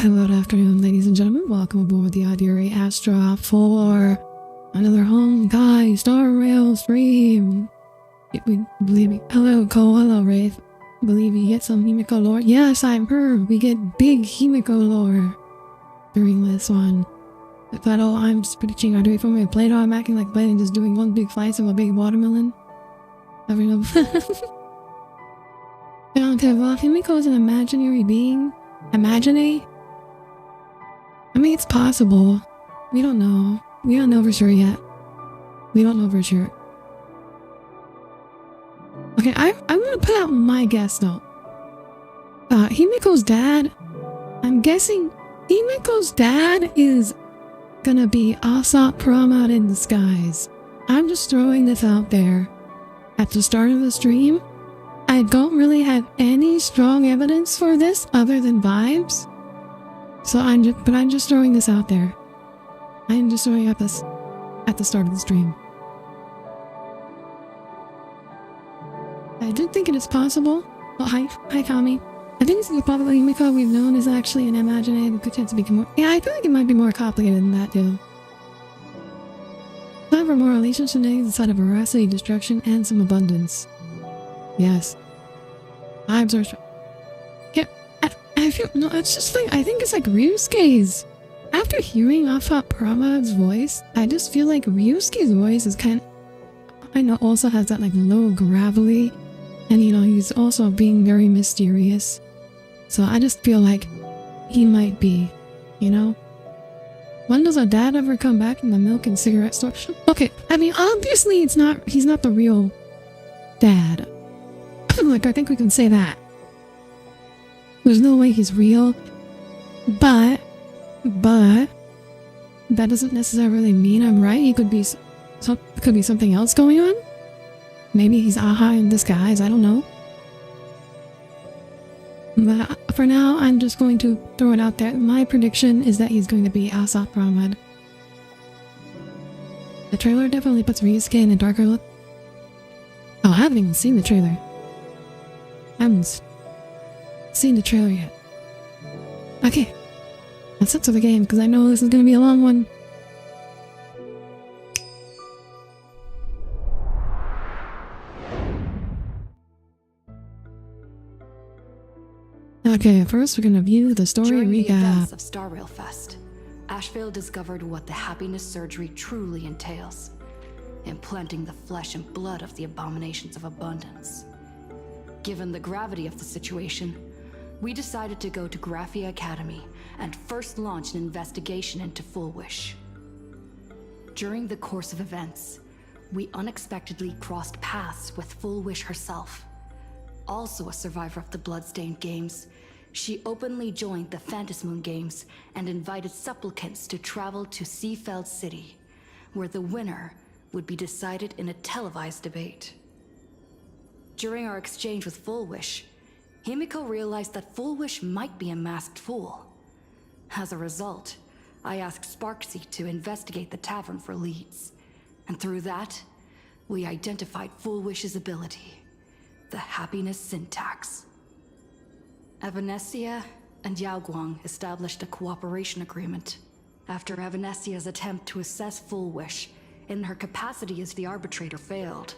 Hello, good afternoon, ladies and gentlemen. Welcome aboard the Audire Astra for another Honkai Star Rail stream. Believe me. Hello, Cole. Hello, Wraith. Believe you get some Himiko lore? Yes, I've heard we get big Himiko lore during this one. But I'm just predicting Audire for me. Play-Doh, I'm acting like Blade and just doing one big slice of a big watermelon. Every know. Himiko is an imaginary being. Imaginary? I mean, it's possible. We don't know. We don't know for sure yet. We don't know for sure. Okay, I'm gonna put out my guess though. Himiko's dad, I'm guessing Himiko's dad is gonna be Asat Pramat in disguise. I'm just throwing this out there. At the start of the stream, I don't really have any strong evidence for this other than vibes. So I'm just throwing this out there. I'm just throwing out this at the start of the stream. I do think it is possible. Oh, hi, Kami. I think it's probably Himiko we've known is actually an imaginary with good chance to become more. Yeah, I feel like it might be more complicated than that too. Time for more relations today inside of veracity, destruction, and some abundance. Yes. Vibes are. Yeah, I feel no. It's just like I think it's like Ryusuke's. After hearing Asat Pramat's voice, I just feel like Ryusuke's voice is kind. I know also has that like low gravelly, and you know he's also being very mysterious. So I just feel like he might be, you know. When does our dad ever come back in the milk and cigarette store? Okay, I mean obviously it's not. He's not the real dad. Like I think we can say that. There's no way he's real, but that doesn't necessarily mean I'm right. He could be something else going on. Maybe he's Aha in disguise. I don't know. But for now, I'm just going to throw it out there. My prediction is that he's going to be Asat Pramat. The trailer definitely puts Ryusuke in a darker look. Oh, I haven't even seen the trailer. I haven't seen the trailer yet. Okay, let's get to the game because I know this is going to be a long one. Okay, first we're going to view the story During recap. The events of Star Rail Fest, Ashvale discovered what the happiness surgery truly entails. Implanting the flesh and blood of the abominations of abundance. Given the gravity of the situation, we decided to go to Graphia Academy and first launch an investigation into Full Wish. During the course of events, we unexpectedly crossed paths with Full Wish herself. Also a survivor of the Bloodstained Games, she openly joined the Phantasmoon Games and invited supplicants to travel to Seafeld City, where the winner would be decided in a televised debate. During our exchange with Full Wish, Himiko realized that Full Wish might be a masked fool. As a result, I asked Sparksy to investigate the tavern for leads, and through that, we identified Full Wish's ability, the happiness syntax. Evanescia and Yaoguang established a cooperation agreement. After Evanessia's attempt to assess Full Wish in her capacity as the arbitrator failed,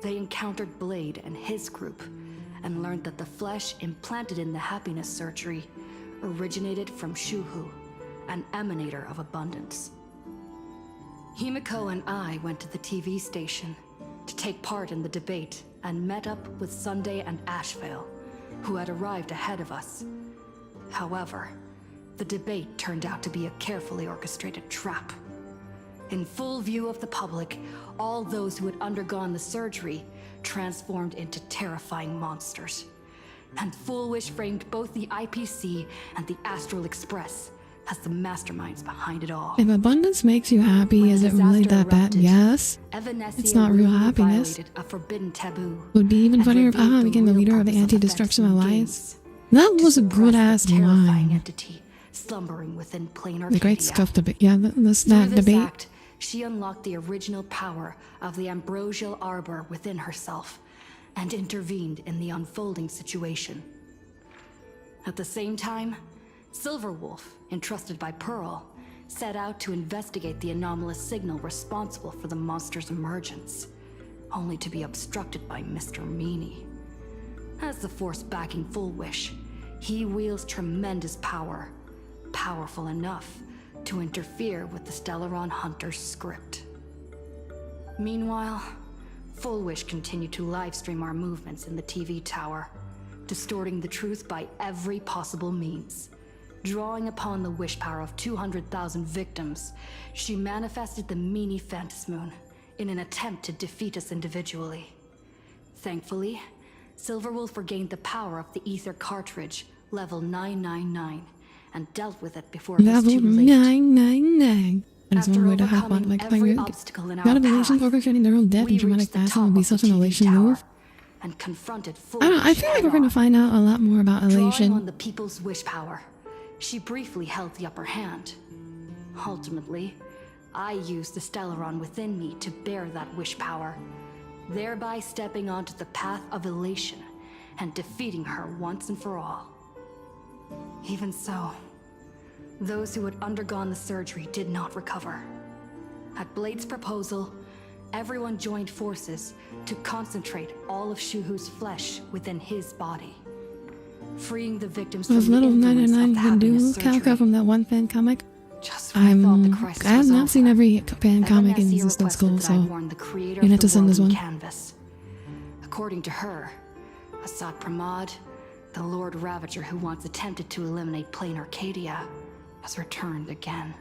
they encountered Blade and his group, and learned that the flesh implanted in the happiness surgery originated from Shuhu, an emanator of abundance. Himiko and I went to the TV station to take part in the debate and met up with Sunday and Ashvale, who had arrived ahead of us. However, the debate turned out to be a carefully orchestrated trap. In full view of the public, all those who had undergone the surgery transformed into terrifying monsters. And Full Wish framed both the IPC and the Astral Express as the masterminds behind it all. If abundance makes you happy, is it really that bad? Yes. It's not real happiness. A forbidden taboo. Would be even funnier if Aha became the leader of the Anti-Destruction Alliance. That was a good ass line. Entity slumbering within plain The great scuff debate. Yeah, that debate. Act, she unlocked the original power of the ambrosial arbor within herself and intervened in the unfolding situation. At the same time, Silverwolf, entrusted by Pearl, set out to investigate the anomalous signal responsible for the monster's emergence, only to be obstructed by Mr. Meanie. As the force backing Full Wish, he wields tremendous power, powerful enough to interfere with the Stellaron Hunter's script. Meanwhile, Full Wish continued to livestream our movements in the TV tower, distorting the truth by every possible means. Drawing upon the wish power of 200,000 victims, she manifested the Meanie Phantasmoon in an attempt to defeat us individually. Thankfully, Silverwolf regained the power of the ether cartridge, level 999, and dealt with it before it was Level too late. 999. That is one way to have fun, Overcoming like every playing obstacle in our God of Elation path, orchestrating their own death in we dramatic reached the fashion would top be of such the an TV Elation tower move. and confronted Full I don't know, I Wish feel like we're head-on. gonna find out a lot more about Drawing Elation. on the people's wish power, she briefly held the upper hand. Ultimately, I used the Stellaron within me to bear that wish power, thereby stepping onto the path of elation and defeating her once and for all. Even so, those who had undergone the surgery did not recover. At Blade's proposal, everyone joined forces to concentrate all of Shuhu's flesh within his body, freeing the victims Those from the little influence 99 of the can do happiness Calca surgery. from that one fan comic. Just when I thought the crisis I have was not seen over, every fan comic in Evanescence existence, requested Cole, that I so warn the creator you'd of have the to send world us in one. canvas. According to her, Assad Pramad, the Lord Ravager who once attempted to eliminate plain Arcadia, has returned again.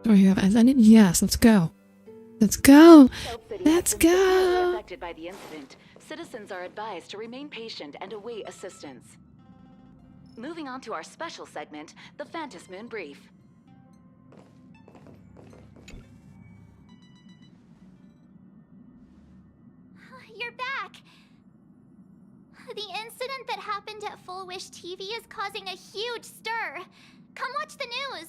Or you have ascended? Yes, let's go. Let's go! Stealth City Let's has been severely go! affected by the incident. Citizens are advised to remain patient and await assistance. Moving on to our special segment, the Phantasmoon Brief. You're back! The incident that happened at Full Wish TV is causing a huge stir. Come watch the news.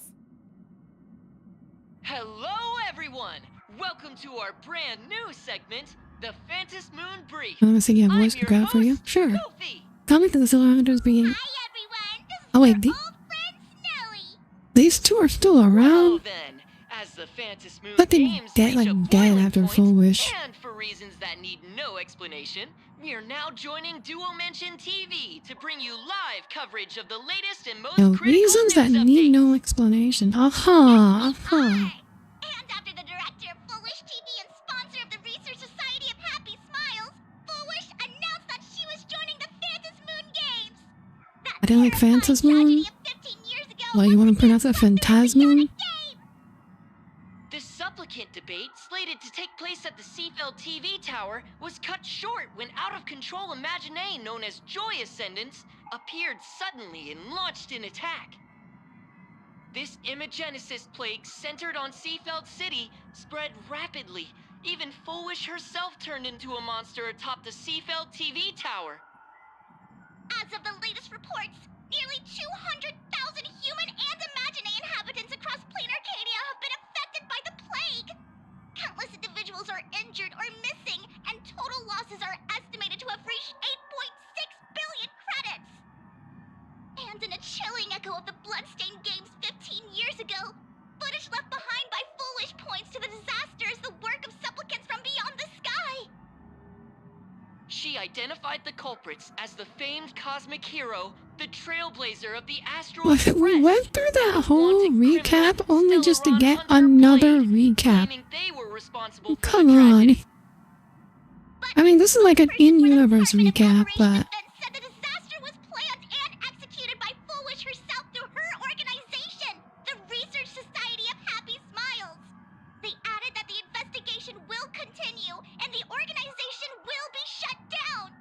Hello, everyone! Welcome to our brand new segment, the Phantasmoon Brief. I'm gonna sing you a I'm voice to your grab for you. host, Sure. Goofy. Comment that the Silver Hunters being. Hi everyone, this is Oh, wait, your the- old friend Snowy. These two are still Well around. then, as the Phantasmoon But they games dead, reach like, a dead boiling after point, Full Wish. and for reasons that need no explanation, we are now joining Duo Mention TV to bring you live coverage of the latest and most The critical reasons that news need updates. no explanation. Aha! Aha! And after the director of Full Wish TV and sponsor of the Research Society of Happy Smiles, Full Wish announced that she was joining the Phantasmoon Games. That I didn't like terrifying Phantasmoon. tragedy of 15 years ago Well, you once want to again pronounce it happened Phantasmoon? again. The supplicant debate, slated to take place at the Seafeld TV tower, was cut short when out-of-control Imagine known as Joy Ascendants appeared suddenly and launched an attack. This imagenesis plague centered on Seafeld City spread rapidly. Even Full Wish herself turned into a monster atop the Seafeld TV tower. As of the latest reports, nearly 200,000 human and Imagine inhabitants across plain Arcadia have been affected by the plague. Countless individuals are injured or missing, and total losses are estimated to have reached 8.6 billion credits. And in a chilling echo of the Bloodstained Games 15 years ago, footage left behind by Full Wish points to the disaster as the work of supplicants from beyond the sky. She identified the culprits as the famed cosmic hero, the trailblazer of the Astral Well, Express. we went through that whole Wanted recap criminals only just to Stellaron get Hunter another Blade, recap. claiming they were responsible for Come the on. tragedy. I mean, this is like an in-universe recap, but Said the disaster was planned and executed by Full Wish herself through her organization, the Research Society of Happy Smiles. They added that the investigation will continue and the organization will be shut down.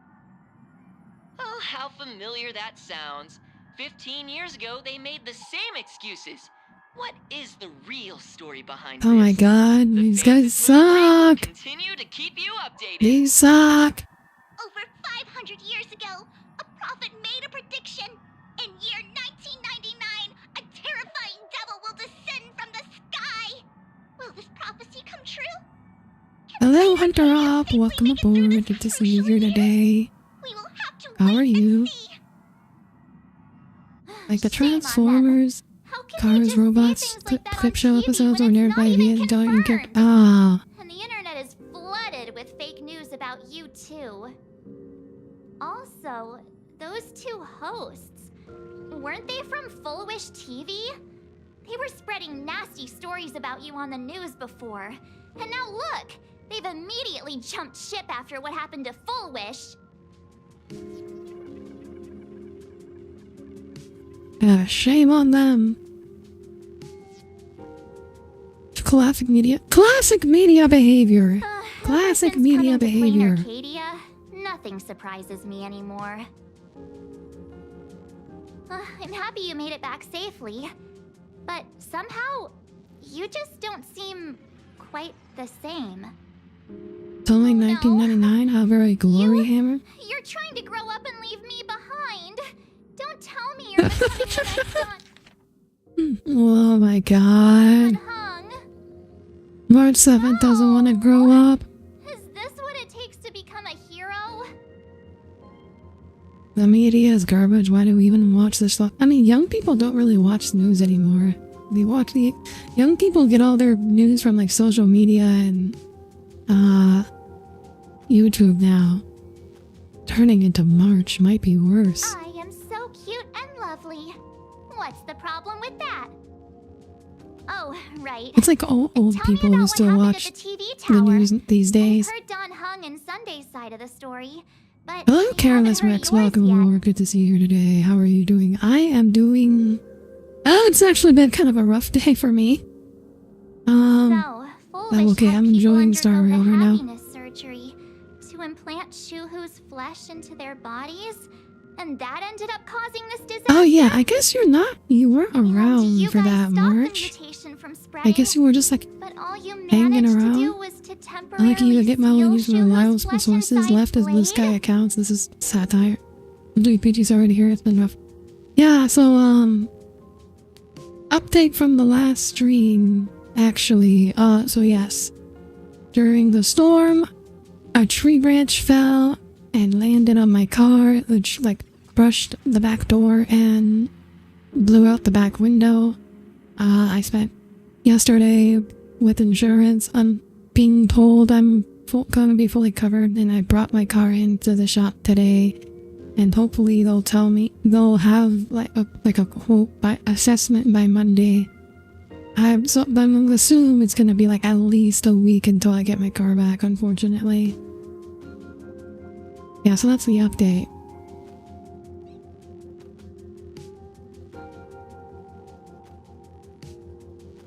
Oh, how familiar that sounds. 15 years ago, they made the same excuses. What is the real story behind oh this? my god, The these guys Phantasmoon Brief will suck. continue to keep you updated. These suck. Over 500 years ago, a prophet made a prediction. In year 1999, a terrifying devil will descend from the sky. Will this prophecy come true? Hello, Hunter Up. Welcome aboard. Good to see you here today. We will have to How wait are and you? see. Like the Shame on them. Transformers, How can they Cars, just say Robots, things like that clip on show TV episodes when were it's narrated not by even via dark character. confirmed? Ah. And the internet is flooded with fake news about you too. Also, those two hosts, weren't they from Full Wish TV? They were spreading nasty stories about you on the news before. And now look, they've immediately jumped ship after what happened to Full Wish. Shame on them. Classic media behavior. Classic Since media coming to Plain behavior. Arcadia, nothing surprises me anymore. I'm happy you made it back safely, but somehow you just don't seem quite the same. It's only 1999. How very glory hammer. You're trying to grow up and leave me behind. Don't tell me you're becoming the next on Oh my god. Hung. March 7th doesn't want to grow up. Is this what it takes to become a hero? The media is garbage. Why do we even watch this stuff? I mean, young people don't really watch news anymore. They watch the young people get all their news from like social media and YouTube now. Turning into March might be worse. I am so cute and lovely. What's the problem with that? Oh, right. It's like old Tell people me who about still what watch happened at the TV the tower. news these days. I've heard Don Hung and Sunday's side of the story, but Hello, I Careless haven't heard Rex. yours Welcome yet. aboard. Good to see you today. How are you doing? I am doing... Oh, it's actually been kind of a rough day for me. So, Foolish okay, had I'm people enjoying Star undergo Rail the right now. happiness surgery to implant Shuhu's flesh into their bodies, and that ended up causing this disaster. Oh yeah, I guess you weren't And around you for guys that, stopped the March. mutation from I spreading, guess you were just like but all you hanging managed around. to do was to temporarily Lucky you get my seal one using Shuhu's reliable flesh sources inside left as blue sky Blade? accounts. This is satire. I'm doing PG's already here. It's been rough. Yeah, so update from the last stream. Actually, so yes, during the storm, a tree branch fell and landed on my car, which like brushed the back door and blew out the back window. I spent yesterday with insurance. I'm being told I'm gonna be fully covered, and I brought my car into the shop today, and hopefully they'll tell me they'll have like a quote by assessment by Monday. I'm gonna assume it's gonna be like at least a week until I get my car back, unfortunately. Yeah, so that's the update.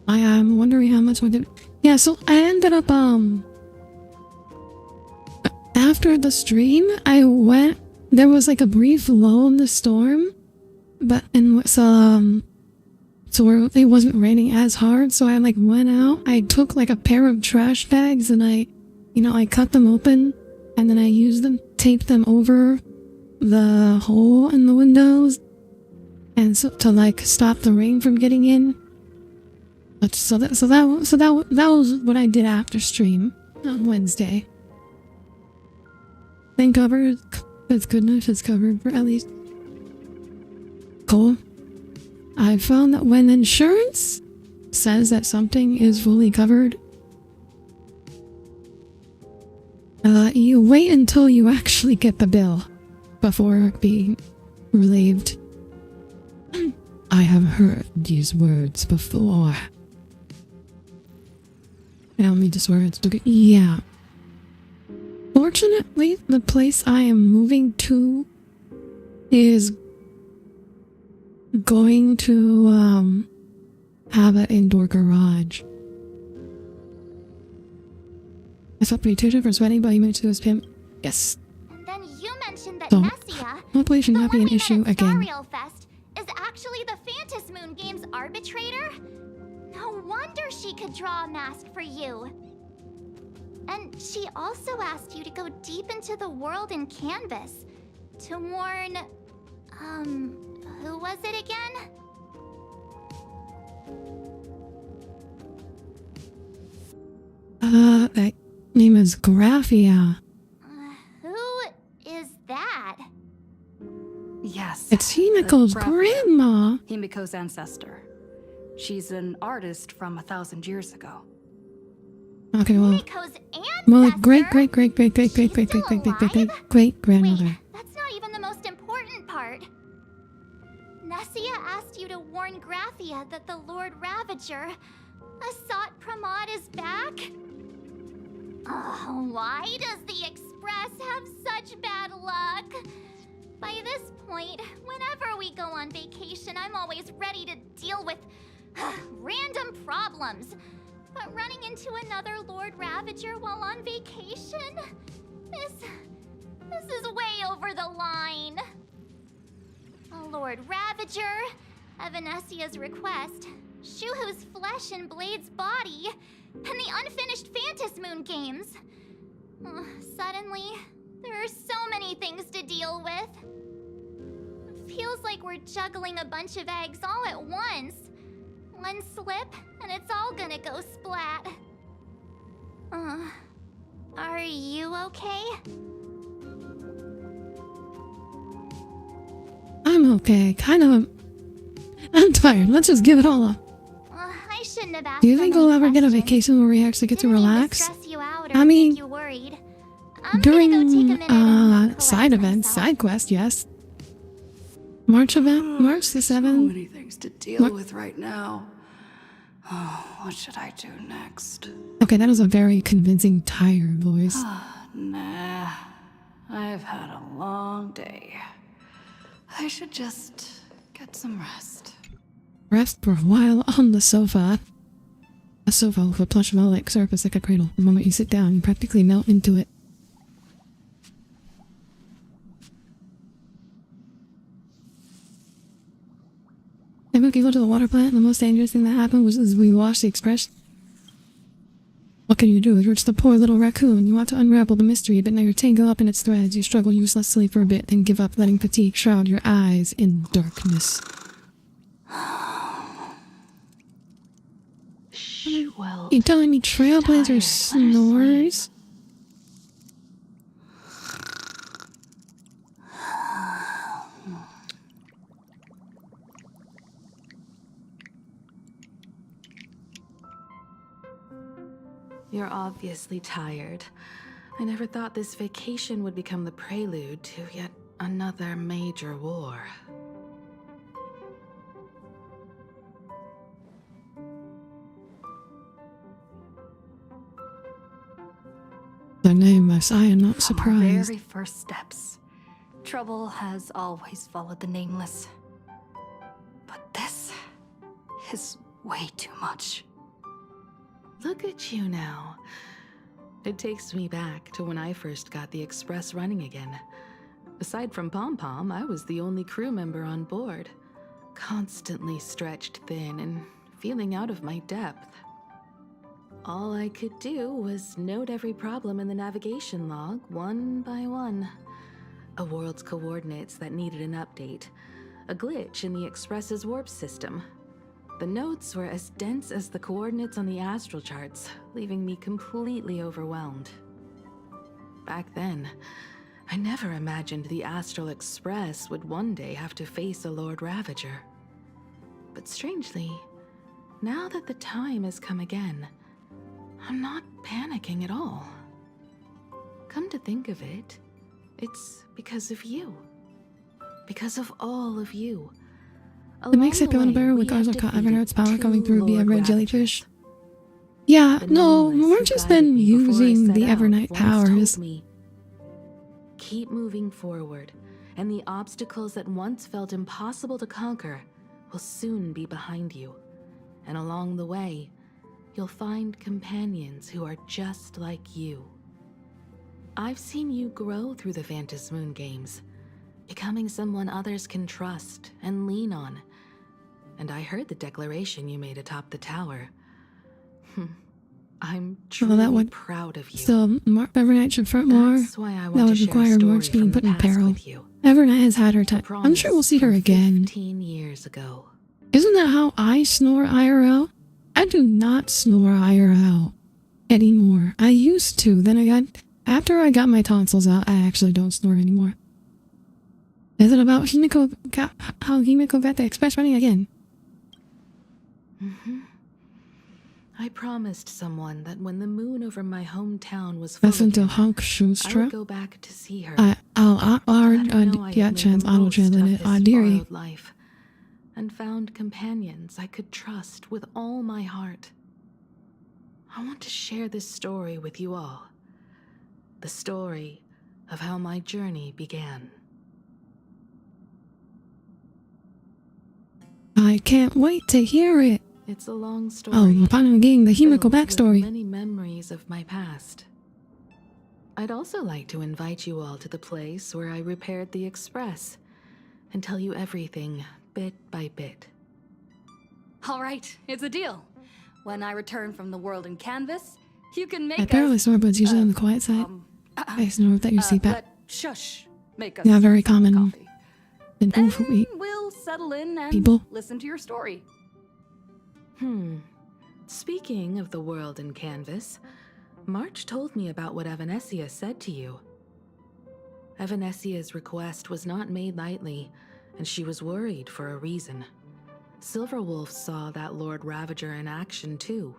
I am wondering how much would it... Yeah, so I ended up, after the stream, I went... There was like a brief lull in the storm, but, so it wasn't raining as hard, so I like went out. I took like a pair of trash bags and I cut them open, and then I used them, taped them over the hole in the windows, and so to like stop the rain from getting in. But that was what I did after stream on Wednesday. Thank God it's good enough. It's covered for at least. Cool. I found that when insurance says that something is fully covered, you wait until you actually get the bill before being relieved. I have heard these words before. I don't mean just words. Okay. Yeah. Fortunately, the place I am moving to is going to have an indoor garage. I saw petition for sweating, but you mentioned to his pimp. Yes. And then you mentioned that So, Nessia, hopefully it should the not be one an we met issue at Star again. Rail Fest, is actually the Phantasmoon Moon Games arbitrator? No wonder she could draw a mask for you. And she also asked you to go deep into the world in Canvas to warn, who was it again? That name is Graphia. Who is that? Yes. It's Himiko's grandma. Himiko's ancestor. She's an artist from 1,000 years ago. Okay, well, Himiko's more like ancestor? great grandmother. Wait, that's not even the most important part. Nessia asked you to warn Graphia that the Lord Ravager, Asat Pramod, is back? Oh, why does the Express have such bad luck? By this point, whenever we go on vacation, I'm always ready to deal with random problems. But running into another Lord Ravager while on vacation? This is way over the line. A Lord Ravager, Evanessia's request, Shuhu's flesh and Blade's body, and the unfinished Phantasm Moon games. Suddenly, there are so many things to deal with. It feels like we're juggling a bunch of eggs all at once. One slip, and it's all gonna go splat. Are you okay? I'm okay. Kind of. I'm tired. Let's just give it all up. I shouldn't have asked. Do you think so we'll many ever get a questions. vacation where we actually get to Didn't mean relax? stress you out or I mean, make you worried. I'm gonna go take a During minute and side collect events, myself. side quest, yes. March event, March the So 7th. many things to deal with right now. Oh, what should I do next? Okay, that was a very convincing, tired voice. Nah, I've had a long day. I should just get some rest. Rest for a while on the sofa. A sofa with a plush velvet surface like a cradle. The moment you sit down, you practically melt into it. Hey, Mookie, go to the water plant. The most dangerous thing that happened was as we washed the express. What can you do? You're just a poor little raccoon. You want to unravel the mystery, but now you're tangled up in its threads. You struggle uselessly for a bit, then give up, letting fatigue shroud your eyes in darkness. Well, You telling me Trailblazer tired. snores? You're obviously tired. I never thought this vacation would become the prelude to yet another major war. The name as I am not From our surprised. very first steps, trouble has always followed the nameless. But this is way too much. Look at you now. It takes me back to when I first got the Express running again. Aside from Pom Pom, I was the only crew member on board, constantly stretched thin and feeling out of my depth. All I could do was note every problem in the navigation log, one by one. A world's coordinates that needed an update, a glitch in the Express's warp system. The notes were as dense as the coordinates on the astral charts, leaving me completely overwhelmed. Back then, I never imagined the Astral Express would one day have to face a Lord Ravager. But strangely, now that the time has come again, I'm not panicking at all. Come to think of it, it's because of you. Because of all of you. It makes it feel better with cars like Evernote's power coming through via red jellyfish. Yeah, no, we've just been using the Evernight powers. Keep moving forward, and the obstacles that once felt impossible to conquer will soon be behind you. And along the way, you'll find companions who are just like you. I've seen you grow through the Phantasm Moon games, becoming someone others can trust and lean on. And I heard the declaration you made atop the tower. I'm truly proud of you. Still, Evernight should front more. That's why I want That would to share a require story March being from put the in past peril. with you. Evernight has had her time. I'm sure we'll see her Promise again. 15 years ago. Isn't that how I snore IRL? I do not snore IRL anymore. I used to. Then after I got my tonsils out, I actually don't snore anymore. Is it about how Himiko got the express running again? I promised someone that when the moon over my hometown was full Listen to again, Honk I Shustra. would go back to see her. I'll Yeah, translate it. Audire. Life, and found companions I could trust with all my heart. I want to share this story with you all. The story of how my journey began. I can't wait to hear it. It's a long story. Oh, we're finally getting the Himiko filled with backstory. Many memories of my past. I'd also like to invite you all to the place where I repaired the express and tell you everything bit by bit. All right, it's a deal. When I return from the world in canvas, you can make Apparently, us... Snorbirds usually on the quiet side. I snore that you see that. let Shush make us Yeah, very some common. coffee. And Then we we'll settle in and people. listen to your story. Speaking of the world in canvas, March told me about what Evanessia said to you. Evanessia's request was not made lightly, and she was worried for a reason. Silverwolf saw that Lord Ravager in action too.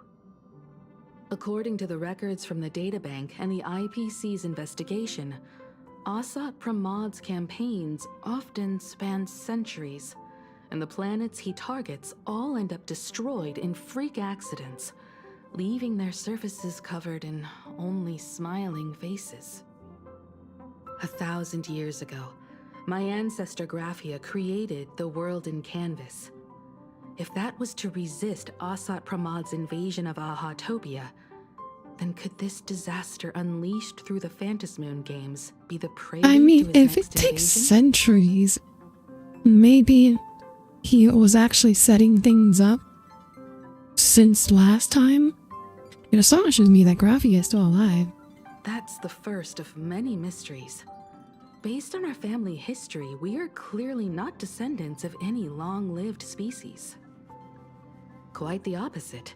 According to the records from the databank and the IPC's investigation, Asat Pramad's campaigns often span centuries, and the planets he targets all end up destroyed in freak accidents, leaving their surfaces covered in only smiling faces. 1,000 years ago, my ancestor Graphia created the world in canvas. If that was to resist Asat Pramad's invasion of Ahatopia, then could this disaster unleashed through the Phantasmoon games be the prelude I mean, to his if it next takes invasion? centuries, maybe he was actually setting things up since last time. It astonishes me that Graphia is still alive. That's the first of many mysteries. Based on our family history, we are clearly not descendants of any long-lived species. Quite the opposite.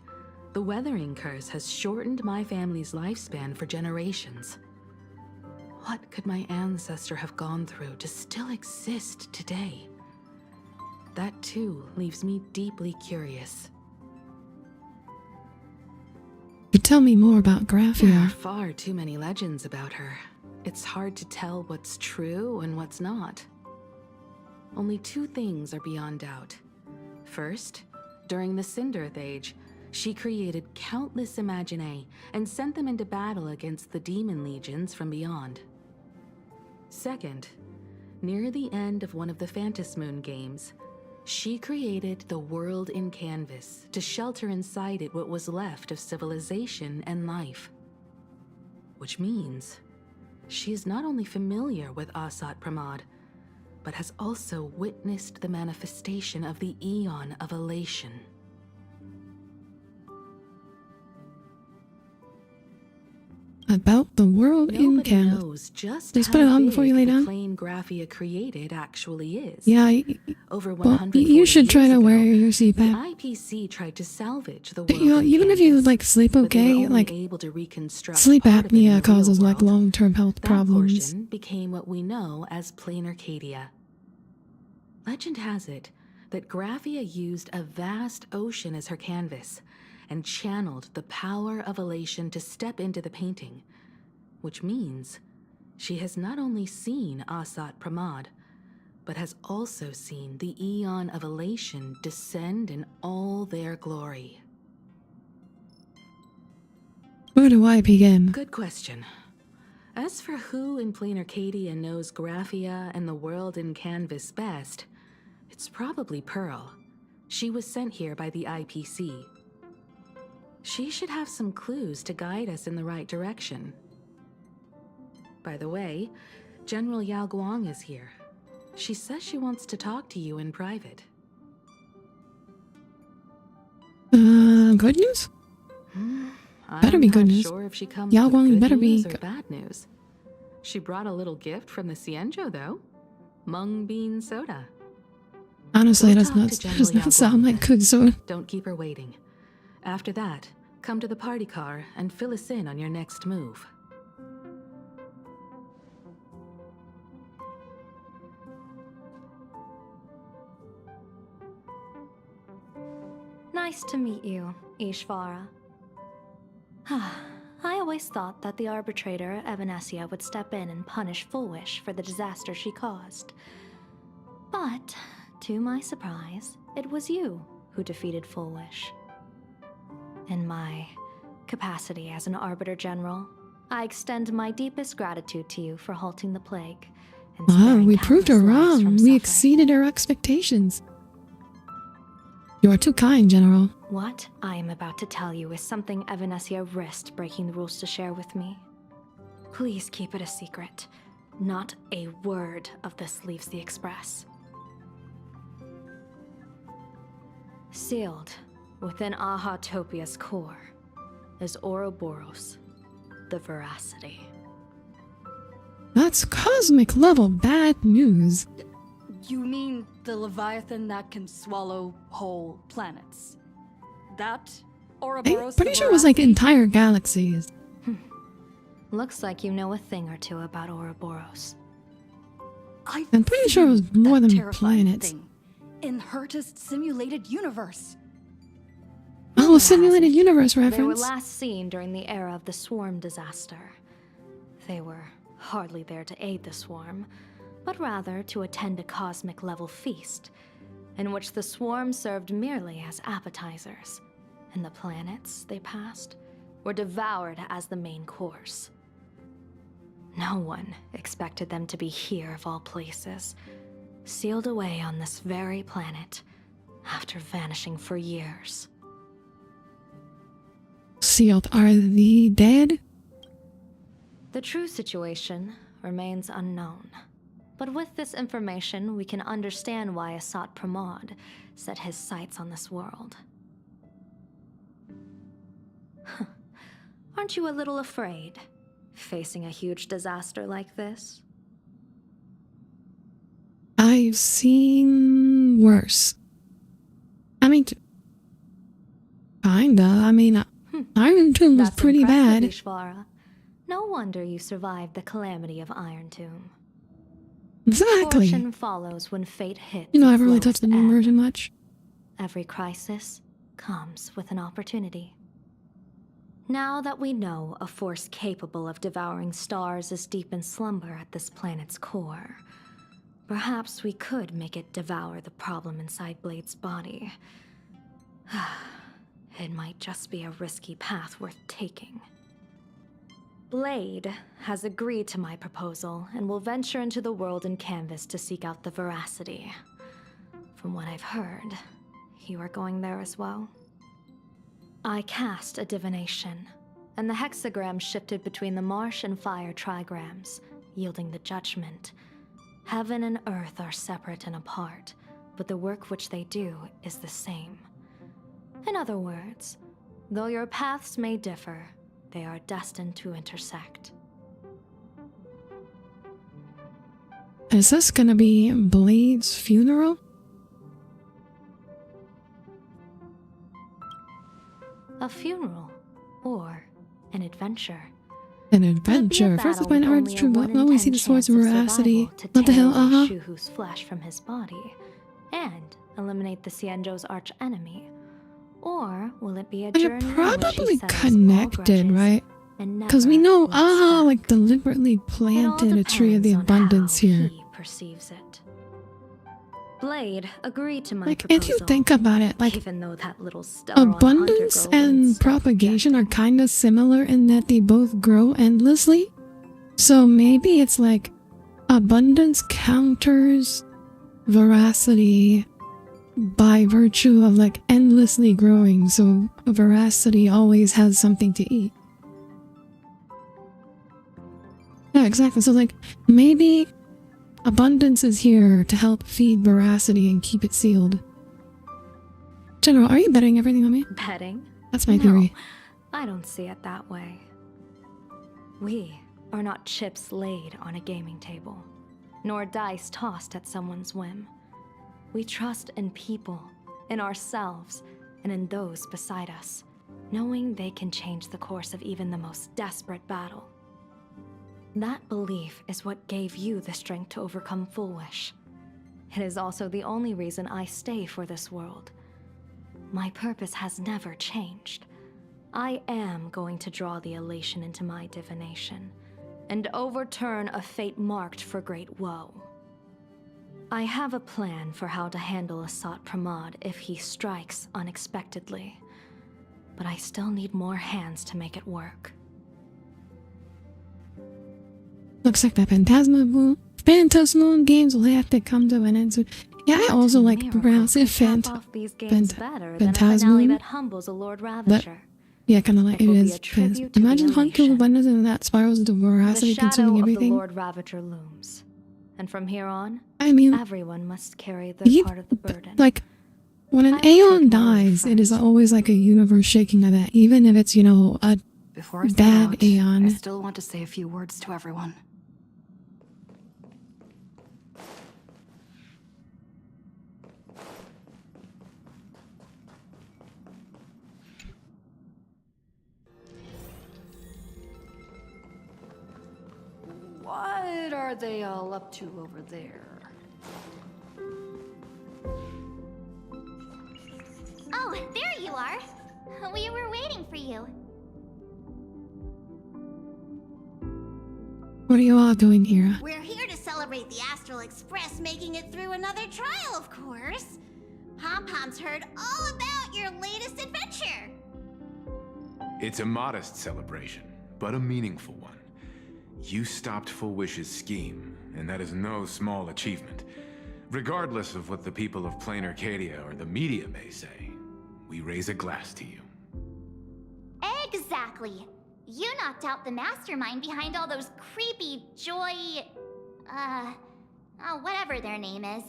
The weathering curse has shortened my family's lifespan for generations. What could my ancestor have gone through to still exist today? That too leaves me deeply curious. But tell me more about There are Graphia. far too many legends about her. It's hard to tell what's true and what's not. Only two things are beyond doubt. First, during the Cinderth Age, she created countless Imaginae and sent them into battle against the demon legions from beyond. Second, near the end of one of the Phantasmoon games, she created the world in canvas to shelter inside it what was left of civilization and life. Which means she is not only familiar with Asat Pramad, but has also witnessed the manifestation of the Eon of Elation. About the world in Nobody canvas. knows just Please how put it on big before you lay the down. plane Graphia created actually is. Yeah, Over well, 140 you should try years to ago, wear your the CPAP. IPC tried to salvage the But, world you know, in even if you canvas, like sleep but they were okay, only like able to reconstruct sleep part of it in the apnea real causes like world. long-term health That problems. portion became what we know as planar Cadia. Legend has it that Graphia used a vast ocean as her canvas and channeled the power of elation to step into the painting, which means she has not only seen Asat Pramad, but has also seen the Eon of Elation descend in all their glory. Where do I begin? Good question. As for who in planar Cadia knows Graphia and the world in canvas best, it's probably Pearl. She was sent here by the IPC. She should have some clues to guide us in the right direction. By the way, General Yao Guang is here. She says she wants to talk to you in private. Good news? Better be I'm good not news. sure if she comes Yao with Guang good better be news or good. bad news. She brought a little gift from the Cienjo, though. Mung bean soda. Honestly, Go does talk not, to General does Yao not sound Guang like then. good soda. Don't keep her waiting. After that, come to the party car and fill us in on your next move. Nice to meet you, Ishvara. I always thought that the arbitrator, Evanesia, would step in and punish Fullwish for the disaster she caused. But, to my surprise, it was you who defeated Fullwish. In my capacity as an Arbiter General, I extend my deepest gratitude to you for halting the plague. And Wow, sparing we proved her countless lives wrong. from We suffering. exceeded her expectations. You are too kind, General. What I am about to tell you is something Evanesia risked breaking the rules to share with me. Please keep it a secret. Not a word of this leaves the Express. Sealed within Ahatopia's core is Ouroboros, the Veracity. That's cosmic level bad news. You mean the Leviathan that can swallow whole planets? That Ouroboros? I'm pretty sure it was like entire galaxies. Looks like you know a thing or two about Ouroboros. I'm pretty sure it was more than planets. In Herta's simulated universe. Oh, simulated universe They were reference. last seen during the era of the Swarm disaster. They were hardly there to aid the Swarm, but rather to attend a cosmic-level feast, in which the Swarm served merely as appetizers, and the planets they passed were devoured as the main course. No one expected them to be here of all places, sealed away on this very planet, after vanishing for years. Sealed. Are the dead? The true situation remains unknown. But with this information, we can understand why Asat Pramod set his sights on this world. Aren't you a little afraid, facing a huge disaster like this? I've seen worse. I mean, kinda. I mean, Iron Tomb was That's pretty impressive, bad. Ishvara. No wonder you survived the calamity of Iron Tomb. Exactly. Fortune follows when fate hits. You know, I its haven't really touched the lowest new ebb. version much. Every crisis comes with an opportunity. Now that we know a force capable of devouring stars is deep in slumber at this planet's core, perhaps we could make it devour the problem inside Blade's body. It might just be a risky path worth taking. Blade has agreed to my proposal and will venture into the world in canvas to seek out the Veracity. From what I've heard, you are going there as well. I cast a divination, and the hexagram shifted between the marsh and fire trigrams, yielding the judgment. Heaven and earth are separate and apart, but the work which they do is the same. In other words, though your paths may differ, they are destined to intersect. Is this gonna be Blade's funeral? A funeral, or an adventure. An adventure. First, I find Art's true blood. Oh, we see the source of Veracity. What the hell? Shuhu's flesh from his body, and eliminate the Xianzhou's arch enemy. Or will it be a They're journey in which probably he settles all connected, grudges right? and Because we never know looks Aha back? like deliberately It all planted a tree of the depends on abundance how here. he perceives it. Blade agreed to my Like, proposal. if you think about it, like, even though that little star on abundance Hunter Girl and wouldn't stop propagation are yet. kind of similar in that they both grow endlessly. So maybe it's like abundance counters veracity by virtue of like endlessly growing, so veracity always has something to eat. Yeah, exactly. So like maybe abundance is here to help feed veracity and keep it sealed. General, are you betting everything on me? Betting? That's my No, theory. I don't see it that way. We are not chips laid on a gaming table, nor dice tossed at someone's whim. We trust in people, in ourselves, and in those beside us, knowing they can change the course of even the most desperate battle. That belief is what gave you the strength to overcome Fullwish. It is also the only reason I stay for this world. my purpose has never changed. I am going to draw the elation into my divination, and overturn a fate marked for great woe. I have a plan for how to handle Asat Pramod if he strikes unexpectedly, but I still need more hands to make it work. Looks like the Phantasmal games will have to come to an end soon. Yeah, I also like browsing These games better than a finale Phantasmal. that humbles a Lord Ravager. Yeah, kind of like It it will be is. a tribute to Imagine the Honkai elation. Abundance and that spirals into The veracity, shadow consuming of the everything. Lord Ravager looms, and from here on, I mean, everyone must carry their you- part of the burden. like, when an I will take Aeon my word dies, it is first. always like a universe shaking of that, even if it's, you know, a Before I set bad out, Aeon. I still want to say a few words to everyone. What are they all up to over there? Oh, there you are. We were waiting for you. What are you all doing here? We're here to celebrate the Astral Express making it through another trial, of course. Pom-Pom's heard all about your latest adventure. It's a modest celebration, but a meaningful one. You stopped Full Wish's scheme, and that is no small achievement. Regardless of what the people of Plain Arcadia or the media may say, we raise a glass to you. Exactly. You knocked out the mastermind behind all those creepy whatever their name is.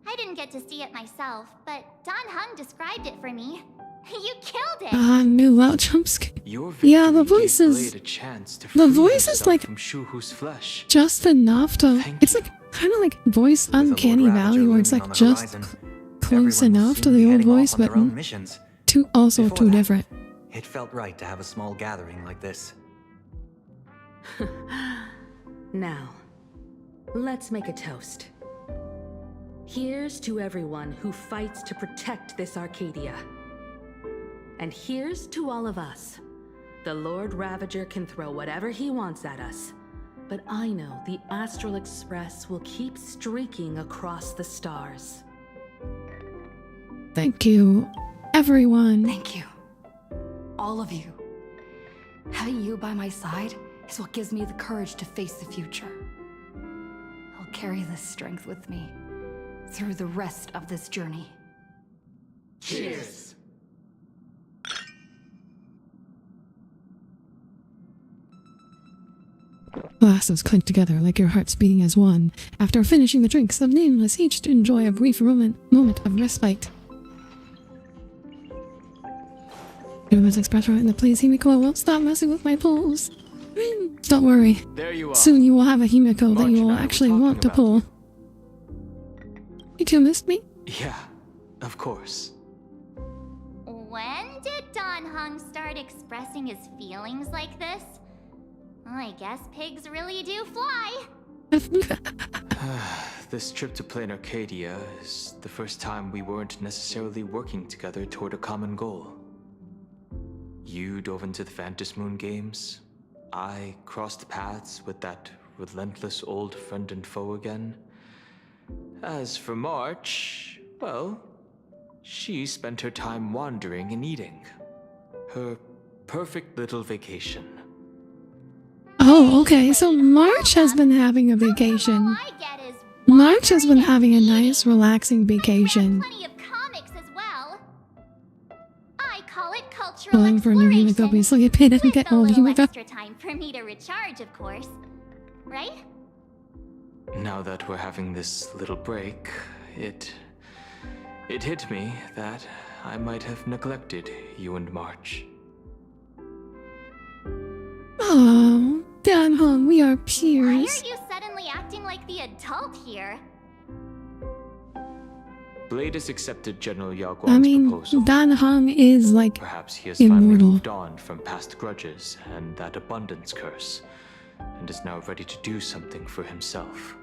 I didn't get to see it myself, but Don Hung described it for me. You killed it! New out jump scare. Your Yeah, the victory voice gave is- Blade a chance to the free voice is herself like- from Shuhu's flesh. Just enough to. Thank It's like kind of like voice With the Lord uncanny Ravager valley, where it's looming like on the just horizon, close everyone enough seemed to be the old heading voice, off on but their own missions. too also Before too that, different. It felt right to have a small gathering like this. Now, let's make a toast. Here's to everyone who fights to protect this Arcadia. And here's to all of us. The Lord Ravager can throw whatever he wants at us, but I know the Astral Express will keep streaking across the stars. Thank you, everyone. Thank you. All of you. Having you by my side is what gives me the courage to face the future. I'll carry this strength with me through the rest of this journey. Cheers! Glasses clink together like your hearts beating as one. After finishing the drinks of Nameless, each to enjoy a brief moment of respite. Humans express right in the place Himiko won't stop messing with my pulls. Don't worry. There you are. Soon you will have a Himiko that March you will and I were actually talking want to about pull. You two missed me? Yeah, of course. When did Don Hung start expressing his feelings like this? I guess pigs really do fly. This trip to Plain Arcadia is the first time we weren't necessarily working together toward a common goal. You dove into the Phantasmoon games. I crossed paths with that relentless old friend and foe again. As for March, well, she spent her time wandering and eating. Her perfect little vacation. Oh, okay, so March has been having a vacation. All I get is March has been wandering having a and nice, eating. relaxing I read vacation. plenty of comics as well. I call it cultural Pulling for a new Himiko, exploration. so you paid to With get a old little Himiko. extra time for me to recharge, of course. Right? Now that we're having this little break, it hit me that I might have neglected you and March. Oh, Dan Hung, we are Why peers. are you suddenly acting like the adult here? Blade has accepted General Yao Guang's I mean, proposal. Dan Hung is like Perhaps he has finally immortal. moved on from past grudges and that abundance curse, and is now ready to do something for himself.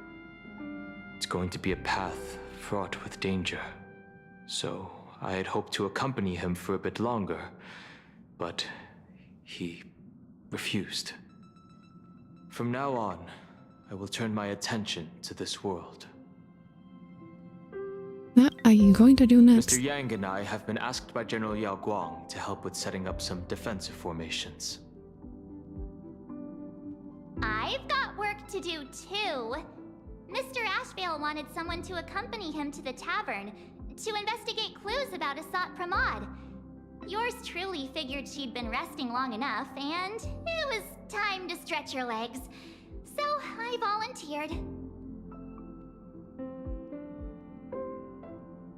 It's going to be a path fraught with danger, so I had hoped to accompany him for a bit longer, but he refused. From now on, I will turn my attention to this world. What are you going to do next? Mr. Yang and I have been asked by General Yao Guang to help with setting up some defensive formations. I've got work to do too. Mr. Ashvale wanted someone to accompany him to the tavern to investigate clues about Asat Pramod. Yours truly figured she'd been resting long enough, and it was time to stretch her legs. So I volunteered.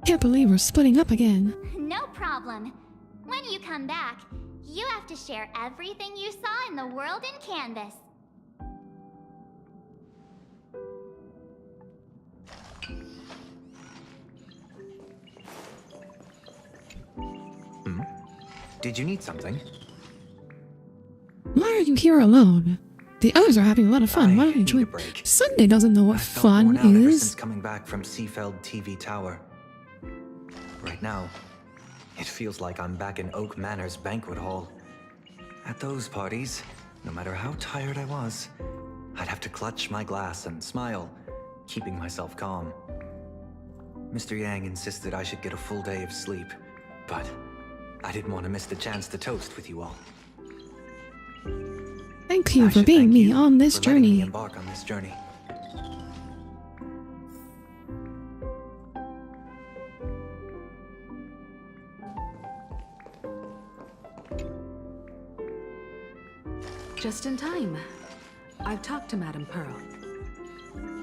Can't believe we're splitting up again. No problem. When you come back, you have to share everything you saw in the world in Canvas. Did you need something? Why are you here alone? The others are having a lot of fun. Why don't you need a join? break. Sunday doesn't know what I felt fun worn out ever is. since coming back from Seafeld TV Tower. Right now, it feels like I'm back in Oak Manor's banquet hall. At those parties, no matter how tired I was, I'd have to clutch my glass and smile, keeping myself calm. Mr. Yang insisted I should get a full day of sleep, but I didn't want to miss the chance to toast with you all. Thank you I for should being thank me you on this for letting me journey. embark on this journey. Just in time. I've talked to Madame Pearl.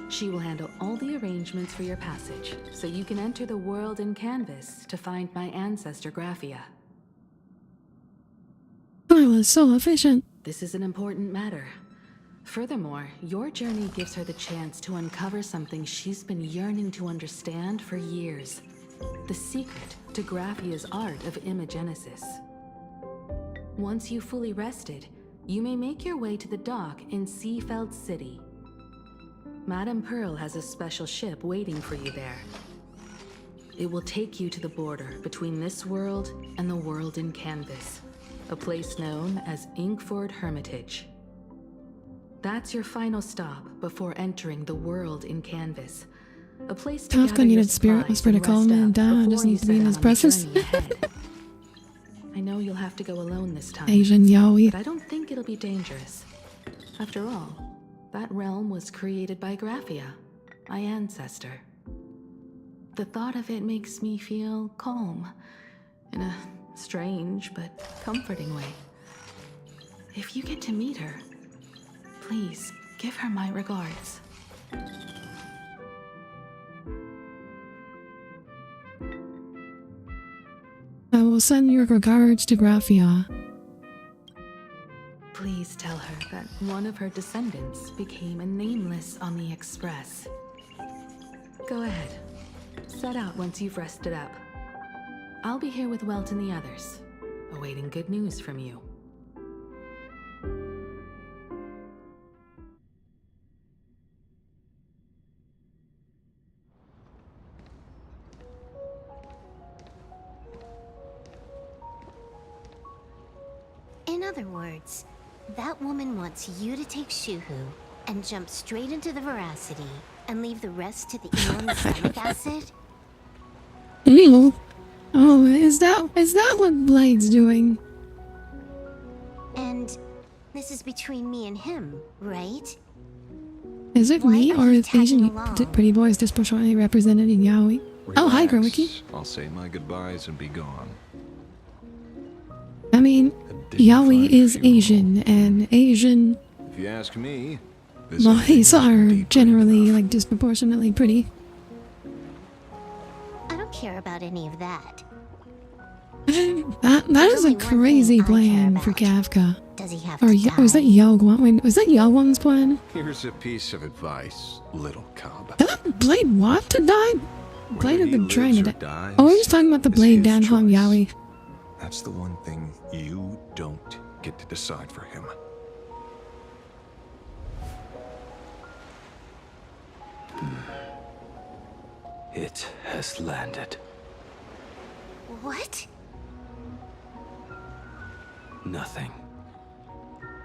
She will handle all the arrangements for your passage, so you can enter the world in Canvas to find my ancestor Graphia. I was so efficient. This is an important matter. Furthermore, your journey gives her the chance to uncover something she's been yearning to understand for years. The secret to Graphia's art of imagenesis. Once you've fully rested, you may make your way to the dock in Seafeld City. Madame Pearl has a special ship waiting for you there. It will take you to the border between this world and the world in Canvas, a place known as Inkford Hermitage. That's your final stop before entering the world in Canvas, a place to Kafka gather your needed spirit supplies whisper to and calm rest him up down. before Doesn't you need to be set in out his on the presence. journey ahead. I know you'll have to go alone this time. Asian yaoi. But I don't think it'll be dangerous. After all, that realm was created by Graphia, my ancestor. The thought of it makes me feel calm, in a strange but comforting way. If you get to meet her, please give her my regards. I will send your regards to Graphia. Please tell her that one of her descendants became a nameless on the Express. Go ahead. Set out once you've rested up. I'll be here with Welt and the others, awaiting good news from you. In other words, that woman wants you to take Shuhu and jump straight into the veracity and leave the rest to the Eon stomach acid? Ew. Oh, is that what Blade's doing? And this is between me and him, right? Is it Why me, are or you is Asian tagging along? pretty boys disproportionately represented in yaoi? Oh, hi, Relax. Gurwiki. I'll say my goodbyes and be gone. I mean, yaoi is funeral. Asian, and Asian If you ask me, this boys are deep generally, enough. like, disproportionately pretty. I don't care about any of that. That There's is a only one thing crazy I care plan for about. Kafka. Does he have Or to was that die? Yao Guan? Wait, was that Yao Guan's plan? Here's a piece of advice, little cub. Did Blade want to die? Blade had Whether he been trying to lives or die. dies Oh, we're just talking about the is Blade his Dan Hong choice. yaoi. That's the one thing you don't get to decide for him. It has landed. What? Nothing.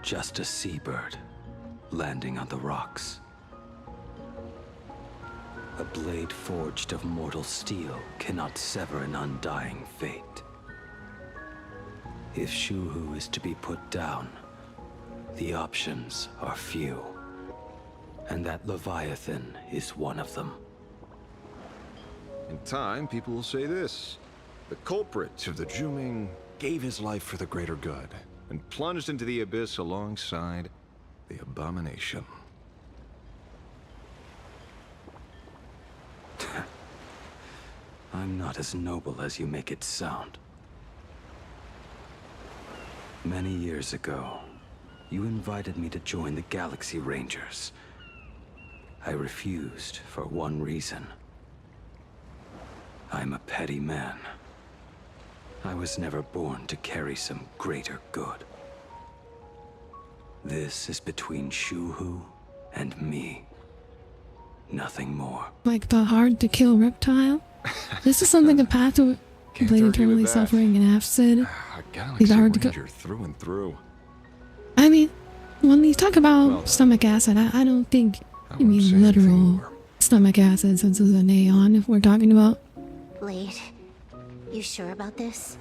Just a seabird landing on the rocks. A blade forged of mortal steel cannot sever an undying fate. If Shuhu is to be put down, the options are few. And that Leviathan is one of them. In time, people will say this. The culprit of the Juming gave his life for the greater good and plunged into the abyss alongside the abomination. I'm not as noble as you make it sound. Many years ago, you invited me to join the Galaxy Rangers. I refused for one reason. I'm a petty man. I was never born to carry some greater good. This is between Shuhu and me. Nothing more. Like the hard-to-kill reptile? This is something a path to complete eternally suffering and half said. A Galaxy Ranger through and through. I mean, when you talk about stomach acid, I don't think you mean literal stomach acid, since it's an Aeon if we're talking about. Blade, you sure about this?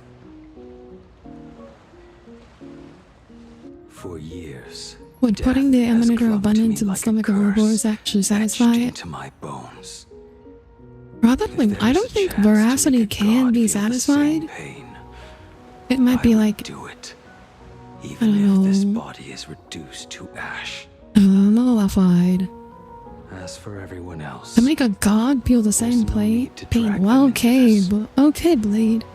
For years. Would putting the emanator abundance in the stomach of Ouroboros actually satisfy it? Into my bones. Probably. I don't think veracity can be satisfied. It might be like, do it. I Even don't know, if this body is reduced to ash. nullified. As for everyone else, To make a god feel the same pain? Well, okay, Blade.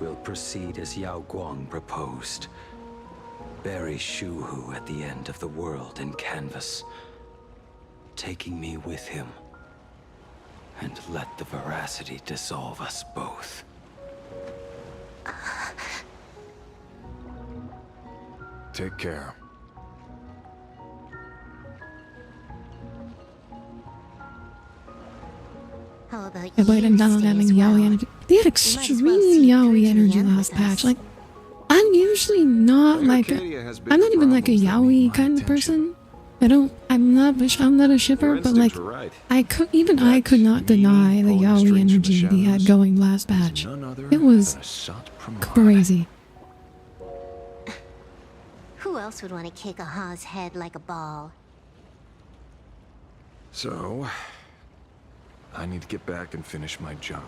we'll proceed as Yao Guang proposed. Bury Shuhu at the end of the world in canvas, taking me with him. And let the veracity dissolve us both. Take care. How about Yeah, Blade and Donald stay having as yaoi well? energy. They had well extreme see yaoi through to the energy end last with patch. us. Like, I'm usually not like Arcadia has I'm not bigger even like a problems that need yaoi my kind of attention. person. I'm not a shipper, Your but like, instincts are right. I could not That's me deny the pulling yaoi strings from the energy they had shadows. going last patch. None other It was than Asat Pramod. crazy. Who else would want to kick a Ha's head like a ball? So, I need to get back and finish my job.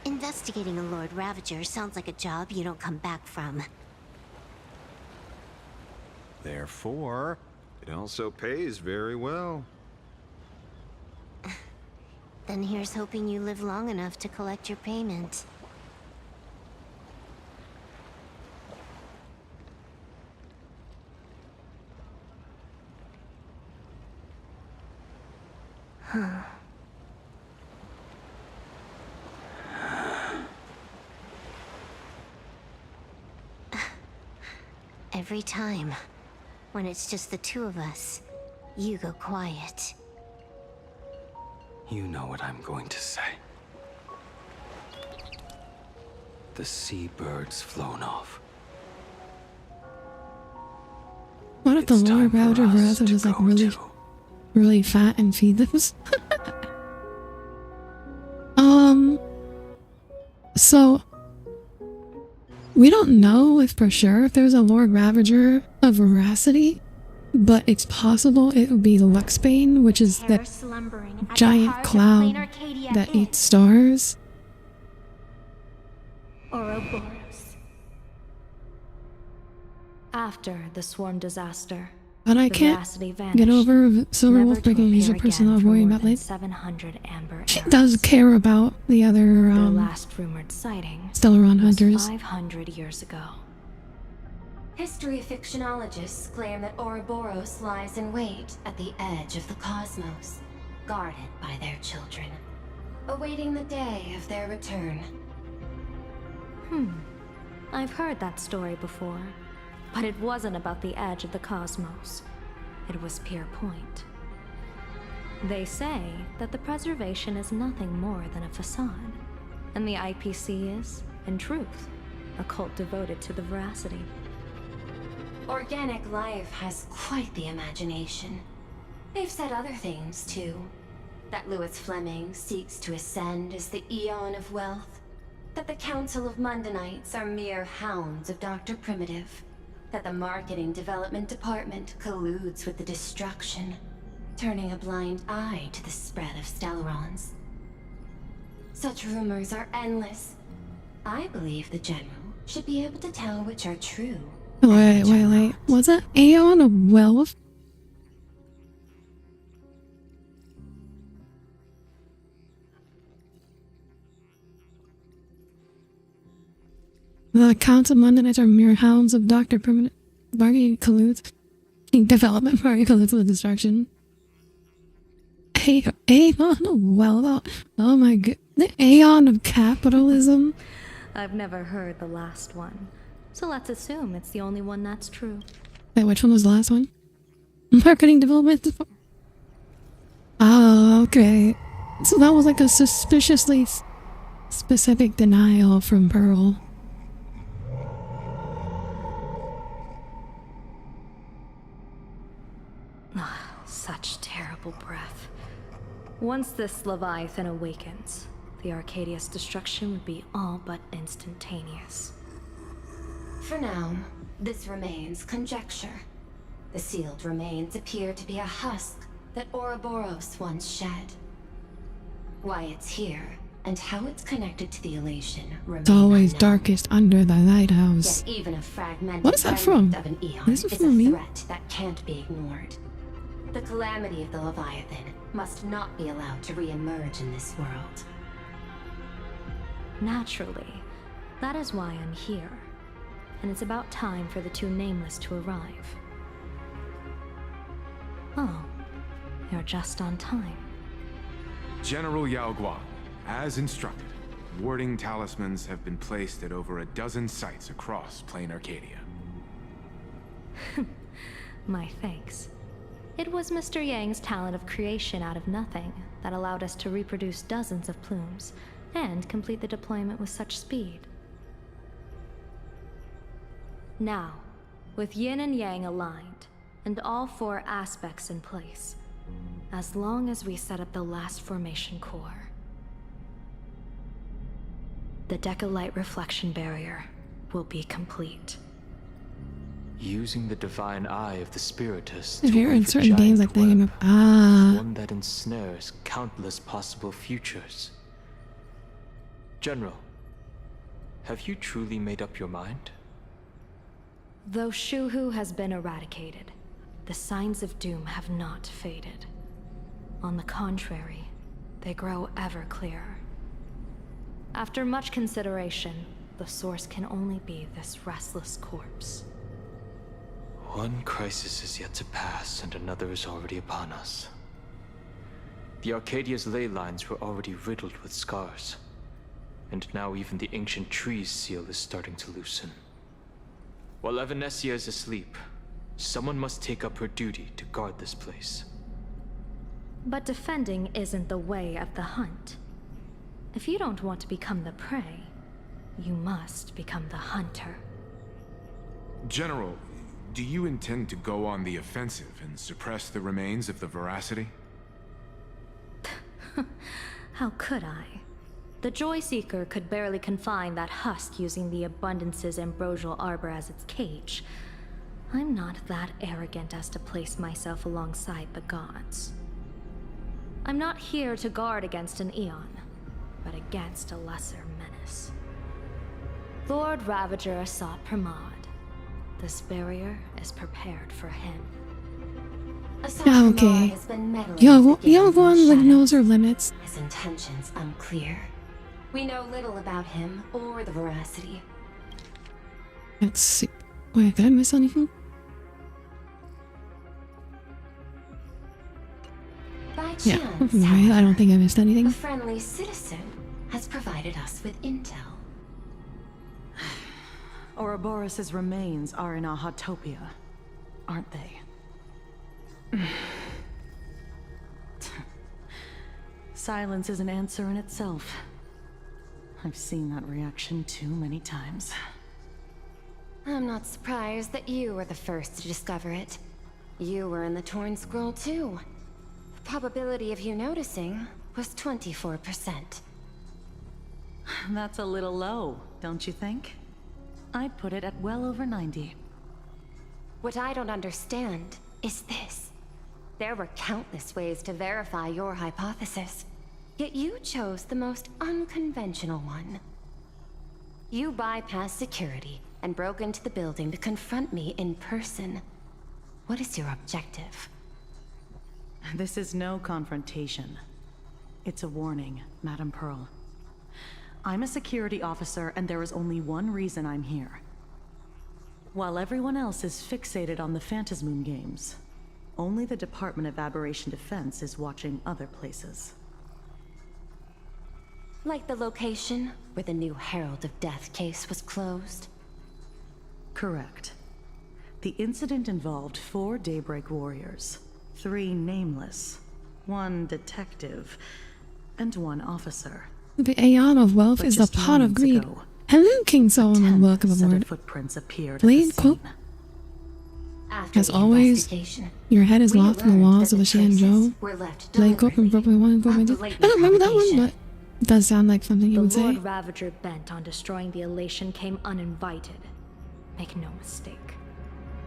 Investigating a Lord Ravager sounds like a job you don't come back from. Therefore, it also pays very well. Then here's hoping you live long enough to collect your payment. Huh. Every time, when it's just the two of us, you go quiet. You know what I'm going to say. The seabird's flown off. What if the It's Lord time for Ravager us Verasa to was like go really, too. really fat and feed those? So we don't know if for sure if there's a Lord Ravager of Veracity, but it's possible it would be the Luxbane, which is that giant cloud that eats stars. Ouroboros. After the swarm disaster, But I the can't veracity get vanished, over Silver never Wolf to breaking news appear of person again not for worrying more about than Lethe. 700 amber She arrows. does care about the other The last rumored sighting Stellaron was hunters. 500 years ago. History fictionologists claim that Ouroboros lies in wait at the edge of the cosmos, guarded by their children, awaiting the day of their return. I've heard that story before, but it wasn't about the edge of the cosmos. It was Pier Point. They say that the preservation is nothing more than a facade, And the IPC is, in truth, a cult devoted to the veracity. Organic life has quite the imagination. They've said other things, too. That Louis Fleming seeks to ascend as the Eon of Wealth. That the Council of Mundanites are mere hounds of Dr. Primitive. That the Marketing Development Department colludes with the destruction, turning a blind eye to the spread of Stellarons. Such rumors are endless. I believe the General should be able to tell which are true. Wait. Was that Aeon of Wealth? The Council of Mundanites are mere hounds of Dr. Primitive. Bargain colludes. Development party colludes with destruction. Aeon of Wealth? Oh my god. The Aeon of Capitalism? I've never heard the last one, so let's assume it's the only one that's true. Wait, which one was the last one? Marketing Development. Oh, okay. So that was like a suspiciously specific denial from Pearl. Such terrible breath. Once this Leviathan awakens, the Arcadia's destruction would be all but instantaneous. For now, this remains conjecture. The sealed remains appear to be a husk that Ouroboros once shed. Why it's here, and how it's connected to the elation remains It's always unknown. darkest under the lighthouse. Yet even a fragmented What is that remnant from? of an eon Is it is from a me? threat that can't be ignored. The calamity of the Leviathan must not be allowed to re-emerge in this world. Naturally, that is why I'm here. And it's about time for the two Nameless to arrive. Oh, you're just on time. General Yao Guan, as instructed, warding talismans have been placed at over a dozen sites across Plain Arcadia. My thanks. It was Mr. Yang's talent of creation out of nothing that allowed us to reproduce dozens of plumes and complete the deployment with such speed. Now, with Yin and Yang aligned, and all four aspects in place, as long as we set up the last formation core, the Decalight reflection barrier will be complete. Using the divine eye of the Spiritus If to you're in weave a certain games like giant that, web, one that ensnares countless possible futures. General, have you truly made up your mind? Though Shuhu has been eradicated, the signs of doom have not faded. On the contrary, they grow ever clearer. After much consideration, the source can only be this restless corpse. One crisis is yet to pass, and another is already upon us. The Arcadia's ley lines were already riddled with scars, and now even the ancient tree's seal is starting to loosen. While Evanesia is asleep, someone must take up her duty to guard this place. But defending isn't the way of the hunt. If you don't want to become the prey, you must become the hunter. General, do you intend to go on the offensive and suppress the remains of the veracity? How could I? The Joy Seeker could barely confine that husk using the Abundance's ambrosial arbor as its cage. I'm not that arrogant as to place myself alongside the gods. I'm not here to guard against an Eon, but against a lesser menace. Lord Ravager Asat Pramad. This barrier is prepared for him. Yeah, okay. Has been meddling Yo, with the games one and like shadows. knows her limits. His intentions unclear. We know little about him or the veracity. Let's see. Wait, did I miss anything? By Yeah, chance, right. I don't think I missed a anything. friendly citizen has provided us with intel. Ouroboros' remains are in Ahatopia, aren't they? Silence is an answer in itself. I've seen that reaction too many times. I'm not surprised that you were the first to discover it. You were in the Torn Scroll too. The probability of you noticing was 24%. That's a little low, don't you think? I'd put it at well over 90. What I don't understand is this. There were countless ways to verify your hypothesis, yet you chose the most unconventional one. You bypassed security and broke into the building to confront me in person. What is your objective? This is no confrontation. It's a warning, Madam Pearl. I'm a security officer, and there is only one reason I'm here. While everyone else is fixated on the Phantasmoon games, only the Department of Aberration Defense is watching other places. Like the location where the new Herald of Death case was closed? Correct. The incident involved 4 Daybreak Warriors, 3 nameless, 1 detective, and 1 officer. The aeon of wealth is the pot of greed. Hello, King Solomon. Welcome aboard. Footprints appeared Blade Quote. As always, your head is locked in the walls of a Shanzhou. Blade Quote from Brooklyn 1 and 4. I don't remember that one, but it does sound like something you would say. The Lord Ravager bent on destroying the Elation came uninvited. Make no mistake.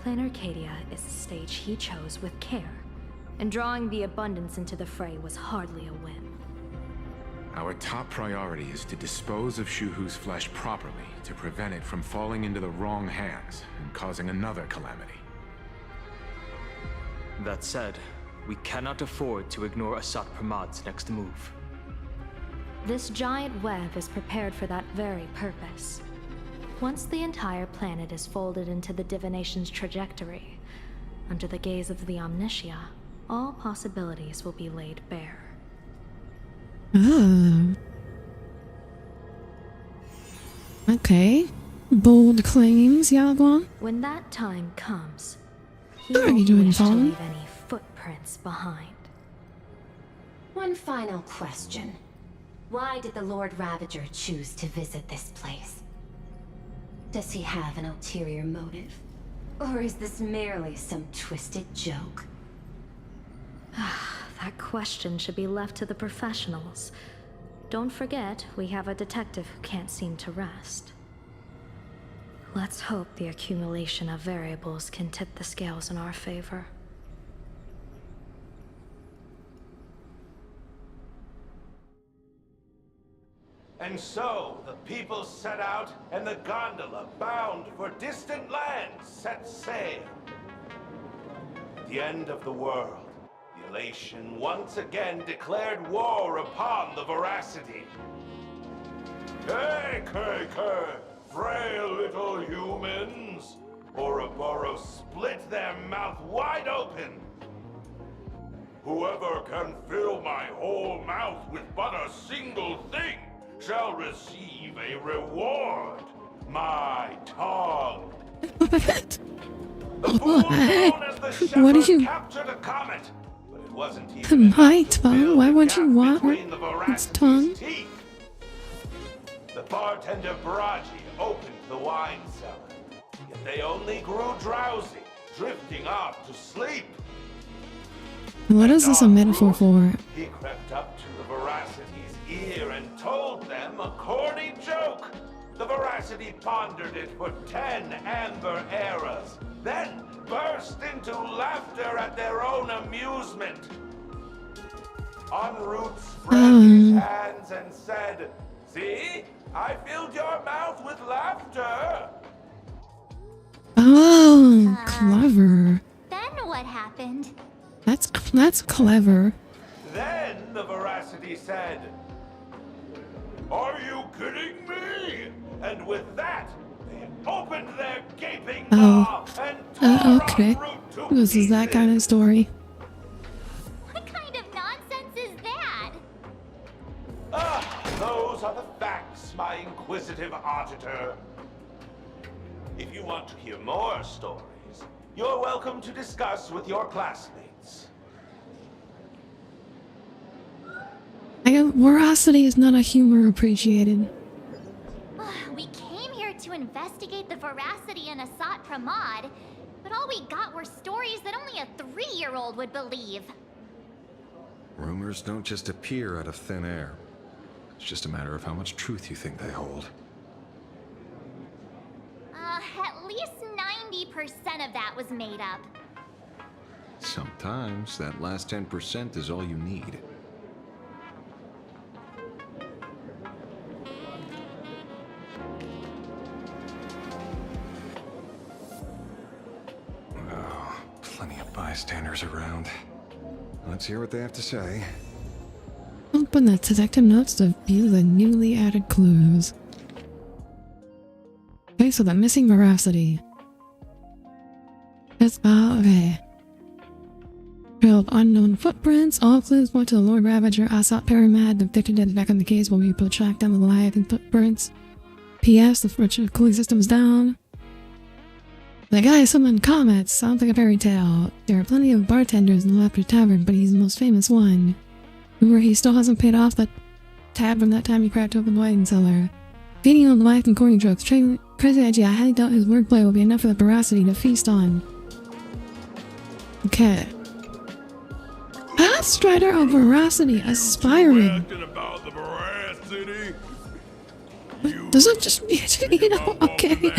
Planar Arcadia is the stage he chose with care, and drawing the Abundance into the fray was hardly a whim. Our top priority is to dispose of Shuhu's flesh properly to prevent it from falling into the wrong hands and causing another calamity. That said, we cannot afford to ignore Asat Pramad's next move. This giant web is prepared for that very purpose. Once the entire planet is folded into the divination's trajectory, under the gaze of the Omnitia, all possibilities will be laid bare. Oh. Okay. Bold claims, Yagwan. When that time comes, he What are you won't doing, wish to Fallen? leave any footprints behind. One final question. Why did the Lord Ravager choose to visit this place? Does he have an ulterior motive? Or is this merely some twisted joke? That question should be left to the professionals. Don't forget, we have a detective who can't seem to rest. Let's hope the accumulation of variables can tip the scales in our favor. And so, the people set out, and the gondola, bound for distant lands, set sail. The end of the world. The Elation once again declared war upon the Veracity. Hey, frail little humans! Ouroboros split their mouth wide open. Whoever can fill my whole mouth with but a single thing shall receive a reward. My tongue. What? The fool known as the shepherd What did you... captured a comet, but it wasn't even My tongue? Why would you want her? between the Its Veracity's tongue? teeth. The bartender Baraji opened the wine cellar, yet they only grew drowsy, drifting off to sleep. What is this a metaphor for? He crept up to the Veracity's ear and told them a corny joke. The Veracity pondered it for 10 amber eras, then burst into laughter at their own amusement. En route spread his hands and said, "See, I filled your mouth with laughter." Oh, clever. Then what happened? That's clever. Then the Veracity said, "Are you kidding me?" And with that, they opened their gaping maw and tore Okay. en route to This is that kind of story. What kind of nonsense is that? Those are the facts, my inquisitive auditor. If you want to hear more stories, you're welcome to discuss with your classmates. Veracity is not a humor appreciated. investigate the veracity in Asat Pramod, but all we got were stories that only a 3-year-old would believe. Rumors don't just appear out of thin air. It's just a matter of how much truth you think they hold. At least 90% of that was made up. Sometimes that last 10% is all you need. Oh, plenty of bystanders around. Let's hear what they have to say. Open the detective notes to view the newly added clues. Okay, so the missing veracity. It's okay. Trail of unknown footprints. All clues point to the Lord Ravager, Asat Paramad. The victim dead back in the case will be able to track down the Leviathan footprints. P.S. The virtual cooling system's down. The guy summoned comets. Sounds like a fairy tale. There are plenty of bartenders in the Laughter Tavern, but he's the most famous one. Remember, he still hasn't paid off that tab from that time he cracked open the wine cellar. Feeding on the life and corny jokes. Crazy idea. I highly doubt his wordplay will be enough for the veracity to feast on. Okay. Pathstrider of veracity aspiring. About the veracity? Does it just you know? Okay.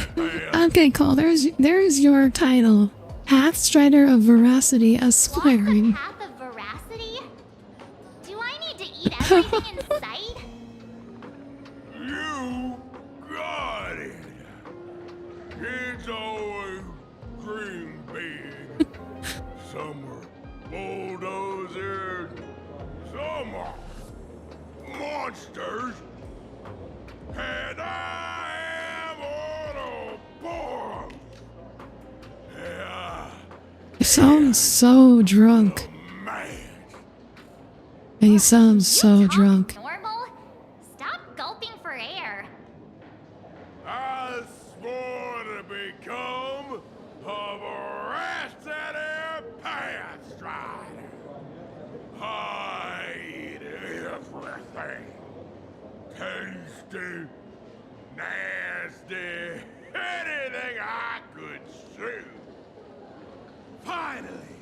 Okay, Cole. There's your title. Pathstrider of veracity aspiring. Path of veracity? Do I need to eat everything in sight? You got it. Kids always dream big. Some are bulldozers, some are monsters, and I am Ouroboros. Yeah. He sounds so drunk. He sounds so drunk. Normal? Stop gulping for air. I swore to become a veracity pathstrider. I eat everything. Tasty, nasty, anything I could chew. Finally,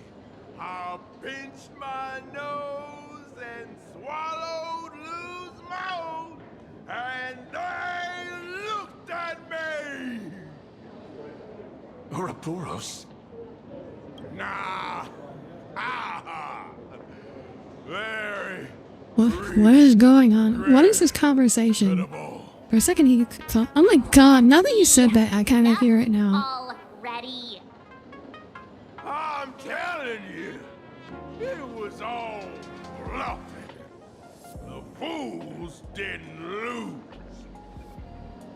I pinched my nose and swallowed loose mold, and they looked at me. Ouroboros? Nah. Very. What is going on? What is this conversation? For a second he thought, oh my god, now that you said that, I kind of hear it now. Already. I'm telling you, it was all bluffing. The fools didn't lose.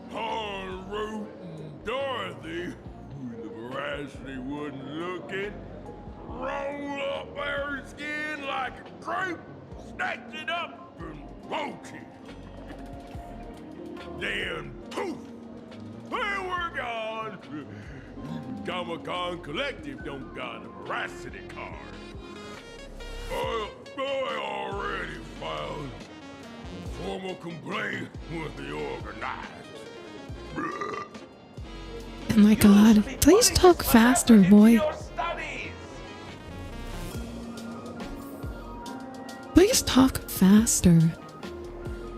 Poor Root and Dorothy, who the veracity wasn't looking, roll up their skin like a grape, snatched it up and woke it. Then poof, they were gone. Comic-Con Collective don't got a veracity card. I already filed a formal complaint with the organizers. Oh my god, please talk faster, boy. Please talk faster.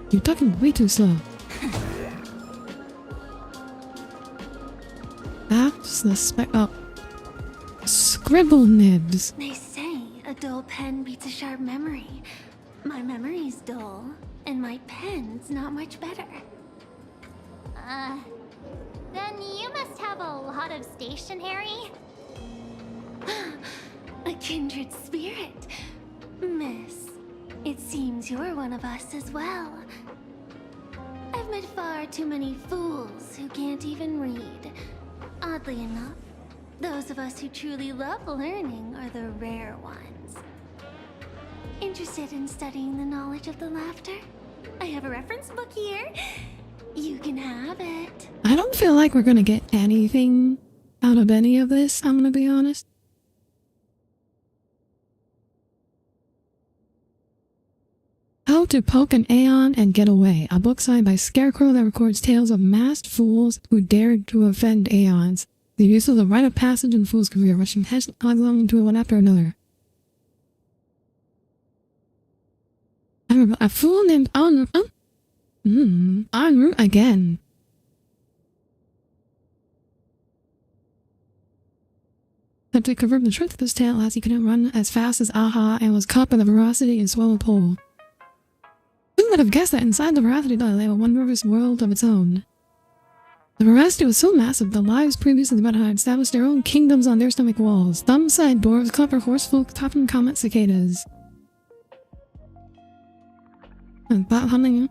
You're talking way too slow. That's the scribble nibs. They say a dull pen beats a sharp memory. My memory's dull, and my pen's not much better. Then you must have a lot of stationery. A kindred spirit. Miss, it seems you're one of us as well. I've met far too many fools who can't even read. Oddly enough, those of us who truly love learning are the rare ones. Interested in studying the knowledge of the laughter? I have a reference book here. You can have it. I don't feel like we're gonna get anything out of any of this, I'm gonna be honest. How to Poke an Aeon and Get Away, a book signed by Scarecrow that records tales of masked fools who dared to offend Aeons. The use of the rite of passage in Fool's career, rushing headlong into one after another. I remember a fool named en route again. Had to confirm the truth of this tale as he couldn't run as fast as Aha and was caught by the veracity and swallowed whole. Who would have guessed that inside the veracity lay a wondrous world of its own? The veracity was so massive that lives previously about had established their own kingdoms on their stomach walls. Thumb-side dwarves, clever horsefolk, topping comet cicadas. And that hunting.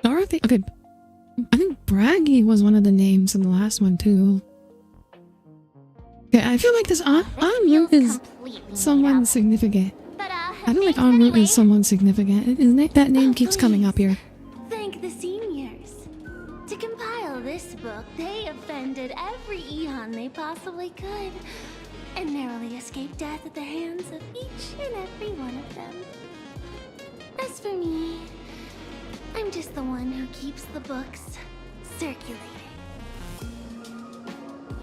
Dorothy. Okay, I think Braggy was one of the names in the last one too. Okay, I feel like this en route is someone significant. I feel like en route is someone significant. That name keeps coming up here. Thank the seniors. To compile this book, they offended every Eon they possibly could, and narrowly escaped death at the hands of each and every one of them. As for me, I'm just the one who keeps the books circulating.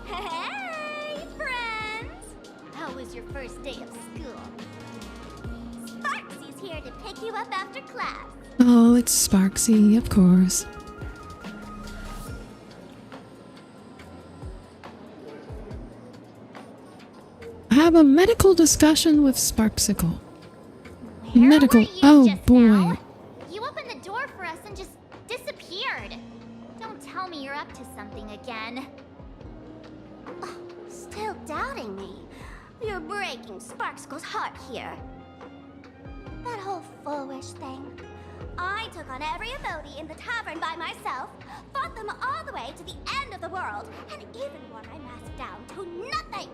Hey, friends! How was your first day of school? Sparksy's here to pick you up after class. Oh, it's Sparksy, of course. Have a medical discussion with Sparksicle. Medical. Oh boy. Now? You opened the door for us and just disappeared. Don't tell me you're up to something again. Oh, still doubting me? You're breaking Sparksicle's heart here. That whole foolish thing. I took on every abode in the tavern by myself, fought them all the way to the end of the world, and even wore my mask down to nothing.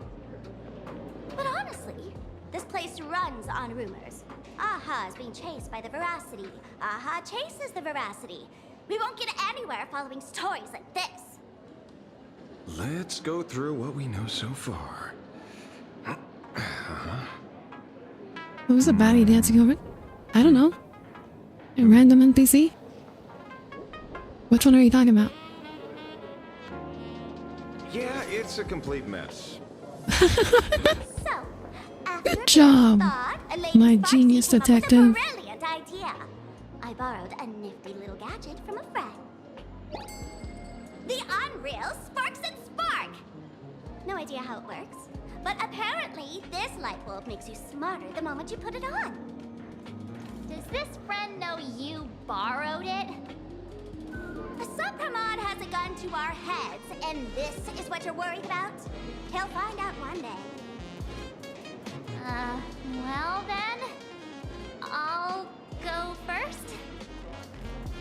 But honestly, this place runs on rumors. Aha is being chased by the veracity. Aha chases the veracity. We won't get anywhere following stories like this. Let's go through what we know so far. Who's the baddie dancing over it? I don't know. A random NPC? Which one are you talking about? Yeah, it's a complete mess. Good job, my genius detective. Brilliant idea. I borrowed a nifty little gadget from a friend. The Unreal Sparks and Spark! No idea how it works, but apparently this light bulb makes you smarter the moment you put it on. Does this friend know you borrowed it? A Supramod has a gun to our heads, and this is what you're worried about? He'll find out one day. Well then, I'll go first.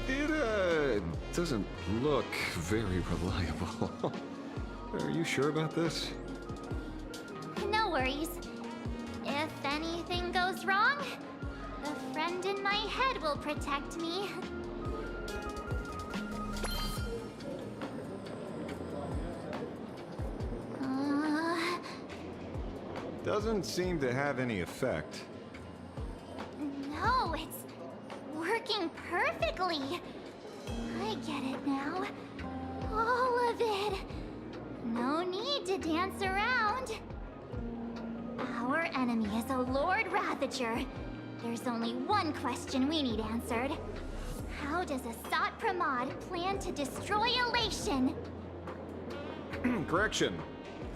It, doesn't look very reliable. Are you sure about this? No worries. If anything goes wrong, the friend in my head will protect me. Doesn't seem to have any effect. No, it's working perfectly. I get it now. All of it. No need to dance around. Our enemy is a Lord Ravager. There's only one question we need answered. How does Asat Pramod plan to destroy Elation? Correction.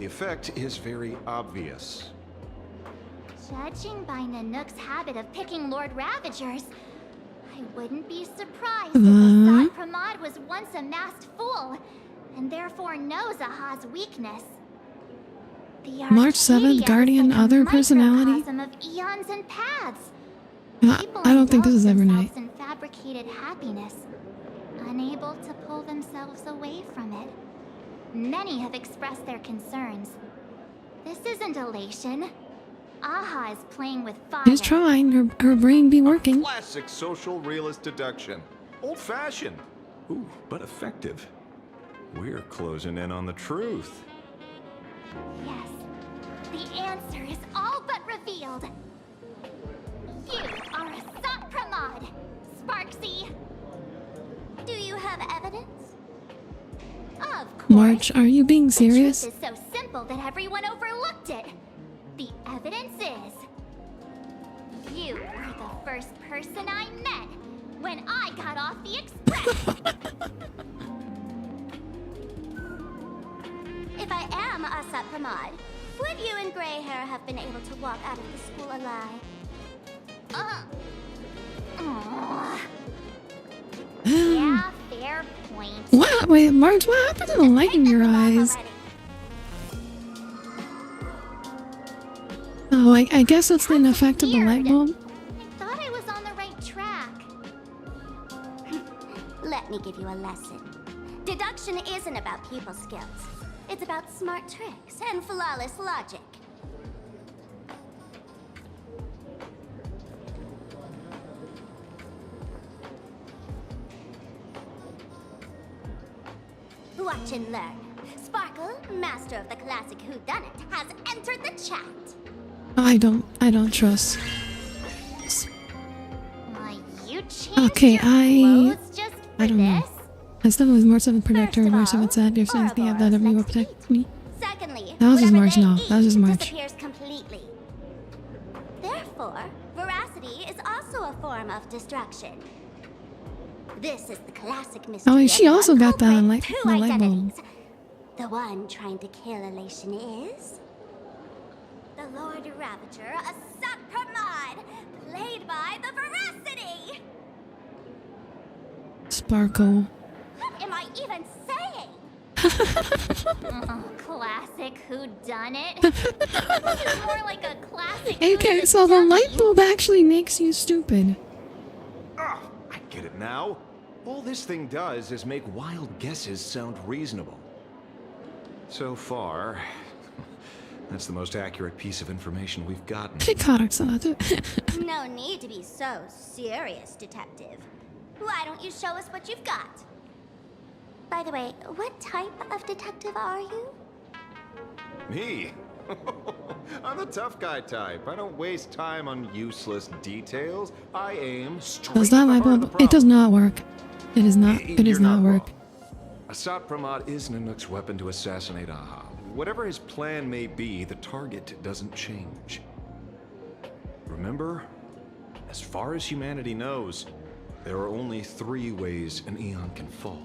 The effect is very obvious. Judging by Nanook's habit of picking Lord Ravagers, I wouldn't be surprised if Asat Pramod was once a masked fool, and therefore knows Aha's weakness. March 7th, Guardian, other personality? Of eons and paths. I don't think this is Evernight. In fabricated happiness, unable to pull themselves away from it. Many have expressed their concerns. This isn't Elation. Aha is playing with fire. She's trying. Her brain be working. Classic social realist deduction. Old-fashioned. Ooh, but effective. We're closing in on the truth. Yes. The answer is all but revealed. You are a Sopramod, Sparksy. Do you have evidence? Of course. March, are you being serious? The truth is so simple that everyone overlooked it. The evidence is... you were the first person I met when I got off the express. If I am a Sopramod, would you and Grey Hair have been able to walk out of the school alive? Yeah, fair point. What? Wait, March, what happened to the light in your eyes? Oh, I guess it's an effect of the light bulb. I thought I was on the right track. Let me give you a lesson. Deduction isn't about people skills. It's about smart tricks and flawless logic. Watch and learn. Sparkle, master of the classic whodunit, has entered the chat. I don't trust. You changed Okay, your clothes just for I don't know. this? I still was more of a protector, more of it said, if since the have that everyone will protect me. Secondly, That was just whatever March, they no. eat That was just March. disappears completely. Therefore, veracity is also a form of destruction. This is the classic mystery. Oh, she of also one got the culprit, light, two the light bulb. identities. The one trying to kill Elation is... the Lord Ravager, a Sopramod, played by the Veracity! Sparkle. What am I even saying? Classic whodunit. This is more like a classic. Okay, so the light bulb actually makes you stupid. I get it now. All this thing does is make wild guesses sound reasonable. So far, that's the most accurate piece of information we've gotten. No need to be so serious, detective. Why don't you show us what you've got? By the way, what type of detective are you? Me? I'm the tough guy type. I don't waste time on useless details. I aim straight Does that at the light heart of the bulb? It does not work. It is not. It does You're not work. wrong. A Sopramod is Nanook's weapon to assassinate Aha. Whatever his plan may be, the target doesn't change. Remember, as far as humanity knows, there are only 3 ways an Eon can fall.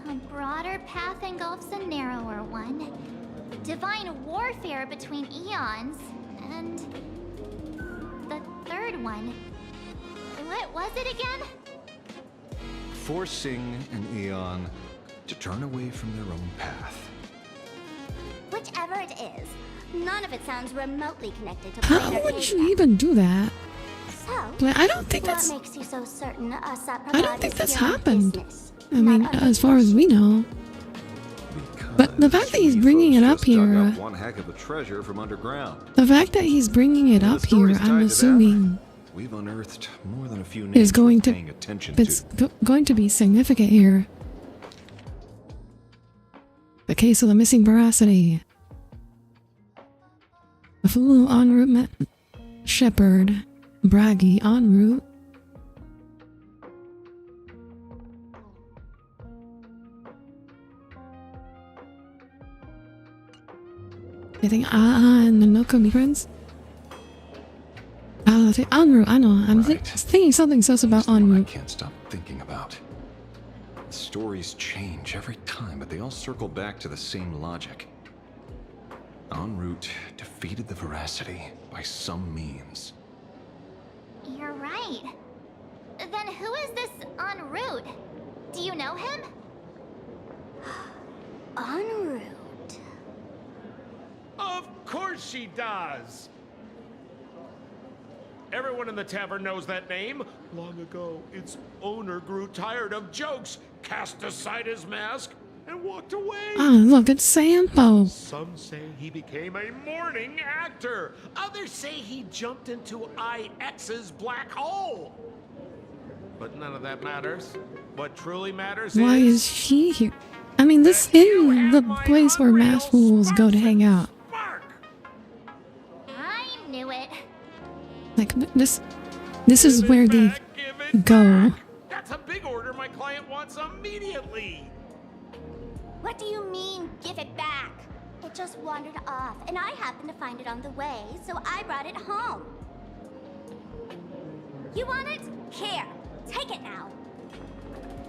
A broader path engulfs a narrower one. Divine warfare between eons, and the third one. What was it again? Forcing an Eon to turn away from their own path. Whichever it is, none of it sounds remotely connected to How planar would you data. even do that? So, But I don't think that's. what makes you so certain a Sopramod I don't think is that's your happened. business? I mean, as far as we know. But the fact that he's bringing it up Dug here, up one heck of a treasure from underground. the fact that he's bringing it up here, I'm assuming We've unearthed more than a few names is going worth to. paying attention It's to. going to be significant here. The case of the missing veracity. A fool en route met Shepherd. Braggy en route. I think and Nanook could be friends. En route, I know. I'm thinking something sus about en route. I can't stop thinking about. The stories change every time, but they all circle back to the same logic. En route defeated the veracity by some means. You're right. Then who is this en route? Do you know him? En route. Of course she does! Everyone in the tavern knows that name. Long ago, its owner grew tired of jokes, cast aside his mask, and walked away. Ah, look, it's Sampo. Some say he became a morning actor. Others say he jumped into IX's black hole. But none of that matters. What truly matters Why is he here? I mean, this is the place where mass fools go to hang out. I knew it. Like, this is where they go. That's a big order my client wants immediately. What do you mean, give it back? It just wandered off, and I happened to find it on the way, so I brought it home. You want it? Here, take it now.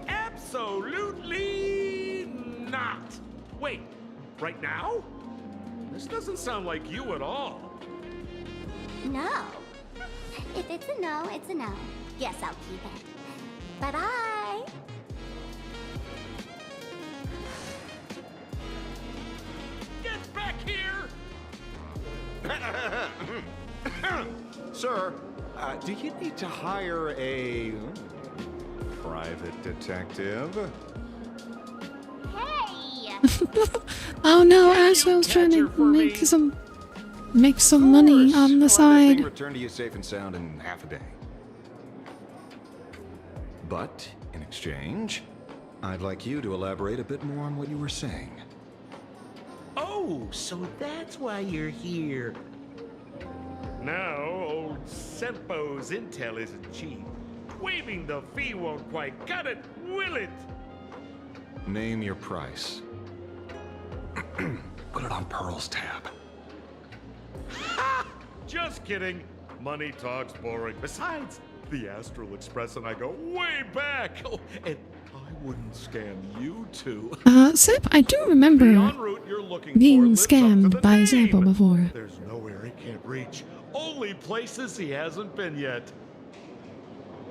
Absolutely not. Wait, right now? This doesn't sound like you at all. No. If it's a no, it's a no. Yes, I'll keep it. Bye-bye. Get back here! Sir, do you need to hire a private detective? Hey! Oh no, Asheville's trying to make some money on the side. Return to you safe and sound in half a day. But in exchange, I'd like you to elaborate a bit more on what you were saying. Oh, so that's why you're here. Now, old Sempo's intel isn't cheap. Waiving the fee won't quite cut it, will it? Name your price. Put it on Pearl's tab. Ha! Just kidding. Money talk's boring. Besides, the Astral Express and I go way back. Oh, and I wouldn't scam you two. Sip, I do remember being scammed by Sampo before. There's nowhere he can't reach. Only places he hasn't been yet.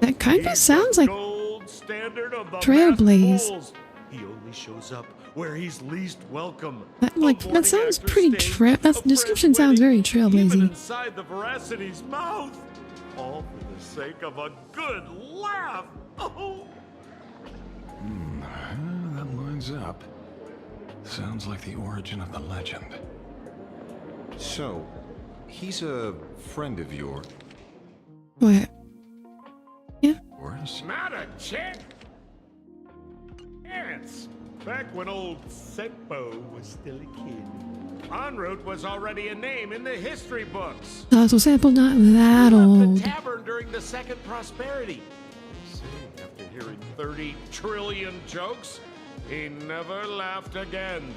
That kind of sounds like Gold standard of the Trailblaze. mass bulls. He only shows up where he's least welcome. That sounds pretty that description sounds very trailblazy. Inside the Veracity's mouth. All for the sake of a good laugh. Oh. That lines up. Sounds like the origin of the legend. So, he's a friend of yours. What? Yeah. Not a chance. Back when old Sempo was still a kid, en route was already a name in the history books. So Sampo not that old. The tavern during the Second Prosperity. After hearing 30 trillion jokes, he never laughed again.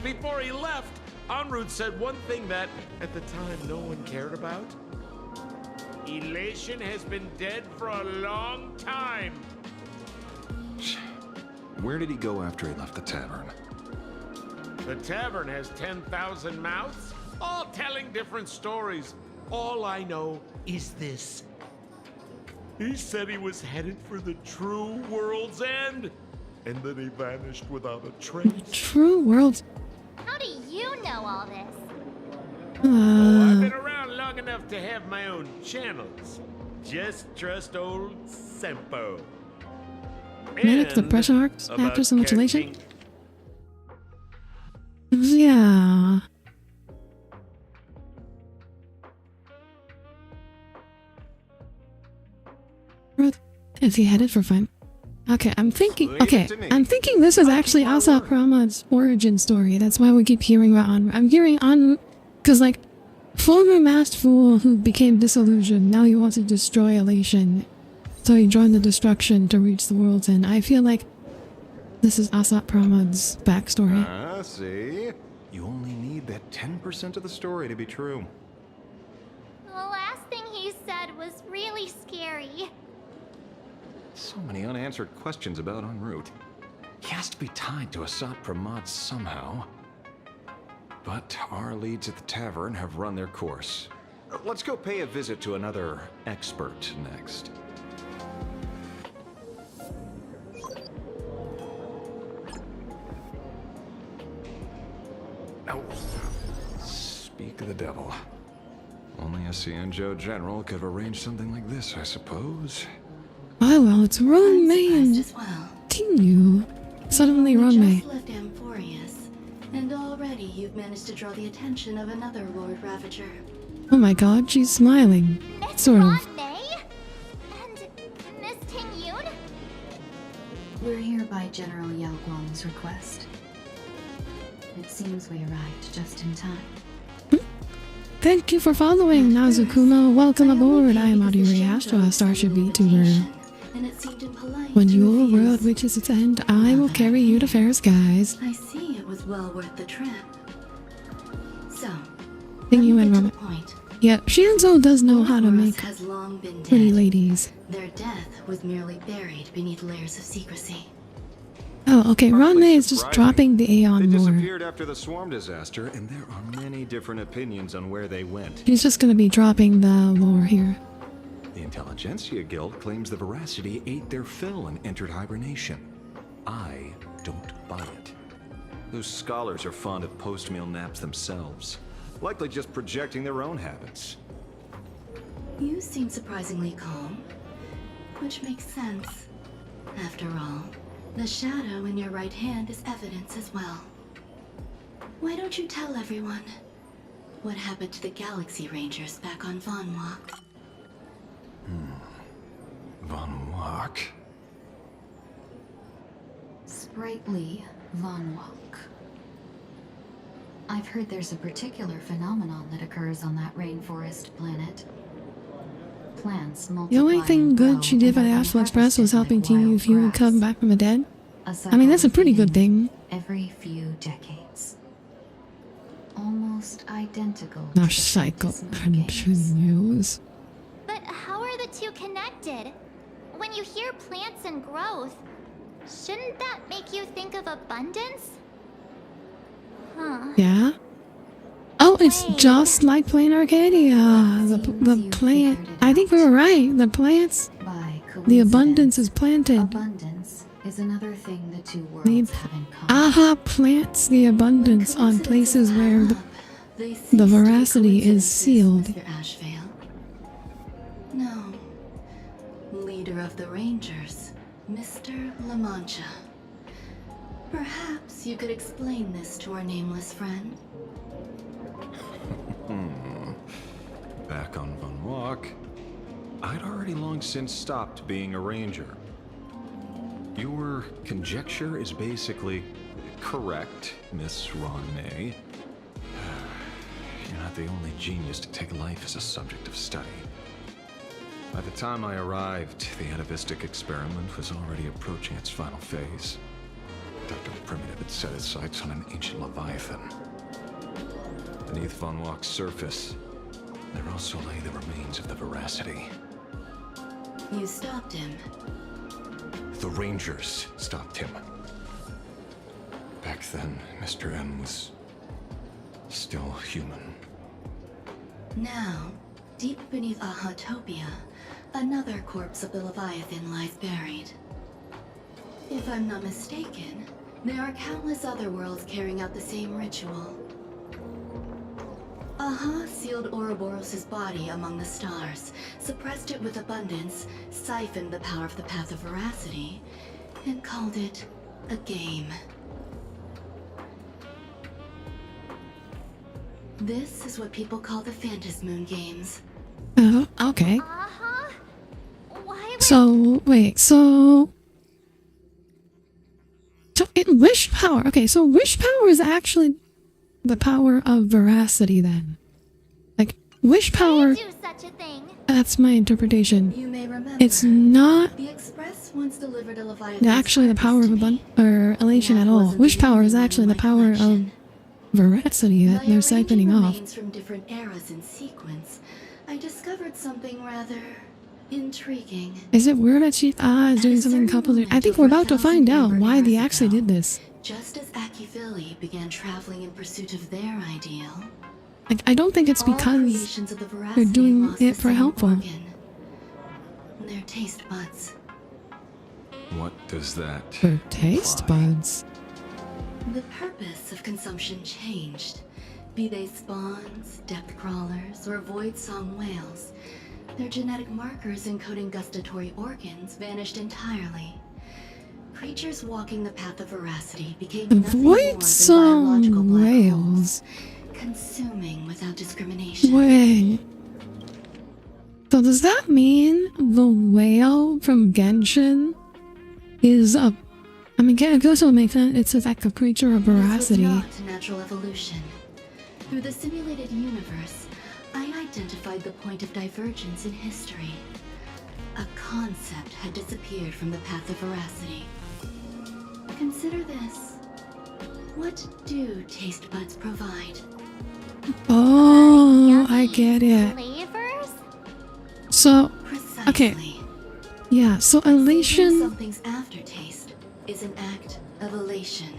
Before he left, en route said one thing that, at the time, no one cared about. Elation has been dead for a long time. Where did he go after he left the tavern? The tavern has 10,000 mouths, all telling different stories. All I know is this. He said he was headed for the true world's end, and then he vanished without a trace. True world. How do you know all this? I've been around long enough to have my own channels. Just trust old Sempo. Medic the pressure arcs after some mutilation? Yeah. Is he headed for fun? Okay, I'm thinking this is actually Asa Prama's origin story. That's why we keep hearing about Anru. I'm hearing Anru because, like, former masked fool who became disillusioned, now he wants to destroy Elation. So he joined the destruction to reach the world's end. I feel like this is Asat Pramad's backstory. See? You only need that 10% of the story to be true. The last thing he said was really scary. So many unanswered questions about en route. He has to be tied to Asat Pramad somehow. But our leads at the tavern have run their course. Let's go pay a visit to another expert next. Oh. Speak of the devil. Only a Cienjo general could have arranged something like this, I suppose. Oh well, it's Ronmei Continue. Suddenly Ronmei. Just left Amphorius, and already you've managed to draw the attention of another Lord Ravager. Oh my god, she's smiling. Sort of. And Miss Ting Yun? We're here by General Yao Guang's request. It seems we arrived just in time. thank you for following, Nazukuma. Welcome aboard. I am Audire Astra, a starship vtuber. When your world reaches its end, I will carry you to fair skies. I see it was well worth the trip. So, Thank you and Roman. Yeah, Shinzo does know how to make has long been pretty dead. ladies. Their death was merely buried beneath layers of secrecy. Oh, okay. Ranmei is just dropping the Aeon They lore. disappeared after the swarm disaster, and there are many different opinions on where they went. She's just gonna be dropping the lore here. The Intelligentsia Guild claims the Veracity ate their fill and entered hibernation. I don't buy it. Those scholars are fond of post-meal naps themselves, likely just projecting their own habits. You seem surprisingly calm, which makes sense. After all, the shadow in your right hand is evidence as well. Why don't you tell everyone what happened to the Galaxy Rangers back on Von Walk? Von Walk? Sprightly Von Walk. I've heard there's a particular phenomenon that occurs on that rainforest planet. Plants multiply. The only thing good she did by the Astral Express was helping Team Fu come back from the dead. I mean, that's a pretty good thing. Every few decades. Almost identical. Now cycle continues. But how are the two connected? When you hear plants and growth, shouldn't that make you think of abundance? Huh. Yeah. Oh, it's just like playing Arcadia. The plant. I think we were right. The plants. The abundance is planted. Abundance is another thing the two worlds have in common. Aha plants the abundance on places where the veracity is sealed. Mr. Ashvale. No. Leader of the Rangers, Mr. La Mancha. Perhaps you could explain this to our nameless friend. Back on Von Walk, I'd already long since stopped being a ranger. Your conjecture is basically correct, Miss Ranmei. You're not the only genius to take life as a subject of study. By the time I arrived, the atavistic experiment was already approaching its final phase. Dr. Primitive had set his sights on an ancient leviathan. Beneath Von Walk's surface, there also lay the remains of the Veracity. You stopped him. The Rangers stopped him. Back then, Mr. M was still human. Now, deep beneath Ahatopia, another corpse of the Leviathan lies buried. If I'm not mistaken, there are countless other worlds carrying out the same ritual. Aha sealed Ouroboros' body among the stars, suppressed it with abundance, siphoned the power of the Path of Veracity, and called it a game. This is what people call the Phantasmoon Games. Oh, okay. Why So, wait, so in wish power, okay, so wish power is actually the power of veracity then. Like, wish power, do such a thing? that's my interpretation. You may remember, It's not the Express once delivered a Leviathan actually the power of or elation at all. Wish power is actually the power of veracity that they're siphoning off. from different eras in sequence. I discovered something rather intriguing. Is it weird that she is doing something coupled? I think we're about to find out why they actually did this. Just as Akivili began traveling in pursuit of their ideal, Like, I don't think it's all because creations of the they're Veracity doing lost it the for same helpful. organ. Their taste buds. What does that Their taste imply? buds. The purpose of consumption changed. Be they spawns, depth crawlers, or void song whales, their genetic markers encoding gustatory organs vanished entirely. Creatures walking the path of veracity became nothing more Void than song biological black holes, whales. consuming without discrimination. Wait. So does that mean the whale from Genshin is a... I mean, it also makes sense. It's like a creature of This was veracity. not natural evolution. Through the simulated universe, I identified the point of divergence in history. A concept had disappeared from the path of veracity. Consider this. What do taste buds provide? Oh, I get it. Flavors? So, okay. Yeah, so Seeking elation. something's aftertaste is an act of elation.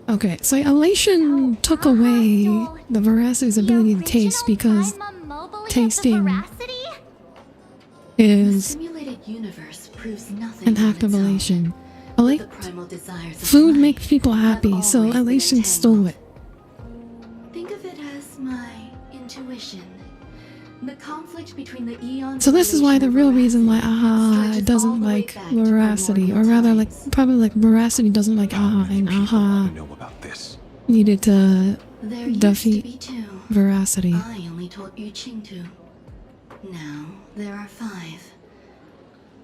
Okay, so elation took away the veracity's ability to taste because tasting is Simulated universe proves nothing an on act of its own. elation. The primal desires of Food life makes people happy, so always been elation stole it. Think of it as my intuition. The conflict between the eons. So this is why the real reason why AHA doesn't like veracity, or rather, like probably like veracity doesn't like AHA, and AHA needed to There used to defeat be two. veracity. I only told Yu Qing to. Now there are 5.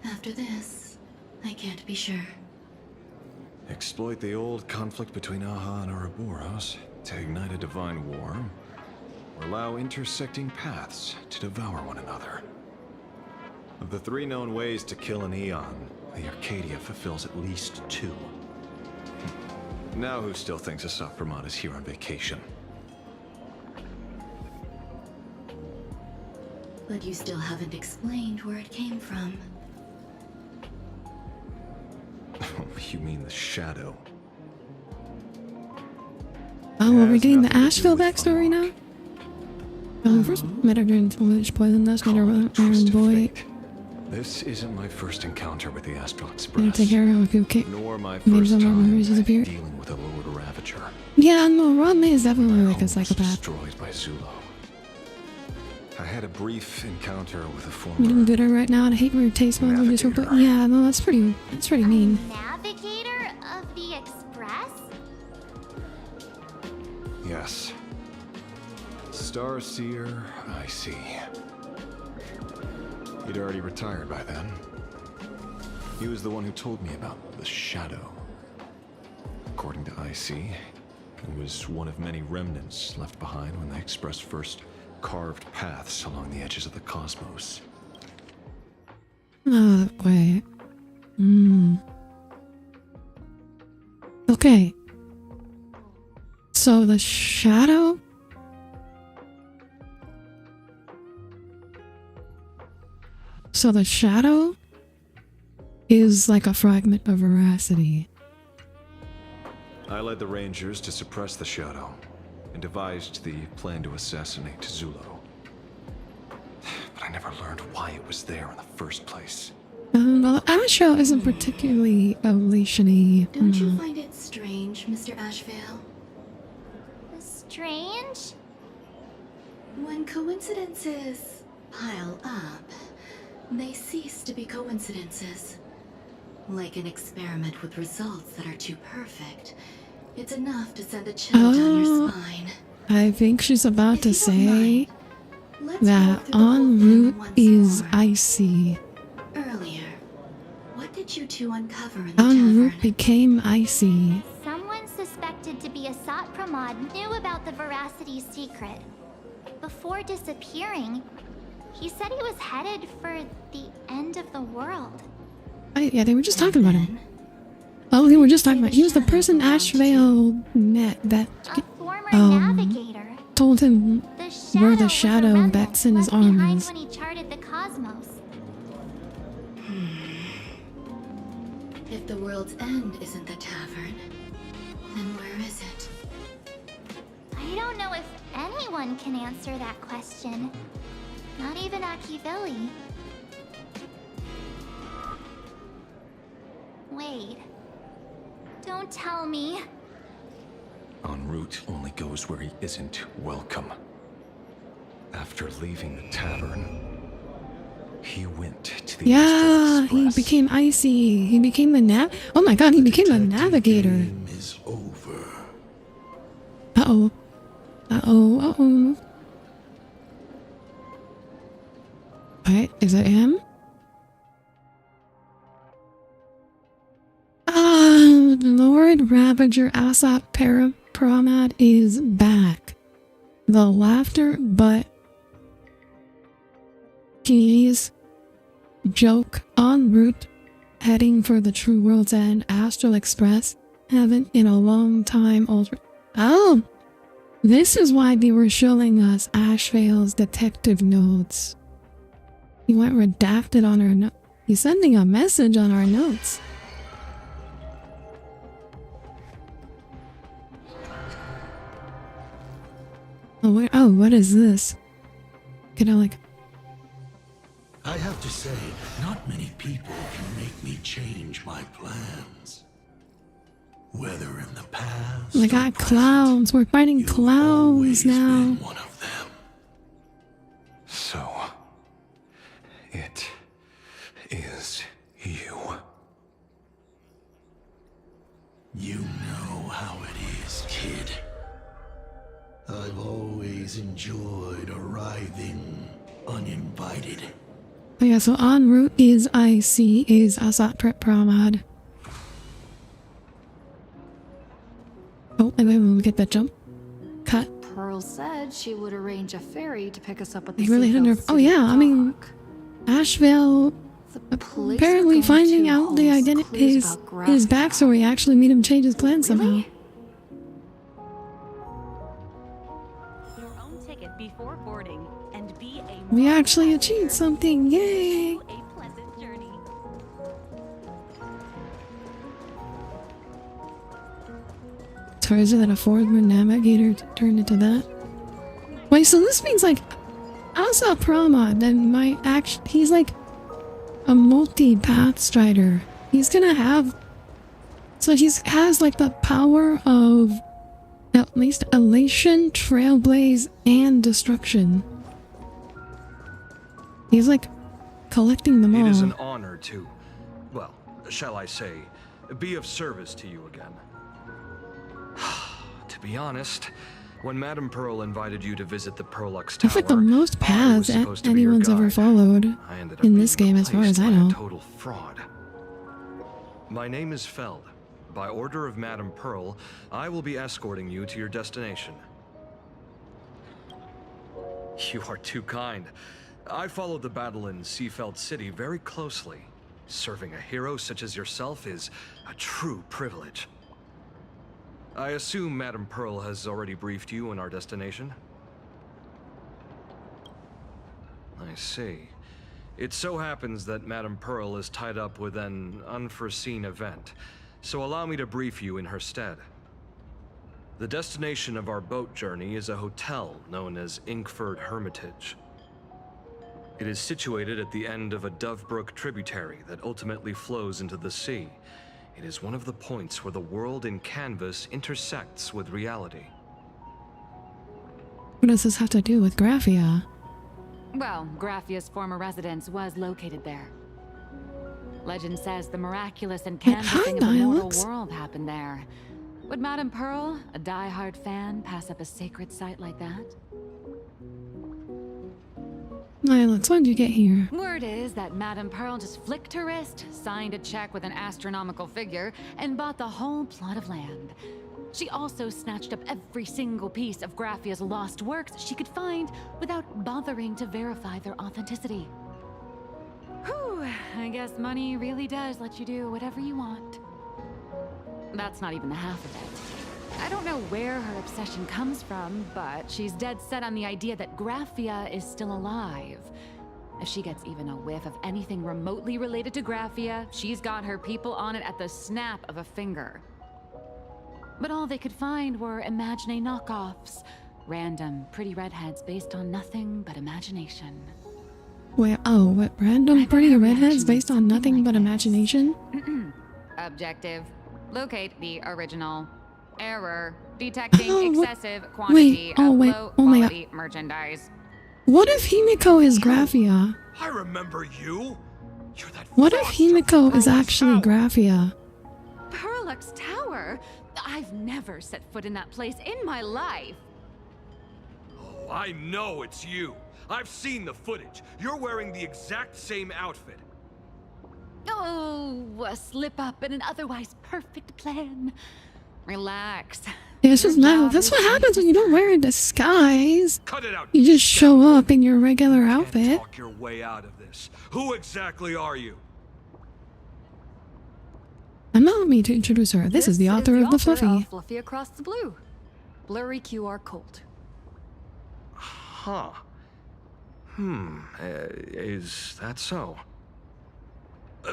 After this, I can't be sure. Exploit the old conflict between Aha and Ouroboros to ignite a divine war, or allow intersecting paths to devour one another. Of the 3 known ways to kill an Eon, the Arcadia fulfills at least 2. Now who still thinks Asapramod is here on vacation? But you still haven't explained where it came from. You mean the shadow? Oh, well, we're getting the Asheville backstory now? First met her during village poisonous, met her iron boy. This isn't my first encounter with the Astral Gonna Express. take care of who kicked. Nor my Maybe first some more time memories disappeared. dealing with a Lord Ravager. Yeah, no, Rodney is definitely like a psychopath. Destroyed by Zulo. I had a brief encounter with a I'm former getting bitter right now, and I hate weird taste buds. But yeah, no, that's pretty mean. Navigator of the Express? Yes. Starseer, I see. He'd already retired by then. He was the one who told me about the shadow. According to IC, it was one of many remnants left behind when the Express first carved paths along the edges of the cosmos. Oh, wait. Okay. So the shadow? So the shadow is like a fragment of veracity. I led the Rangers to suppress the shadow and devised the plan to assassinate Zulo. But I never learned why it was there in the first place. Well, Asheville isn't particularly elation-y. Don't you find it strange, Mr. Ashevale? Strange? When coincidences pile up, they cease to be coincidences. Like an experiment with results that are too perfect. It's enough to send a chill down your spine. I think she's about to say that en route is icy. Earlier, what did you two uncover in the En tavern? route became icy. Someone suspected to be a Sat Pramod knew about the Veracity's secret. Before disappearing, he said he was headed for the end of the world. Yeah, they were just talking about him. Oh, they were just talking about. He was the person Ashevale met that told him where the shadow that's in his arm is. When he charted the cosmos. If the world's end isn't the tavern, then where is it? I don't know if anyone can answer that question. Not even Akivilli. Wait. Don't tell me. En route only goes where he isn't welcome. After leaving the tavern, he went to the Yeah, he became icy. He became the Oh my god, he became the navigator. Is over. Uh-oh. Uh-oh, uh-oh. Wait, is it him? Lord Ravager Asap Paramad is back. The laughter, but Keys. Joke en route, heading for the True World's End Astral Express. Haven't in a long time altered. Oh! This is why they were showing us Ashvale's detective notes. He went redacted on our note. He's sending a message on our notes. Oh, what is this? Can I like... I have to say, not many people can make me change my plans. Whether in the past We got clowns. We're fighting clowns now. one of them. So, it is you. You know how it is, kid. I've always enjoyed arriving uninvited. Oh yeah, so en route is IC is Asat Prep Pramad. Oh, and then we get that jump. Cut. Pearl said she would arrange a ferry to pick us up at the They really Seafield didn't. Oh City yeah, I mean, Ashvale place apparently we're going finding to out the holds identity, clues his about backstory actually made him change his plans somehow. Your own ticket before boarding and be a We actually achieved something! Yay! pleasant journey. So is it that a forward navigator turned into that? Wait, so this means like Asa Pramad then might actually, he's like a multi-path strider. He's gonna have, so he has like the power of at least elation, trailblaze, and destruction. He's like collecting them all. It is an honor to, well, shall I say, be of service to you again. To be honest, when Madame Pearl invited you to visit the Perlux Tower, That's like the most paths anyone's ever followed in this game, as far as I know. Total fraud. My name is Feld. By order of Madame Pearl, I will be escorting you to your destination. You are too kind. I followed the battle in Seafeld City very closely. Serving a hero such as yourself is a true privilege. I assume Madame Pearl has already briefed you on our destination? I see. It so happens that Madame Pearl is tied up with an unforeseen event, so allow me to brief you in her stead. The destination of our boat journey is a hotel known as Inkford Hermitage. It is situated at the end of a Dovebrook tributary that ultimately flows into the sea. It is one of the points where the world in canvas intersects with reality. What does this have to do with Graphia? Well, Graphia's former residence was located there. Legend says the miraculous and canvassing of the mortal world happened there. Would Madame Pearl, a die-hard fan, pass up a sacred site like that? Nilex, when did you get here? Word is that Madame Pearl just flicked her wrist, signed a check with an astronomical figure, and bought the whole plot of land. She also snatched up every single piece of Graphia's lost works she could find without bothering to verify their authenticity. Whew, I guess money really does let you do whatever you want. That's not even the half of it. I don't know where her obsession comes from, but she's dead set on the idea that Graphia is still alive. If she gets even a whiff of anything remotely related to Graphia, she's got her people on it at the snap of a finger. But all they could find were Imagine knockoffs. Random, pretty redheads based on nothing but imagination. Wait, oh, what random pretty redheads based on nothing but imagination? Objective. Locate the original. Error. Detecting excessive quantity of low-quality merchandise. What if Himiko is Graphia? I remember you. You're that. What if Himiko is actually Graphia? Perlux Tower? I've never set foot in that place in my life. Oh, I know it's you. I've seen the footage. You're wearing the exact same outfit. Oh, a slip up in an otherwise perfect plan. Relax. Yeah, it's just now. That's what happens when you don't wear a disguise. Cut it out. You just show up in your regular outfit. Talk your way out of this. Who exactly are you? Allow me to introduce her. This is the author of the Fluffy. Fluffy Across the Blue. Blurry QR Colt. Huh. Is that so?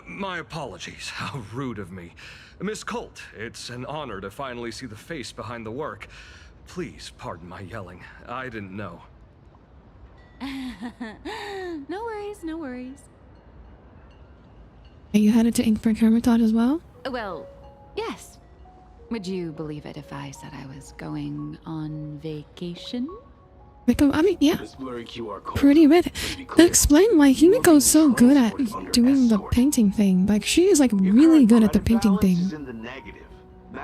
My apologies. How rude of me. Miss Colt, it's an honor to finally see the face behind the work. Please pardon my yelling. I didn't know. No worries, no worries. Are you headed to Inkford Hermitage as well? Well, yes. Would you believe it if I said I was going on vacation? I mean, yeah. Pretty red. Explain why Himiko's so good at doing the painting thing. Like, she is like really good at the painting thing.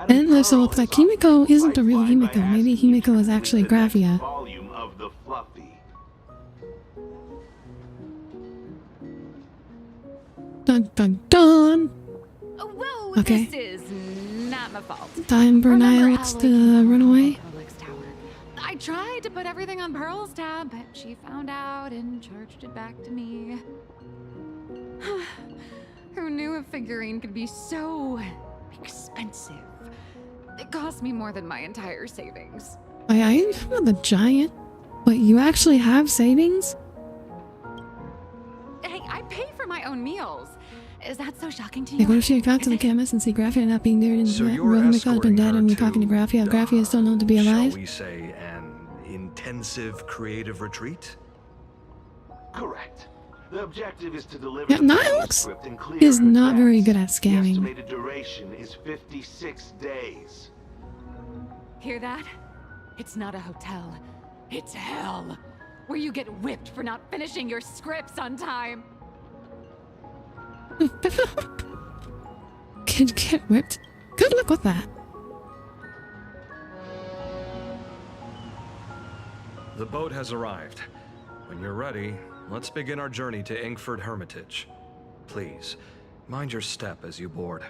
And so it's like Himiko isn't the real Himiko. Maybe Himiko is actually Graphia. Dun dun dun! Whoa, okay. This is not my fault. Time for Nihilix to run away. I tried to put everything on Pearl's tab, but she found out and charged it back to me. Who knew a figurine could be so expensive? It cost me more than my entire savings. Wait, are you the giant? Wait, you actually have savings? Hey, I pay for my own meals. Is that so shocking to you? Like, what if she got to the chemist and see Graphia not being there and Mika's been dead and we're talking to Graphia? Graphia is still known to be alive? Shall we say an intensive creative retreat? Correct. The objective is to deliver Yeah, Nihilix is not very good at The scamming. estimated duration is 56 days. Hear that? It's not a hotel. It's hell. Where you get whipped for not finishing your scripts on time. Kid get whipped. Good luck with that. The boat has arrived. When you're ready, let's begin our journey to Inkford Hermitage. Please, mind your step as you board.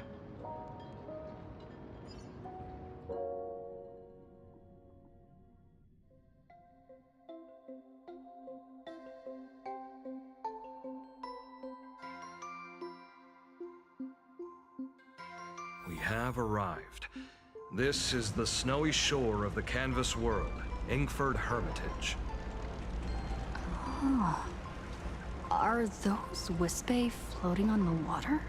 We have arrived. This is the snowy shore of the canvas world, Inkford Hermitage. Oh. Are those Wispe floating on the water?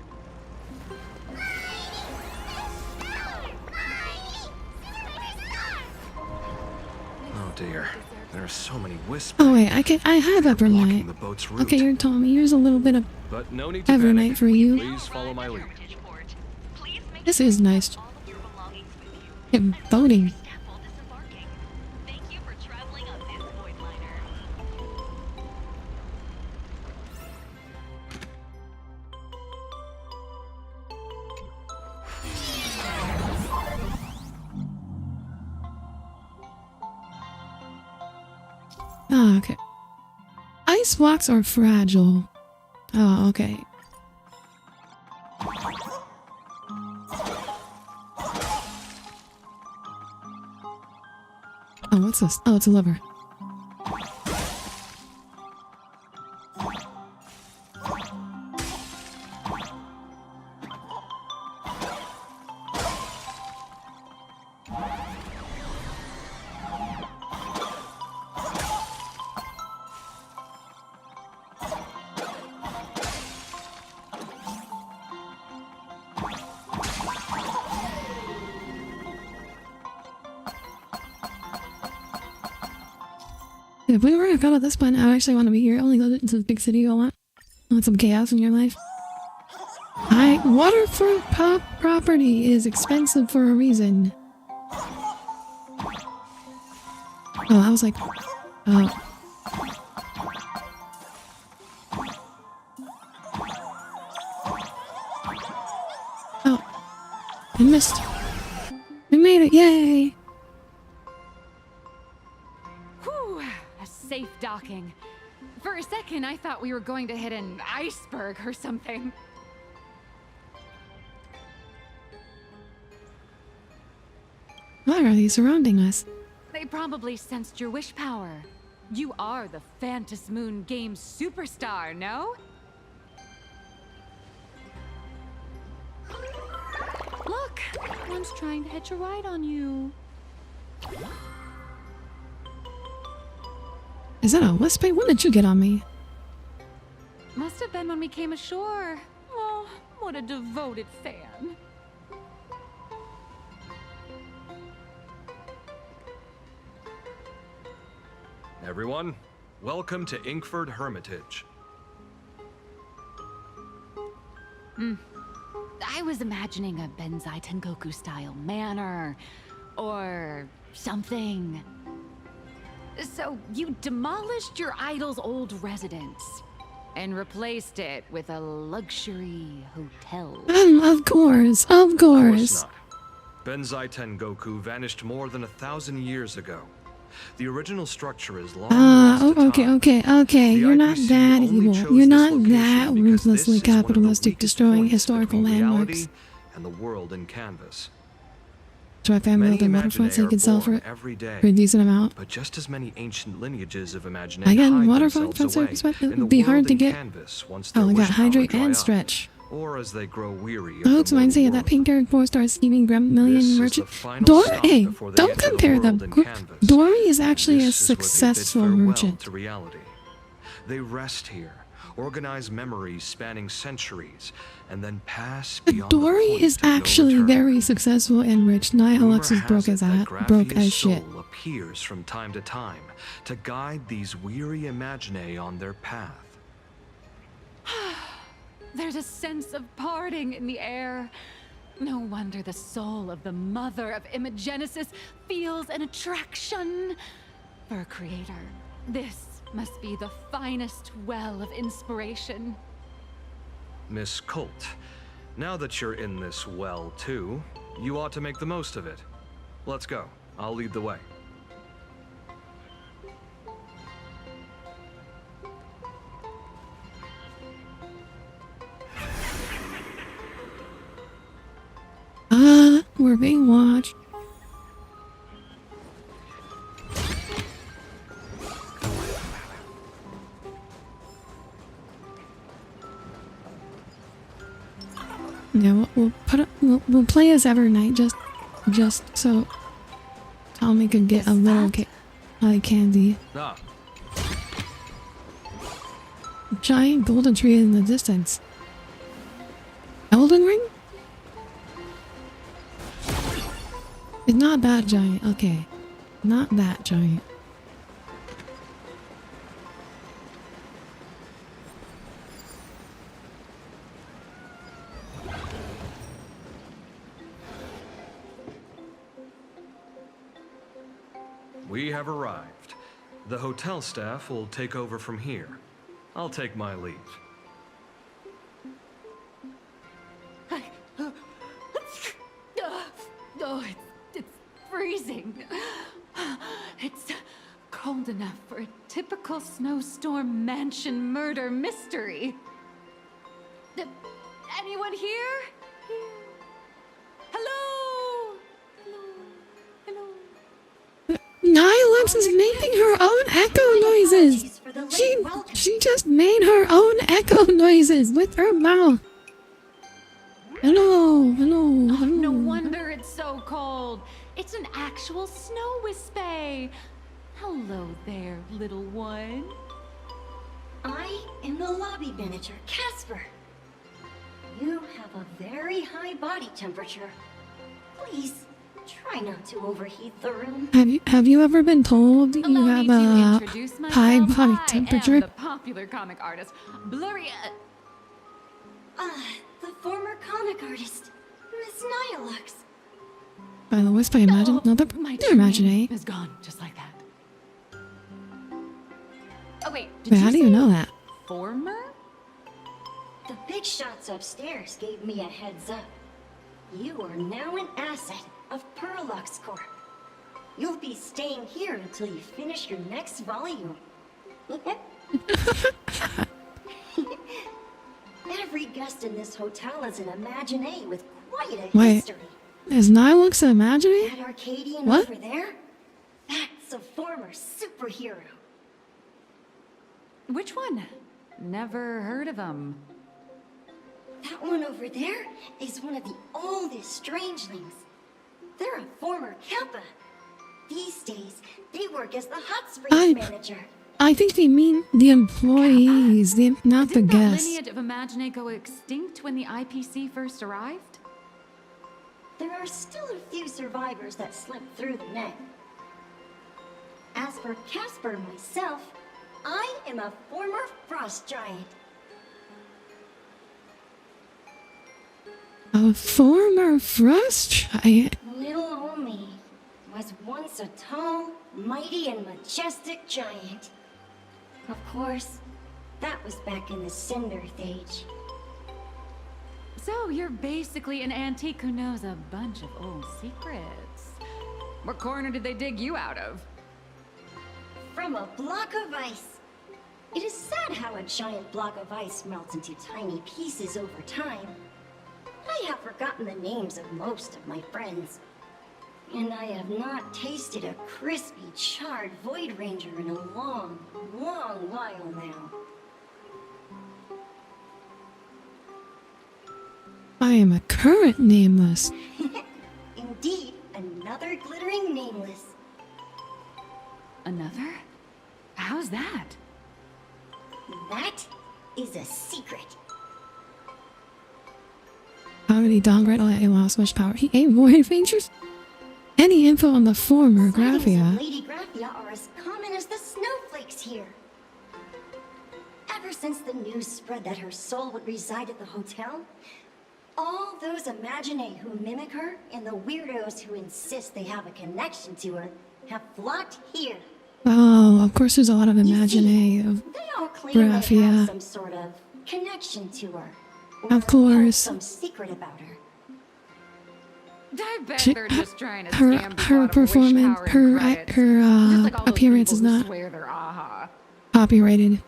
Oh dear, there are so many wisps. Oh wait, I have Evernight. The boat's route. Okay, you're telling me here's a little bit of But no need to Evernight panic. for you. Please follow my lead. This is nice. Yeah, voting. Oh, okay. Ice blocks are fragile. Oh, okay. Oh, what's this? Oh, it's a lever. If we were got at this point, I actually want to be here. Only go into the big city a lot. Want some chaos in your life. Waterfront property is expensive for a reason. Oh, I was like, oh. Oh, I missed. We made it! Yay! Whew, a safe docking. For a second, I thought we were going to hit an iceberg or something. Alright, are these surrounding us? They probably sensed your wish power. You are the Phantom Moon Games superstar, no? Look, one's trying to hitch a ride on you. Is that a Westbay? When did you get on me? Must have been when we came ashore. Oh, what a devoted fan. Everyone, welcome to Inkford Hermitage. I was imagining a Benzai Tengoku style manor or something. So you demolished your idol's old residence and replaced it with a luxury hotel. Of course, of course. Not. Benzai Tengoku vanished more than 1,000 years ago. The original structure is long. Okay. You're not that evil. You're not that ruthlessly capitalistic, destroying historical landmarks. And the world in canvas. Try family other waterfronts they can sell for a decent amount. But just as many ancient lineages of imagination Again, waterfront from their perspective would be hard to get. Oh, we got hydrate and stretch. Or as they grow weary. I hope someone say that pink haired 4-star scheming million merchant. Dory, hey, don't compare them. Dory is actually a successful merchant. To reality. They rest here, organize memories spanning centuries, and then pass beyond. Dory is actually very successful and rich. Nihilux is broke as shit. Appears from time to time to guide these weary imaginae on their path. There's a sense of parting in the air. No wonder the soul of the mother of Imagenesis feels an attraction for a creator. This must be the finest well of inspiration. Miss Colt, now that you're in this well too, you ought to make the most of it. Let's go. I'll lead the way. We're being watched. Yeah, we'll play as Evernight just so Tommy could get a little candy. Giant golden tree in the distance. Elden Ring? It's not that giant, okay. Not that giant. We have arrived. The hotel staff will take over from here. I'll take my leave. Oh, it's freezing. It's cold enough for a typical snowstorm mansion murder mystery. Anyone here? Hello? Nihilux is making her own echo noises. She just made her own echo noises with her mouth. Hello. No wonder it's so cold. It's an actual snow wispay. Hello there, little one. I am the lobby manager, Casper. You have a very high body temperature. Please, try not to overheat the room. Have you ever been told you have a high body temperature? I am the popular comic artist, Blurry. The former comic artist, Miss Nihilux. By the Wisp, I imagine. No, they're imaginary. Is gone just like that. Oh wait, how do you know that? Former? The big shots upstairs gave me a heads up. You are now an asset of Perlux Corp. You'll be staying here until you finish your next volume. Every guest in this hotel is an imaginee with quite a history. Is Nihilux imagining? That Arcadian What? over there? That's a former superhero. Which one? Never heard of him. That one over there is one of the oldest strangelings. They're a former Kappa. These days, they work as the hot springs manager. I think they mean the employees, not the Didn't that guests. lineage of Imagine go extinct when the IPC first arrived? There are still a few survivors that slipped through the net. As for Casper myself, I am a former frost giant. A former frost giant. Little Omi was once a tall, mighty, and majestic giant. Of course, that was back in the Cinder Age. So you're basically an antique who knows a bunch of old secrets. What corner did they dig you out of? From a block of ice. It is sad how a giant block of ice melts into tiny pieces over time. I have forgotten the names of most of my friends. And I have not tasted a crispy, charred Void Ranger in a long, long while now. I am a current nameless. Indeed, another glittering nameless. Another? How's that? That is a secret. How did he downgrade all that? He lost much power. He ate Void Rangers? Any info on the former Graphia? Lady Graphia are as common as the snowflakes here. Ever since the news spread that her soul would reside at the hotel, all those Imaginae who mimic her and the weirdos who insist they have a connection to her have flocked here. Oh, of course there's a lot of Imaginae of They all claim they have Graphia. some sort of connection to her. Of course. Some secret about her. I bet She- they're just trying to her scam people her out of performance, wish power and credits. her Just like all those appearance people is who not swear they're aha. copyrighted.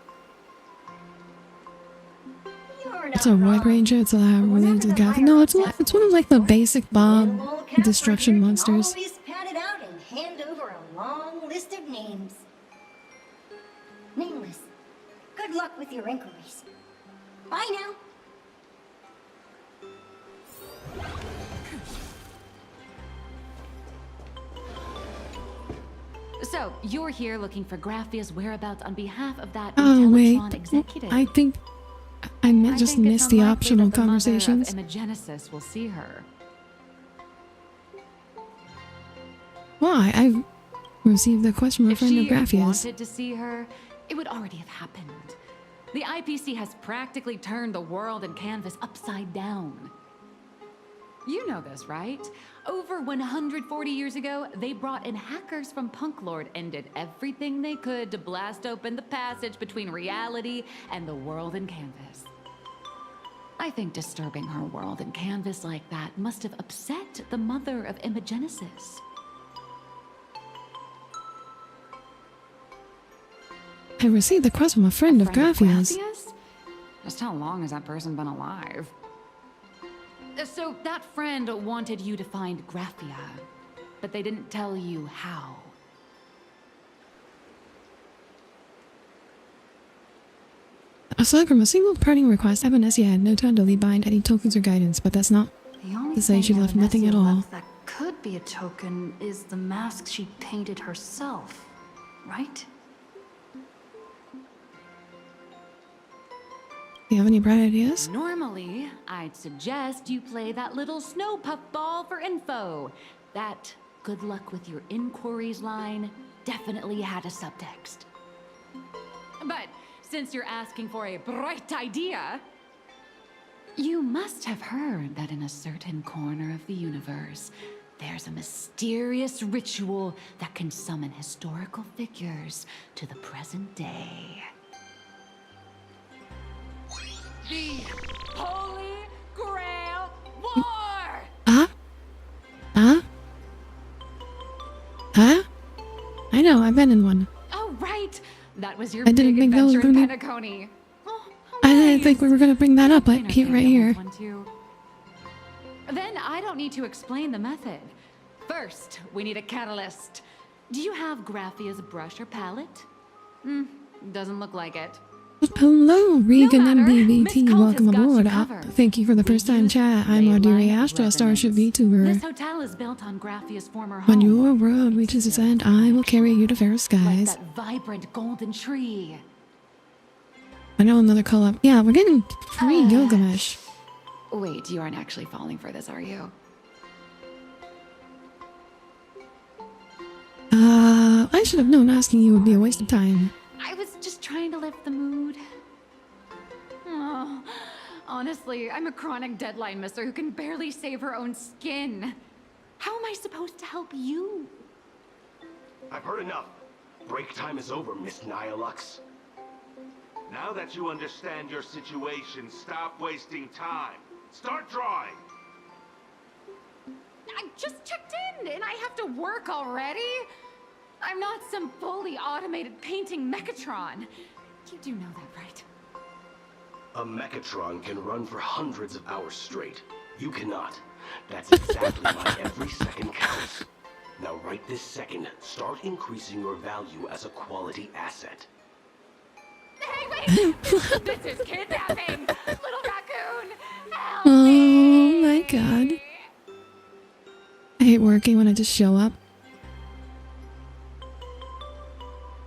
It's a Void Ranger. It's a related to the Graphia. No, it's one of like the basic bomb destruction monsters. Always pad it out and hand over a long list of names. Nameless. Good luck with your inquiries. Bye now. So, you're here looking for Graphia's whereabouts on behalf of that Oh wait, Intellatron executive. I think I just think it's missed the unlikely optional that the mother of conversations. Imagenesis will see her. Why? I've received the question from a If friend of she Graphia's. wanted to see her, it would already have happened. The IPC has practically turned the world and canvas upside down. You know this, right? Over 140 years ago, they brought in hackers from Punklord and did everything they could to blast open the passage between reality and the world and canvas. I think disturbing her world and canvas like that must have upset the mother of Imagenesis. I received the question from a friend of Graphia's. Just how long has that person been alive? So that friend wanted you to find Graphia, but they didn't tell you how. Aside from a single parting request, Evanessia had no time to leave behind any tokens or guidance, but that's not The only to say she thing left nothing at Evanessia all. left that could be a token is the mask she painted herself, right? Do you have any bright ideas? Normally, I'd suggest you play that little snow puff ball for info. That good luck with your inquiries line definitely had a subtext. But since you're asking for a bright idea, you must have heard that in a certain corner of the universe, there's a mysterious ritual that can summon historical figures to the present day. The Holy Grail War! Huh? I know, I've been in one. Oh, right! That was your I didn't big think that was adventure in gonna be- Penacony. Oh, I didn't think we were gonna bring that up, but here, right here. one too. Then I don't need to explain the method. First, we need a catalyst. Do you have Graphia's brush or palette? Doesn't look like it. Hello, Regan No and matter. BBT. Miss Colt Welcome has got you aboard. covered. Thank you for the first time chat. I'm Audire Astra, starship vtuber. This hotel is built on Graphia's former home. When your world reaches its end, I will carry you to fair skies. That vibrant golden tree. I know another call up. Yeah, we're getting free Gilgamesh. Wait, you aren't actually falling for this, are you? I should have known asking you would be a waste of time. I was just trying to lift the mood. Oh, honestly, I'm a chronic deadline misser who can barely save her own skin. How am I supposed to help you? I've heard enough. Break time is over, Miss Nihilux. Now that you understand your situation, stop wasting time. Start drawing! I just checked in and I have to work already? I'm not some fully automated painting Mechatron. You do know that, right? A Mechatron can run for hundreds of hours straight. You cannot. That's exactly why every second counts. Now right this second, start increasing your value as a quality asset. Hey, wait! This is kidnapping! Little raccoon! Help Oh my god. I hate working when I just show up.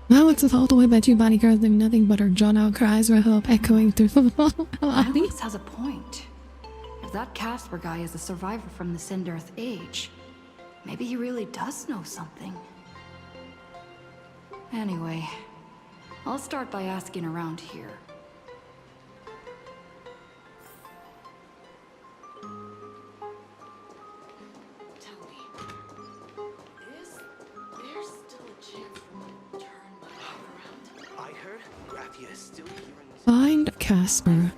Now it's all the way by two bodyguards doing nothing but her drawn-out cries for help echoing through the lobby. Alex has a point. If that Casper guy is a survivor from the Sindarth age, maybe he really does know something. Anyway, I'll start by asking around here. Find Casper.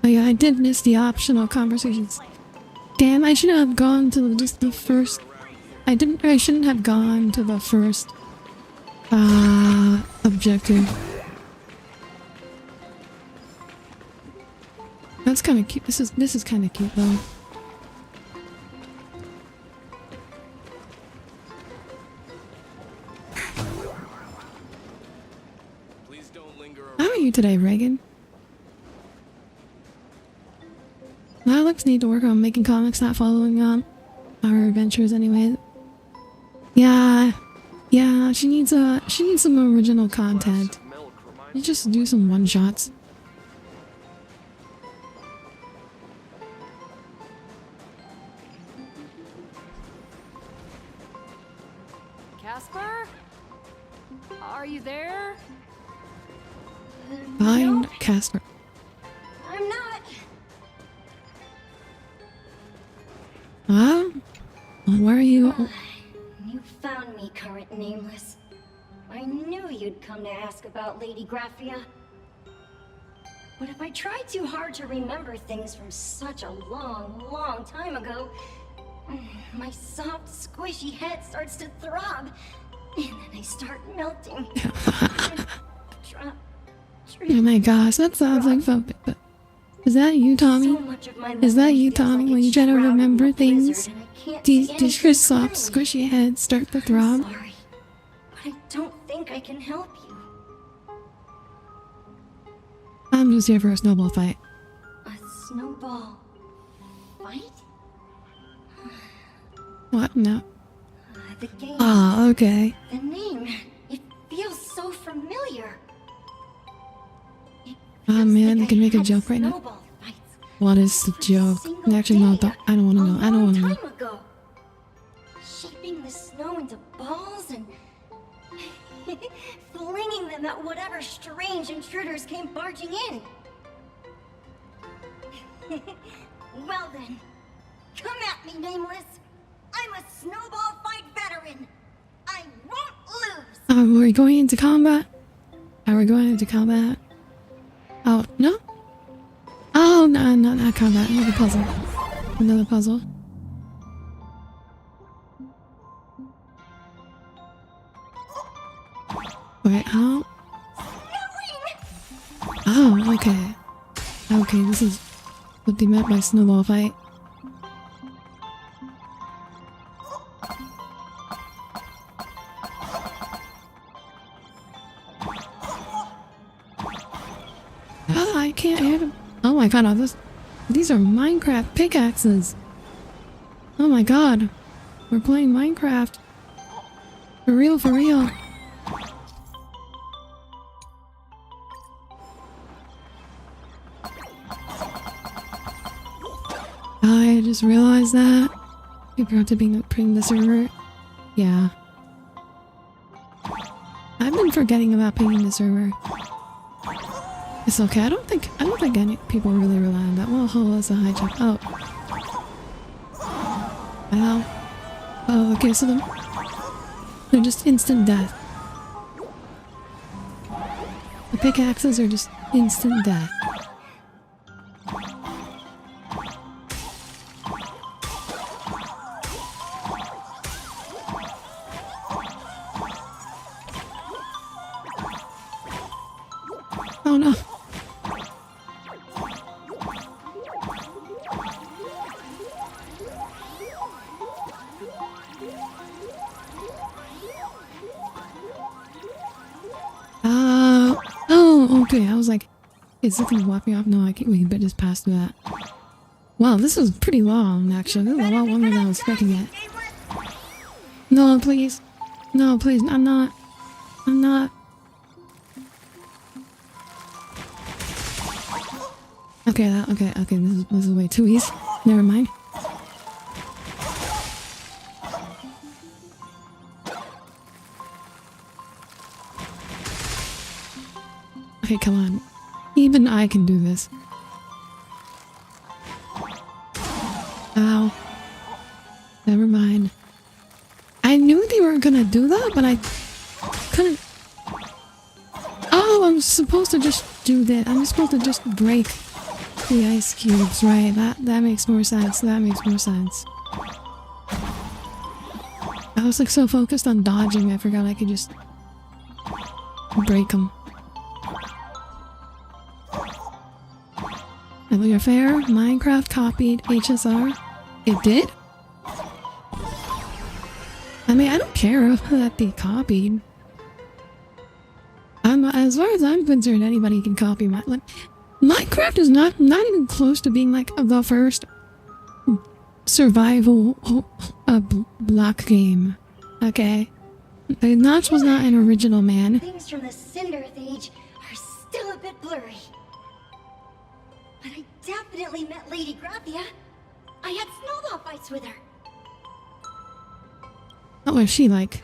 Oh yeah, I did miss the optional conversations. Damn, I should have gone to just the first... I shouldn't have gone to the first... objective. That's kind of cute. This is kind of cute though. How are you today, Reagan? Alex need to work on making comics, not following on our adventures anyway. Yeah, she needs some original content. You just do some one-shots. Casper? Are you there? Find Casper. I'm not. Where are you? You found me, current nameless. I knew you'd come to ask about Lady Graphia. But if I try too hard to remember things from such a long, long time ago, my soft, squishy head starts to throb, and then I start melting. Oh my gosh, that sounds like fun. Is that you, Tommy? Is that you, Tommy, when you try to remember things? Does your soft, squishy head start to throb? Sorry, but I don't think I can help you. I'm just here for a snowball fight. A snowball fight? What? No. The game. Ah, okay. The name. It feels so familiar. Oh man, they can make a joke right now. What is the joke? Actually, no, I don't want to know. I don't want to know. Time ago. Shaping the snow into balls and flinging them at whatever strange intruders came barging in. Well then, come at me, Nameless. I'm a snowball fight veteran. I won't lose. Are we going into combat? Are we going into combat? Oh, no? Oh, no, not combat. Another puzzle. Another puzzle. Wait, oh. Oh, okay. Okay, this is what they meant by snowball fight. Oh, I can't hit him. Oh my god, these are Minecraft pickaxes. Oh my god. We're playing Minecraft. For real, for real. I just realized that. We forgot to ping the server. Yeah. I've been forgetting about pinging the server. It's okay. I don't think any people really rely on that. Well, hold on, that's a high jump. Oh. Ow. Oh, okay, so they're just instant death. The pickaxes are just instant death. Oh no. Oh, okay. I was like, is this gonna walk me off? No, I can't. We can just pass through that. Wow, this was pretty long, actually. This is a lot longer than I was expecting it. No, please. No, please. I'm not. Okay, okay. This is way too easy. Never mind. Okay, come on. Even I can do this. Ow. Never mind. I knew they were gonna do that, but I couldn't. Oh, I'm supposed to just do that. I'm supposed to just break the ice cubes, right? That makes more sense. That makes more sense. I was like so focused on dodging, I forgot I could just break them. You're fair. Minecraft copied HSR. It did? I mean, I don't care that they copied. As far as I'm concerned, anybody can copy Minecraft is not even close to being like the first survival block game. Okay, the Notch was not an original, man. Things from the Cinder Age are still a bit blurry. But I definitely met Lady Graphia. I had snowball fights with her. What was she like?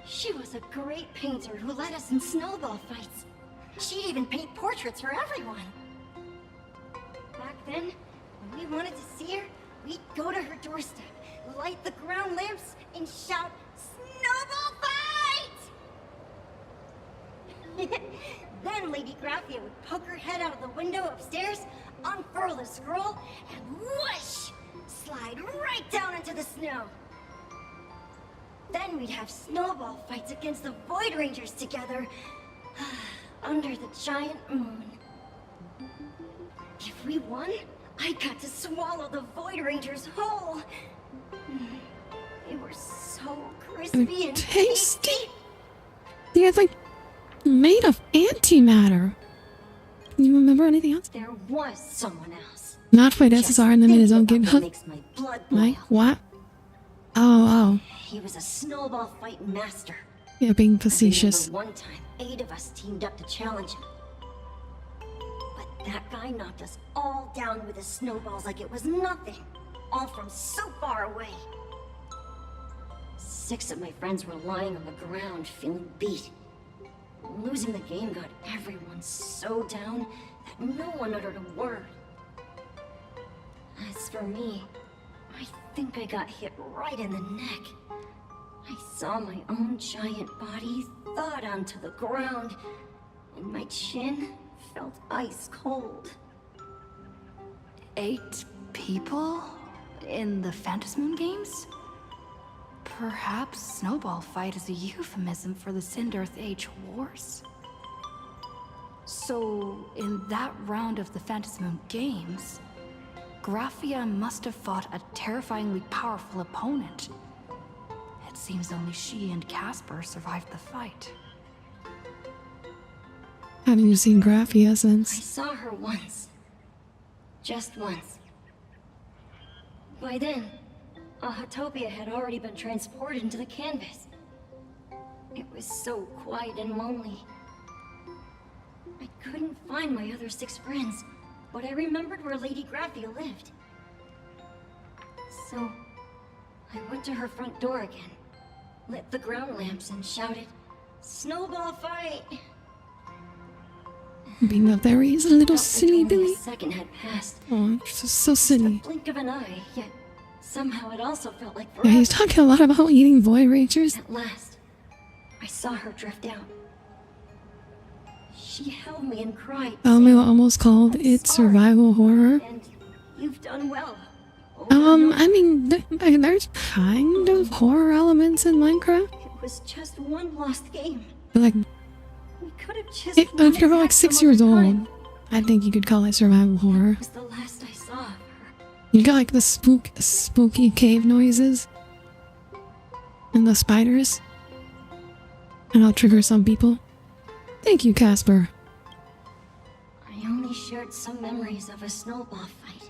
She was a great painter who led us in snowball fights. She'd even paint portraits for everyone. Back then, when we wanted to see her, we'd go to her doorstep, light the ground lamps, and shout, "Snowball fight!" Then Lady Graphia would poke her head out of the window upstairs, unfurl the scroll, and whoosh! Slide right down into the snow. Then we'd have snowball fights against the Void Rangers together, under the giant moon. If we won, I got to swallow the Void Rangers whole. They were so crispy and tasty. Yeah, it's like made of antimatter. Can you remember anything else? There was someone else. Not played SSR and then made his own game. Makes my blood boil. Like what? Oh. He was a snowball fight master. Yeah, being facetious. I remember one time, 8 of us teamed up to challenge him. But that guy knocked us all down with his snowballs like it was nothing. All from so far away. 6 of my friends were lying on the ground, feeling beat. Losing the game got everyone so down that no one uttered a word. As for me, I think I got hit right in the neck. I saw my own giant body thud onto the ground, and my chin felt ice cold. 8 people in the Phantasmoon games? Perhaps Snowball Fight is a euphemism for the Cinderth Age Wars? So, in that round of the Phantasmoon games, Graphia must have fought a terrifyingly powerful opponent. It seems only she and Casper survived the fight. Haven't you seen Graphia I since? saw her once. Just once. By then, Ahatopia had already been transported into the canvas. It was so quiet and lonely. I couldn't find my other 6 friends, but I remembered where Lady Graphia lived. So, I went to her front door again, lit the ground lamps and shouted, "Snowball fight!" Being up there, he's a little silly Only Billy. a second had passed. Oh, so silly. Blink of an eye, yet somehow it also felt like Yeah, forever. he's talking a lot about eating Void Rangers. At last, I saw her drift out. She held me and cried. Elmo almost called it survival horror. You've done well. I mean, there's kind of horror elements in Minecraft. It was just one lost game. But like, We could have just if you're like 6 years old, I think you could call it survival horror. It was the last I saw of her. You got like the spooky cave noises. And the spiders. And I'll trigger some people. Thank you, Casper. I only shared some memories of a snowball fight.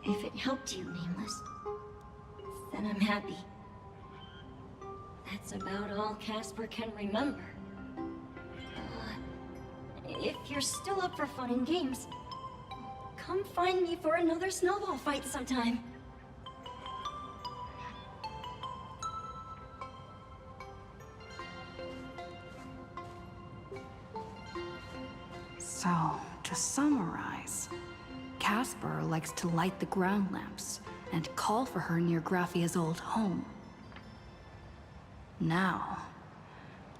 If it helped you, Nameless, then I'm happy. That's about all Casper can remember. If you're still up for fun and games, come find me for another snowball fight sometime. So, to summarize, Casper likes to light the ground lamps and call for her near Graphia's old home. Now,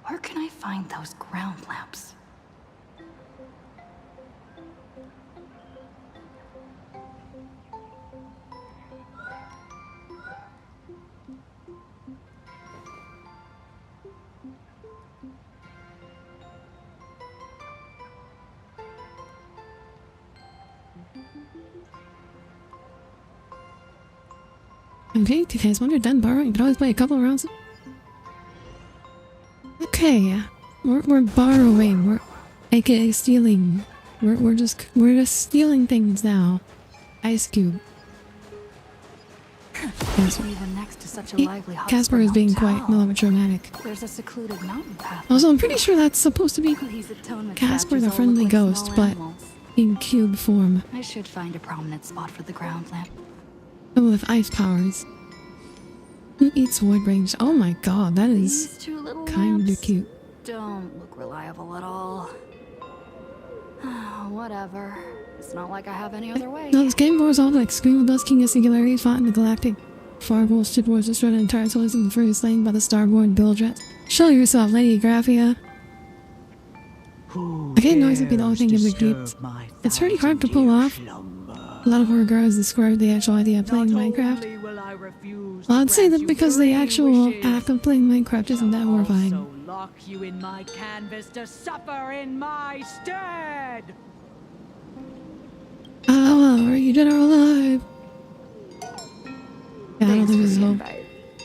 where can I find those ground lamps? Okay, guys, when you're done borrowing, you can always play a couple of rounds. Okay, we're borrowing, we're aka stealing. We're just stealing things now. Ice Cube. Casper. Even next to such a lively Casper is being quite hotel. melodramatic. There's a secluded mountain path. Also, I'm pretty sure that's supposed to be These atonement Casper statues the all friendly look like ghost, small but animals. in cube form. I should find a prominent spot for the ground lamp. Oh, with ice powers. Who eats Void Range? Oh my god, that is These two little kinda lamps cute. don't look reliable at all. Whatever. It's not like I have any other way. No, this game goes off like Scream of Dust, King of Singularity, fought in the galactic Fireball, Ship Wars, destroyed an entire solar system, furiously slain by the starborn Bildrats. Show yourself, Lady Graphia. I can't noise would be the only thing in the group. It's pretty hard to pull off. A lot of horror girls describe the actual idea of playing Minecraft. Well, I'd say that because the actual act of playing Minecraft isn't that horrifying. Lock you in my canvas to suffer in my stead. Oh, are you dead or alive? Yeah, I don't think this is hope.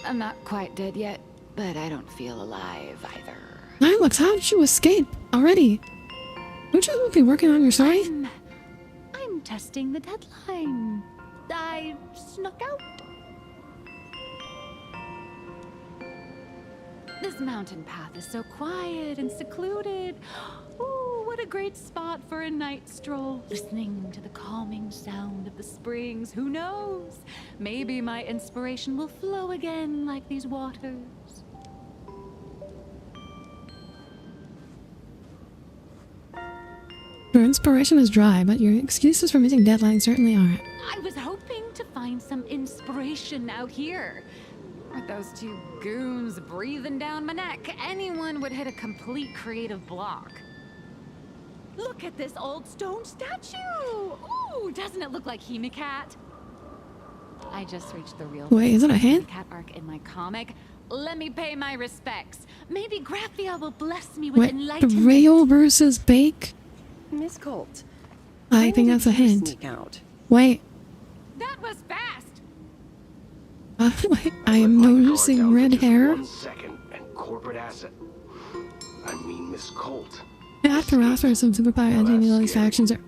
I'm not quite dead yet, but I don't feel alive either. Alex, how did you escape already? Would you be working on your story? I'm testing the deadline. I snuck out. This mountain path is so quiet and secluded. Ooh, what a great spot for a night stroll. Listening to the calming sound of the springs. Who knows? Maybe my inspiration will flow again like these waters. Your inspiration is dry, but your excuses for missing deadlines certainly aren't. I was hoping to find some inspiration out here. With those two goons breathing down my neck, anyone would hit a complete creative block. Look at this old stone statue! Ooh, doesn't it look like Hemicat? I just reached the real Wait, is it a hand? Hemicat arc in my comic. Let me pay my respects. Maybe Graphia will bless me with Wait, enlightenment. Rail versus Bake? Miss Colt. I think that's a hint. Sneak out. Wait. That was fast! Wait, I am noticing red hair. 1 second and corporate asset. I mean, Miss Colt. After Astra, some superpower entity all these factions are...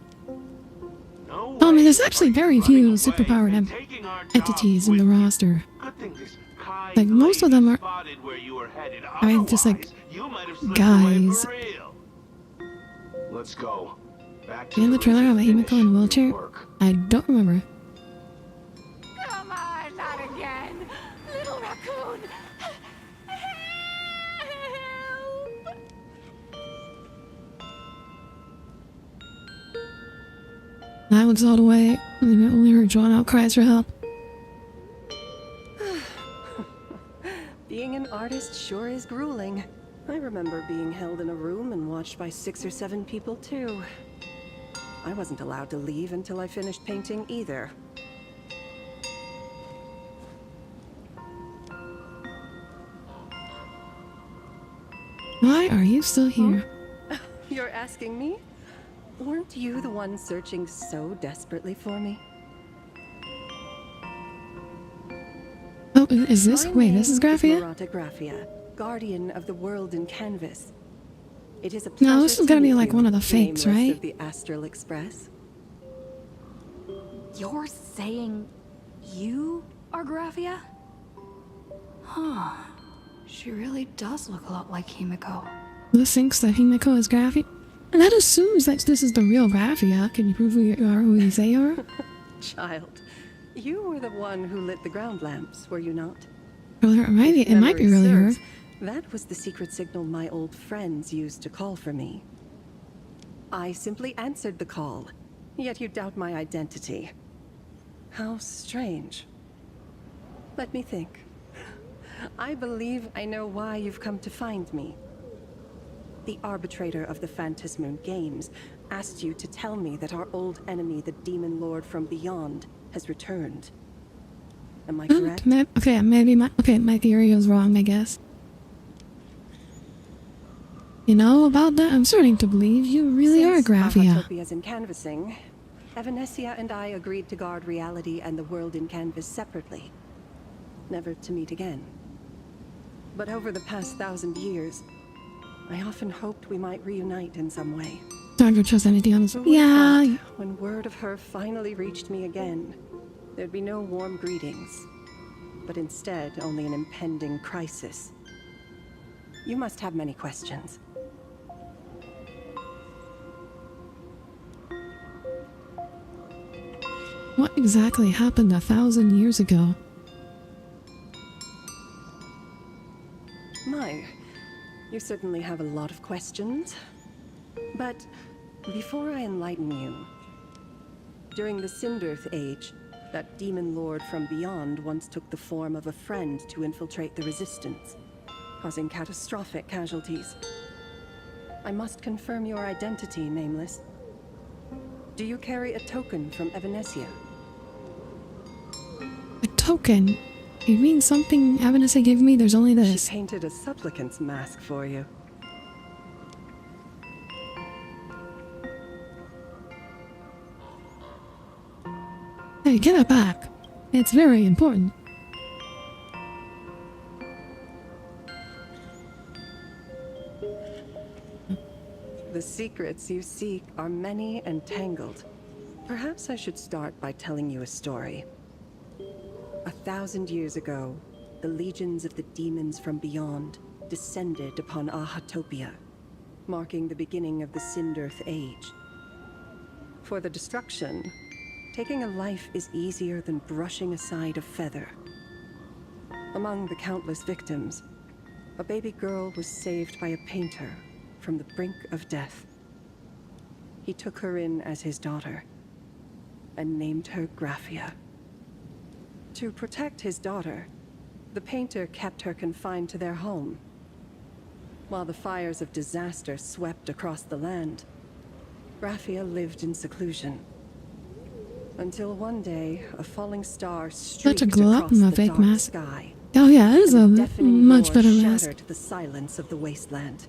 I mean, there's actually very few superpowered entities in the roster. Like, most of them are... I mean, just like... guys. Let's go. In the trailer of a Himiko in a wheelchair? I don't remember. Come on, not again. Little raccoon. I was all the way, and only heard drawn-out cries for help. Being an artist sure is grueling. I remember being held in a room and watched by 6 or 7 people, too. I wasn't allowed to leave until I finished painting either. Why are you still here? You're asking me? Weren't you the one searching so desperately for me? Oh, is this? Wait, this is Graphia? Graphia, guardian of the world in canvas. It is a No, this is gonna be like one of the fakes, right? Of the Astral Express. You're saying you are Graphia? Huh. She really does look a lot like Himiko. This thinks that Himiko is Graphia? And that assumes that this is the real Graphia. Can you prove who you are, who you say you are? Child, you were the one who lit the ground lamps, were you not? Well, it might be really her. That was the secret signal my old friends used to call for me. I simply answered the call, yet you doubt my identity. How strange. Let me think. I believe I know why you've come to find me. The arbitrator of the Phantasmoon Games asked you to tell me that our old enemy, the Demon Lord from Beyond, has returned. Am I correct? Okay, maybe my theory was wrong, I guess. You know about that? I'm starting to believe you really are Graphia. Since in canvassing, Evanescia and I agreed to guard reality and the world in canvas separately, never to meet again. But over the past 1,000 years, I often hoped we might reunite in some way. Don't trust anything on this. Yeah. When word of her finally reached me again, there'd be no warm greetings, but instead only an impending crisis. You must have many questions. What exactly happened 1,000 years ago? My, you certainly have a lot of questions. But before I enlighten you, during the Cinderth Age, that demon lord from beyond once took the form of a friend to infiltrate the Resistance, causing catastrophic casualties. I must confirm your identity, Nameless. Do you carry a token from Evanescia? A token? You mean something Evanescia gave me? There's only this. She painted a supplicant's mask for you. Hey, get it back. It's very important. The secrets you seek are many and tangled. Perhaps I should start by telling you a story. 1,000 years ago, the legions of the demons from beyond descended upon Ahatopia, marking the beginning of the Cinderth Age. For the destruction, taking a life is easier than brushing aside a feather. Among the countless victims, a baby girl was saved by a painter from the brink of death. He took her in as his daughter and named her Graphia. To protect his daughter, the painter kept her confined to their home. While the fires of disaster swept across the land, Graphia lived in seclusion. Until one day, a falling star streaked across the dark sky. Oh yeah, it is a much better mask. Shattered the silence of the wasteland.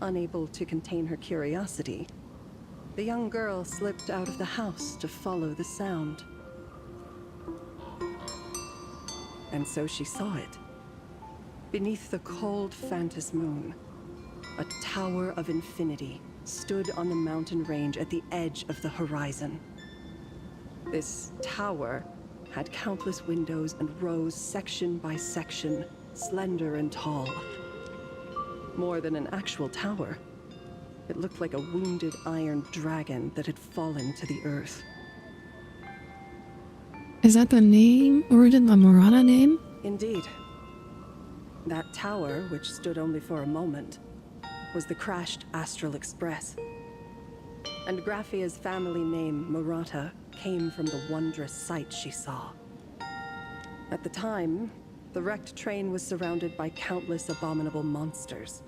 Unable to contain her curiosity, the young girl slipped out of the house to follow the sound. And so she saw it. Beneath the cold Phantasmoon, A tower of infinity stood on the mountain range at the edge of the horizon. This tower had countless windows and rose section by section, slender and tall. More than an actual tower, it looked like a wounded iron dragon that had fallen to the earth. Is that the name, or the Murata name? Indeed. That tower, which stood only for a moment, was the crashed Astral Express. And Graphia's family name, Murata, came from the wondrous sight she saw. At the time, the wrecked train was surrounded by countless abominable monsters.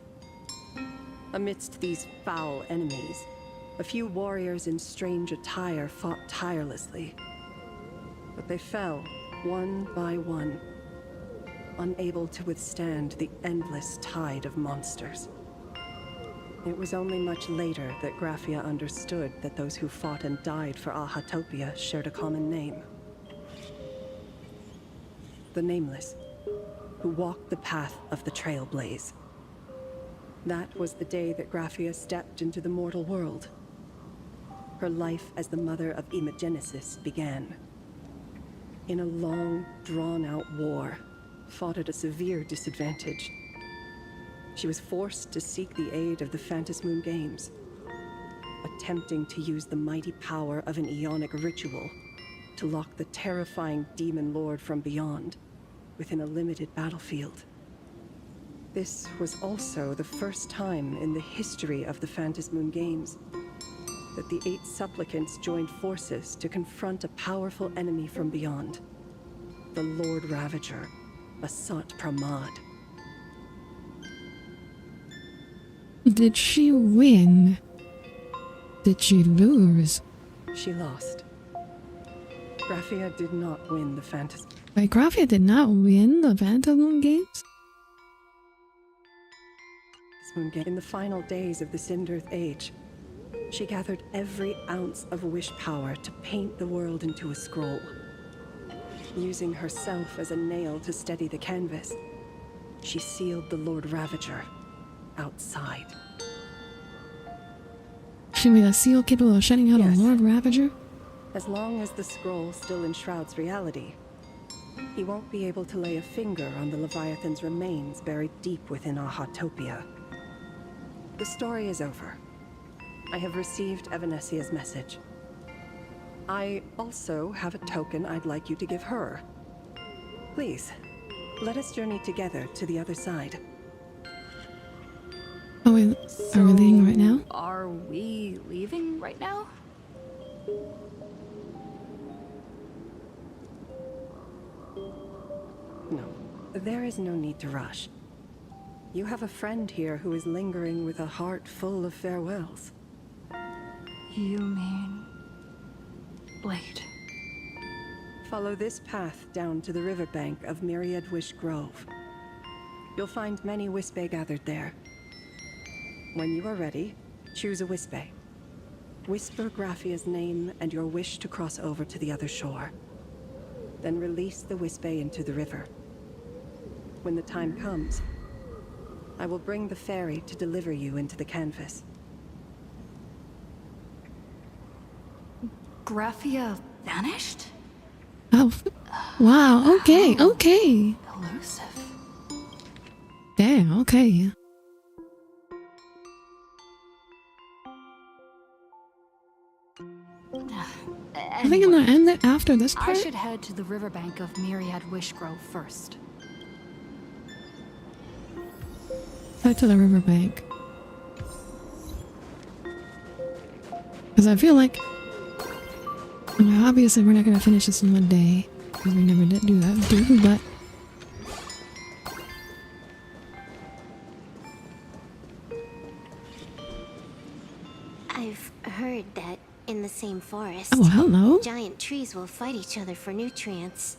Amidst these foul enemies, a few warriors in strange attire fought tirelessly. But they fell, one by one, unable to withstand the endless tide of monsters. It was only much later that Graphia understood that those who fought and died for Ahatopia shared a common name. The Nameless, who walked the path of the Trailblaze. That was the day that Graphia stepped into the mortal world. Her life as the mother of Imogenesis began. In a long, drawn-out war, fought at a severe disadvantage. She was forced to seek the aid of the Phantasmoon Games, attempting to use the mighty power of an Aeonic ritual to lock the terrifying demon lord from beyond within a limited battlefield. This was also the first time in the history of the Phantasmoon Games that the 8 supplicants joined forces to confront a powerful enemy from beyond, the Lord Ravager, Asat Pramad. Did she win? Did she lose? She lost. Graphia did not win the Phantasm. Wait, Graphia did not win the Phantasmoon Games? In the final days of the Cinderth Age, she gathered every ounce of wish power to paint the world into a scroll. Using herself as a nail to steady the canvas, she sealed the Lord Ravager outside. She made a seal capable of shutting out a Lord Ravager? As long as the scroll still enshrouds reality, he won't be able to lay a finger on the Leviathan's remains buried deep within Ahatopia. The story is over. I have received Evanesia's message. I also have a token I'd like you to give her. Please, let us journey together to the other side. Oh wait, are we leaving right now? Are we leaving right now? No, there is no need to rush. You have a friend here who is lingering with a heart full of farewells. You mean... Blade? Follow this path down to the riverbank of Myriad Wish Grove. You'll find many Wispe gathered there. When you are ready, choose a Wispe. Whisper Graphia's name and your wish to cross over to the other shore. Then release the Wispe into the river. When the time comes, I will bring the ferry to deliver you into the canvas. Graphia vanished? Oh, wow, okay, okay. Elusive. Damn, okay. I think I'm gonna end it after this part. I should head to the riverbank of Myriad Wish Grove first. Head to the riverbank. Because I feel like... I mean, obviously we're not gonna finish this in one day. Because we never did do that, but... I've heard that in the same forest, Oh, hello. giant trees will fight each other for nutrients.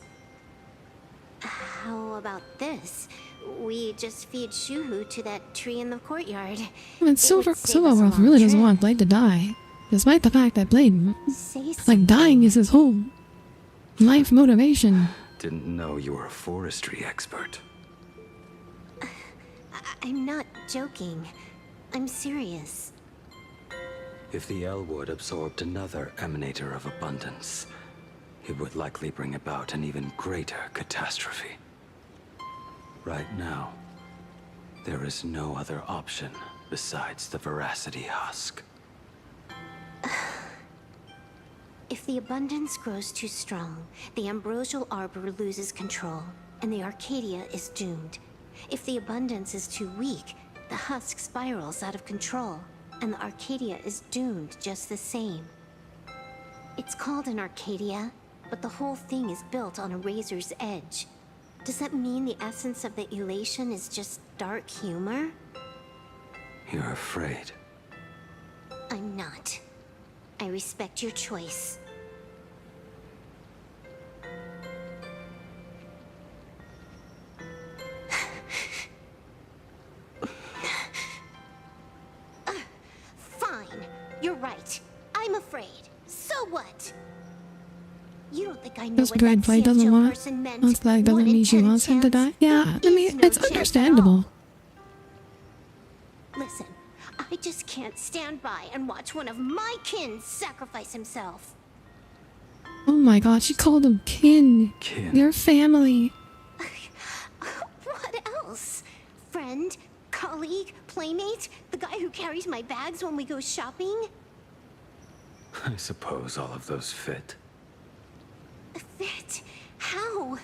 How about this? We just feed Shuhu to that tree in the courtyard. I mean, Silverworld really doesn't want Blade to die. Despite the fact that Blade... Like, dying is his whole... life motivation. Didn't know you were a forestry expert. I'm not joking. I'm serious. If the Elwood absorbed another emanator of abundance, it would likely bring about an even greater catastrophe. Right now, there is no other option besides the Veracity Husk. If the abundance grows too strong, the Ambrosial Arbor loses control, and the Arcadia is doomed. If the abundance is too weak, the husk spirals out of control, and the Arcadia is doomed just the same. It's called an Arcadia, but the whole thing is built on a razor's edge. Does that mean the essence of the elation is just dark humor? You're afraid. I'm not. I respect your choice. Fine. You're right. I'm afraid. So what? You don't think I know Just what Brad that Play doesn't Sancho want person meant? Looks like doesn't One in mean she 10 wants him to chance? die. Yeah, I mean, No it's chance at understandable. Listen, I just can't stand by and watch one of my kin sacrifice himself. Oh my god, she called him kin. Your family. What else? Friend? Colleague? Playmate? The guy who carries my bags when we go shopping? I suppose all of those fit. Fit? How?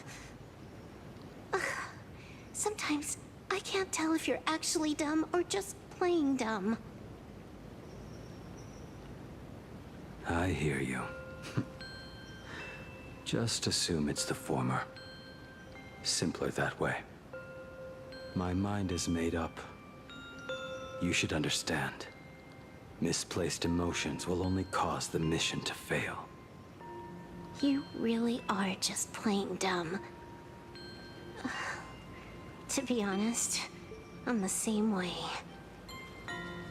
Sometimes I can't tell if you're actually dumb or just playing dumb. I hear you. Just assume it's the former. Simpler that way. My mind is made up. You should understand. Misplaced emotions will only cause the mission to fail. You really are just playing dumb. To be honest, I'm the same way.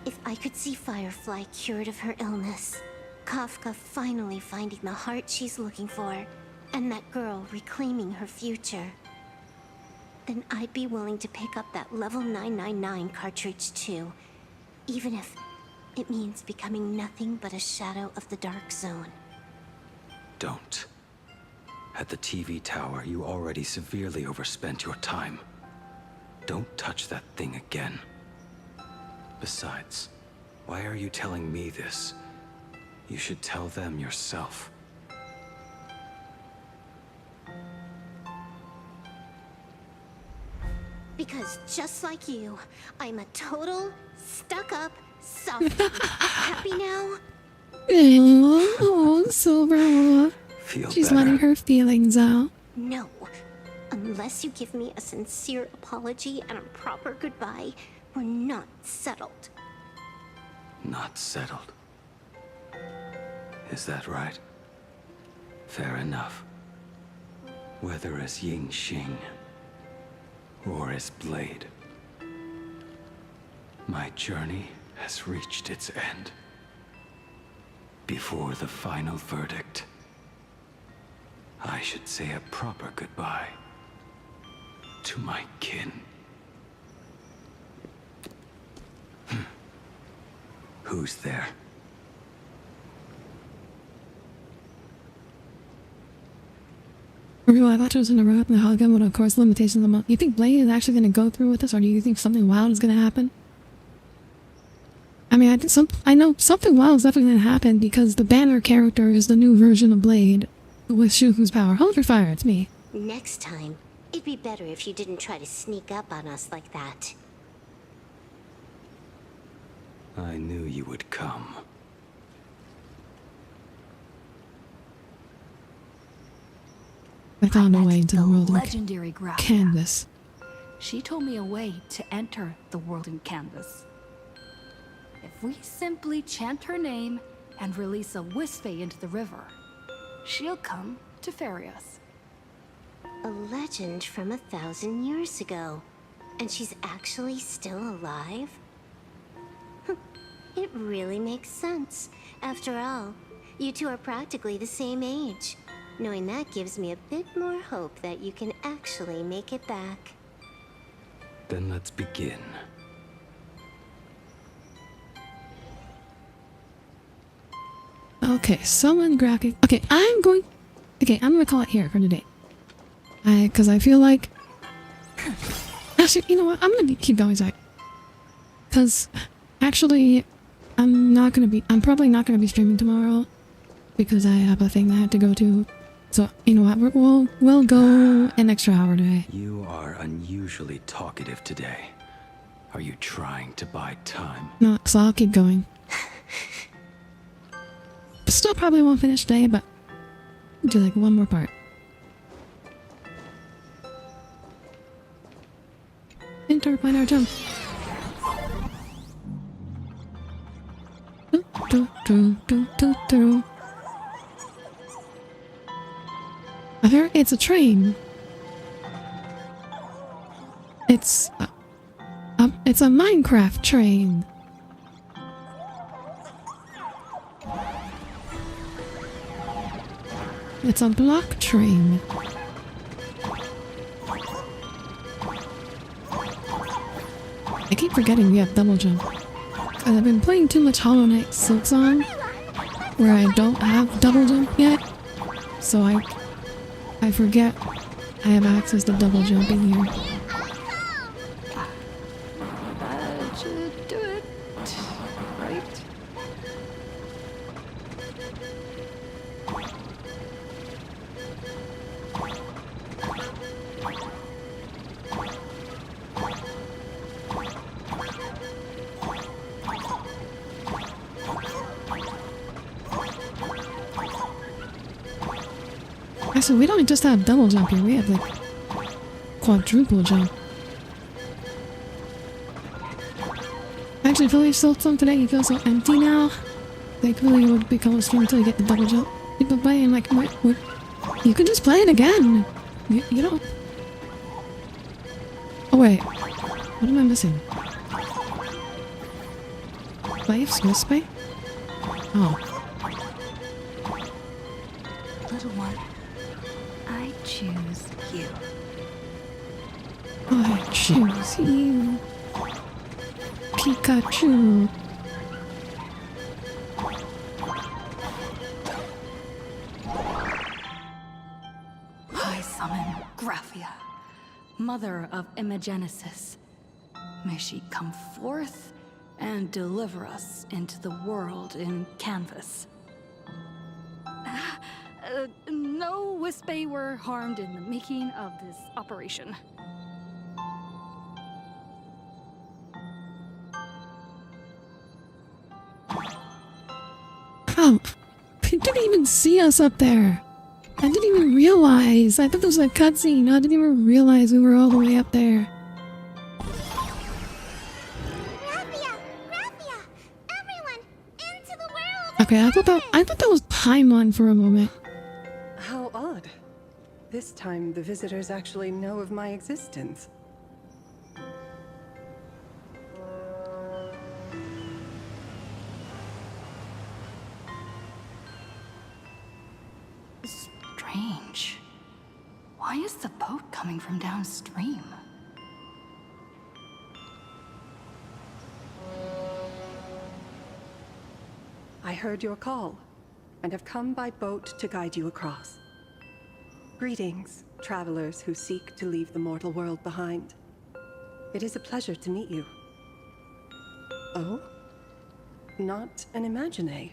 If I could see Firefly cured of her illness, Kafka finally finding the heart she's looking for, and that girl reclaiming her future, then I'd be willing to pick up that level 999 cartridge too, even if it means becoming nothing but a shadow of the Dark Zone. Don't. At the TV tower, you already severely overspent your time. Don't touch that thing again. Besides, why are you telling me this? You should tell them yourself. Because just like you, I'm a total, stuck-up, soft. Happy now? Oh, Silver. She's letting her feelings out. No. Unless you give me a sincere apology and a proper goodbye, we're not settled. Not settled. Is that right? Fair enough. Whether as Ying Xing or as Blade, my journey has reached its end. Before the final verdict, I should say a proper goodbye to my kin. Who's there? Real, I thought she was gonna run up and hug him, but of course limitations on. You think Blade is actually gonna go through with this, or do you think something wild is gonna happen? I mean, I know something wild is definitely gonna happen because the banner character is the new version of Blade with Shuhu's power. Hold your fire, it's me. Next time, it'd be better if you didn't try to sneak up on us like that. I knew you would come. I found a way into the world legendary in Graphia. Canvas. She told me a way to enter the world in Canvas. If we simply chant her name and release a Wisfey into the river, she'll come to ferry us. A legend from 1,000 years ago. And she's actually still alive? It really makes sense. After all, you two are practically the same age. Knowing that gives me a bit more hope that you can actually make it back. Then let's begin. Okay, summon graphic. Okay, I'm gonna call it here for today. Cause I feel like... Actually, you know what? I'm gonna keep going, Zach. Cause, actually, I'm probably not gonna be streaming tomorrow. Because I have a thing that I have to go to. So, you know what? We'll go an extra hour today. You are unusually talkative today. Are you trying to buy time? No, so I'll keep going. Still probably won't finish today, but I'll do like one more part. Interplanar jump. Apparently it's a train. It's a Minecraft train. It's a block train. I keep forgetting we have double jump. I've been playing too much Hollow Knight Silksong, where I don't have double jump yet, so I forget I have access to double jumping here. That should do it, right? Actually, we don't just have double jump here, we have like quadruple jump. Actually, Village Silksong today, you feel so empty now. Like, really, it would become a stream until you get the double jump. People play and like, what? You can just play it again. You don't. Oh wait, what am I missing? Life's Whisper? Oh. Little one, I choose you. I choose you. Pikachu. I summon Graphia, mother of Imagenesis. May she come forth and deliver us into the world in canvas. No Wispe were harmed in the making of this operation. Oh, they didn't even see us up there. I didn't even realize. I thought there was a cutscene. I didn't even realize we were all the way up there. Okay, I thought that was Paimon for a moment. How odd. This time the visitors actually know of my existence. Strange. Why is the boat coming from downstream? I heard your call, and have come by boat to guide you across. Greetings, travelers who seek to leave the mortal world behind. It is a pleasure to meet you. Oh? Not an Imagine,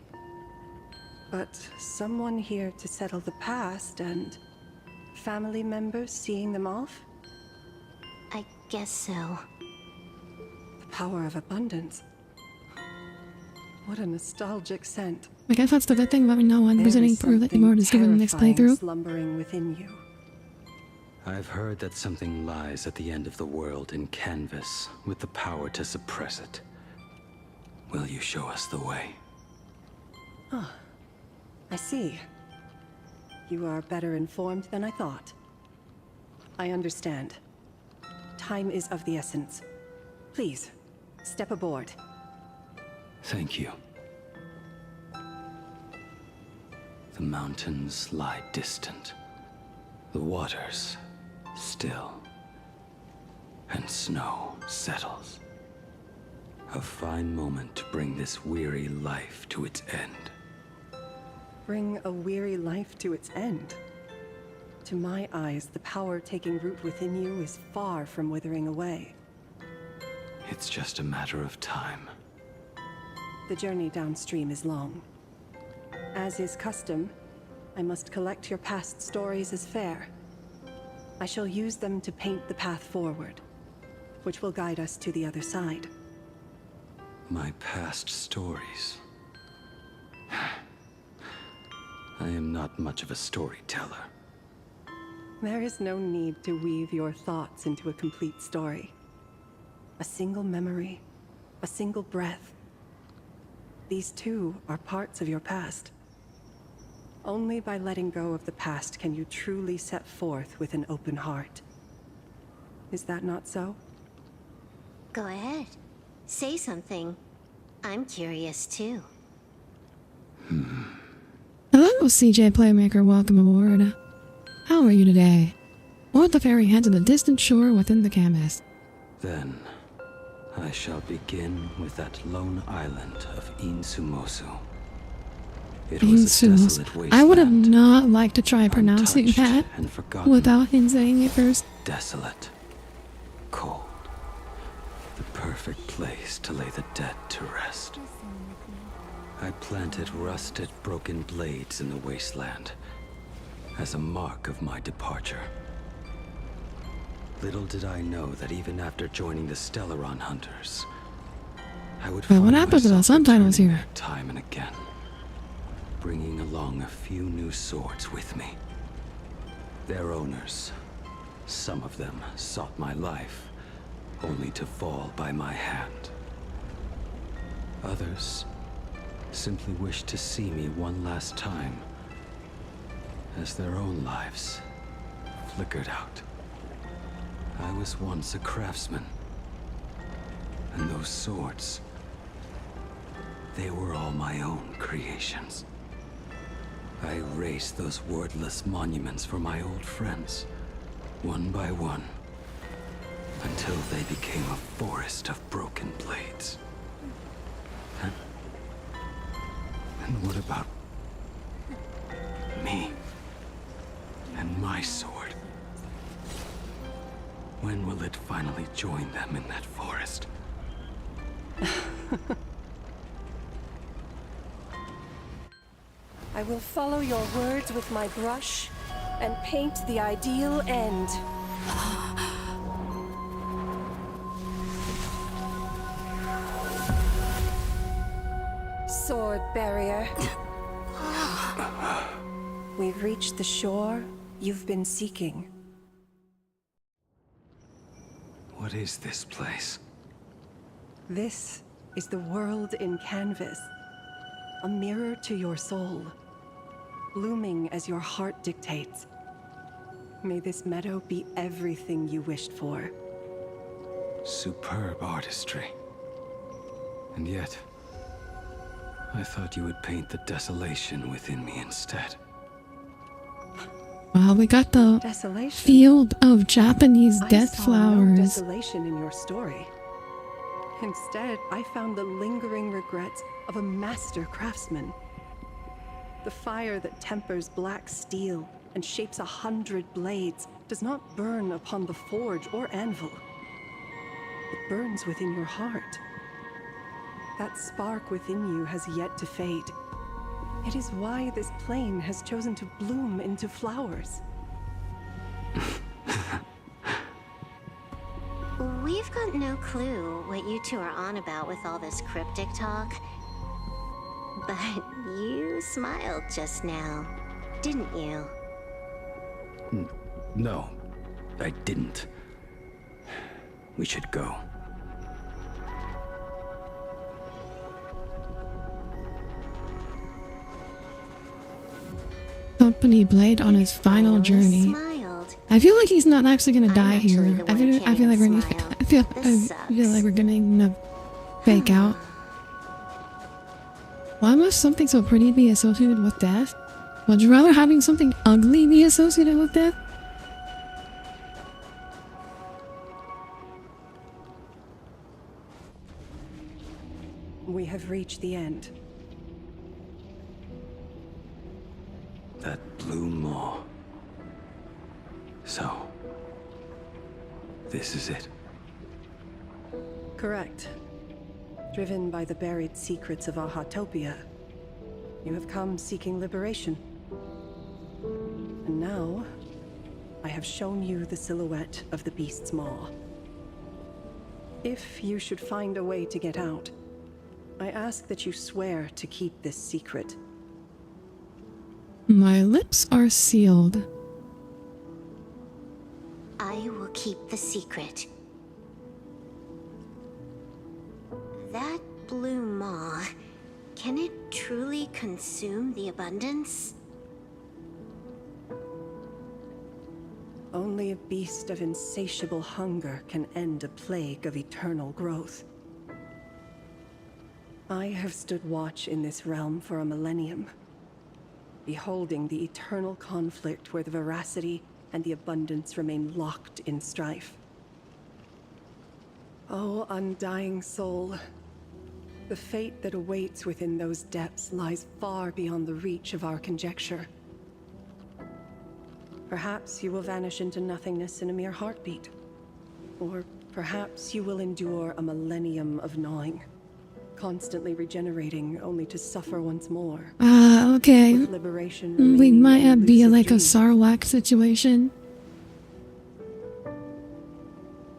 but someone here to settle the past and family members seeing them off? I guess so. The power of abundance. What a nostalgic scent. I guess that's the good thing about no one presenting for Lethe more is given the next playthrough. Slumbering within you. I've heard that something lies at the end of the world in canvas with the power to suppress it. Will you show us the way? Ah, I see. You are better informed than I thought. I understand. Time is of the essence. Please, step aboard. Thank you. The mountains lie distant. The waters still. And snow settles. A fine moment to bring this weary life to its end. bring a weary life to its end. To my eyes, the power taking root within you is far from withering away. It's just a matter of time. The journey downstream is long. As is custom, I must collect your past stories as fare. I shall use them to paint the path forward, which will guide us to the other side. My past stories. I am not much of a storyteller. There is no need to weave your thoughts into a complete story. A single memory, a single breath. These too are parts of your past. Only by letting go of the past can you truly set forth with an open heart. Is that not so? Go ahead. Say something. I'm curious too. Hello, CJ Playmaker. Welcome aboard. How are you today? Or the ferry head to the distant shore within the canvas. Then, I shall begin with that lone island of Insumosu. It was a desolate wasteland. I would have not liked to try pronouncing that and forgotten. without him saying it first. Desolate. Cold. The perfect place to lay the dead to rest. I planted rusted, broken blades in the wasteland as a mark of my departure. Little did I know that even after joining the Stellaron Hunters, I would Wait, find what happened to the myself subtitles returning here? there time and again, bringing along a few new swords with me. Their owners, some of them sought my life, only to fall by my hand. Others simply wished to see me one last time, as their own lives flickered out. I was once a craftsman, and those swords, they were all my own creations. I erased those wordless monuments for my old friends, one by one, until they became a forest of broken blades. And what about me and my sword? When will it finally join them in that forest? I will follow your words with my brush and paint the ideal end. Sword barrier. We've reached the shore you've been seeking. What is this place? This is the world in canvas. A mirror to your soul, blooming as your heart dictates. May this meadow be everything you wished for. Superb artistry. And yet, I thought you would paint the desolation within me instead. Well, we got the Desolation. field of Japanese death I saw flowers. no desolation in your story. Instead, I found the lingering regrets of a master craftsman. The fire that tempers black steel and shapes 100 blades does not burn upon the forge or anvil. It burns within your heart. That spark within you has yet to fade. It is why this plane has chosen to bloom into flowers. We've got no clue what you two are on about with all this cryptic talk. But you smiled just now, didn't you? No, I didn't. We should go. Company Blade on his final journey. I feel like he's not actually gonna die here. I feel like we're gonna. I feel like we're gonna fake out. Why must something so pretty be associated with death? Would you rather having something ugly be associated with death? We have reached the end. Blue Maw. So, this is it? Correct. Driven by the buried secrets of Ahatopia, you have come seeking liberation. And now, I have shown you the silhouette of the beast's maw. If you should find a way to get out, I ask that you swear to keep this secret. My lips are sealed. I will keep the secret. That blue maw, can it truly consume the abundance? Only a beast of insatiable hunger can end a plague of eternal growth. I have stood watch in this realm for a millennium, beholding the eternal conflict where the veracity and the abundance remain locked in strife. Oh, undying soul, the fate that awaits within those depths lies far beyond the reach of our conjecture. Perhaps you will vanish into nothingness in a mere heartbeat. Or perhaps you will endure a millennium of gnawing, constantly regenerating only to suffer once more. Okay. With liberation We remaining might an have be elusive like a dream. Sarlacc situation.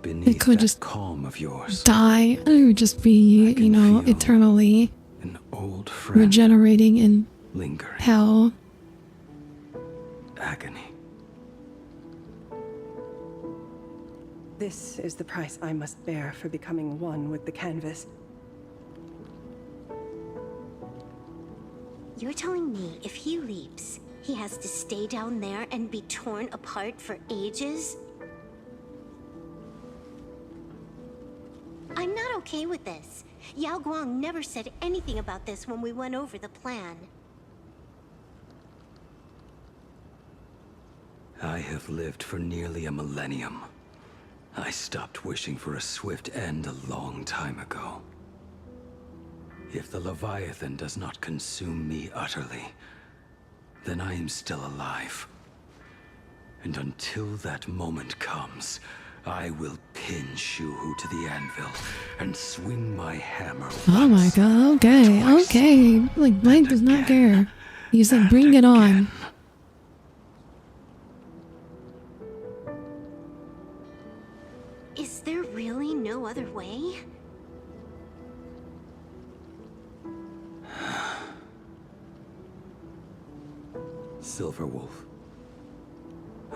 Beneath It could that just calm of yours, die. It would just be, you know, eternally an old friend regenerating in lingering. hell. Agony. This is the price I must bear for becoming one with the canvas. You're telling me if he leaps, he has to stay down there and be torn apart for ages? I'm not okay with this. Yao Guang never said anything about this when we went over the plan. I have lived for nearly a millennium. I stopped wishing for a swift end a long time ago. If the Leviathan does not consume me utterly, then I am still alive. And until that moment comes, I will pin Shuhu to the anvil and swing my hammer. Oh my god, okay, okay. Like, Blake does not care. He's like, bring it on. Is there really no other way? Silverwolf.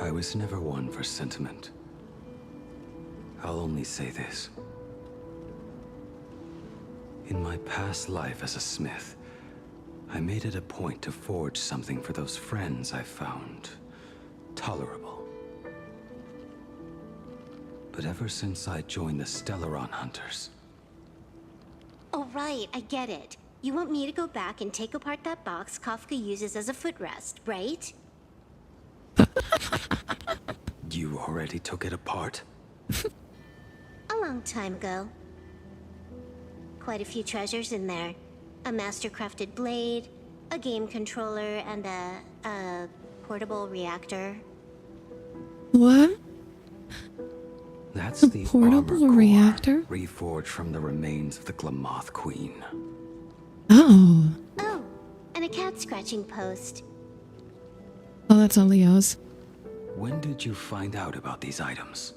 I was never one for sentiment. I'll only say this. In my past life as a smith, I made it a point to forge something for those friends I found tolerable. But ever since I joined the Stellaron Hunters... Oh right, I get it. You want me to go back and take apart that box Kafka uses as a footrest, right? You already took it apart? A long time ago. Quite a few treasures in there. A master-crafted blade, a game controller, and a portable reactor. What? That's A the portable armor reactor? core, reforged from the remains of the Glamoth Queen. Oh. Oh, and a cat scratching post. Oh, that's on Leo's. When did you find out about these items?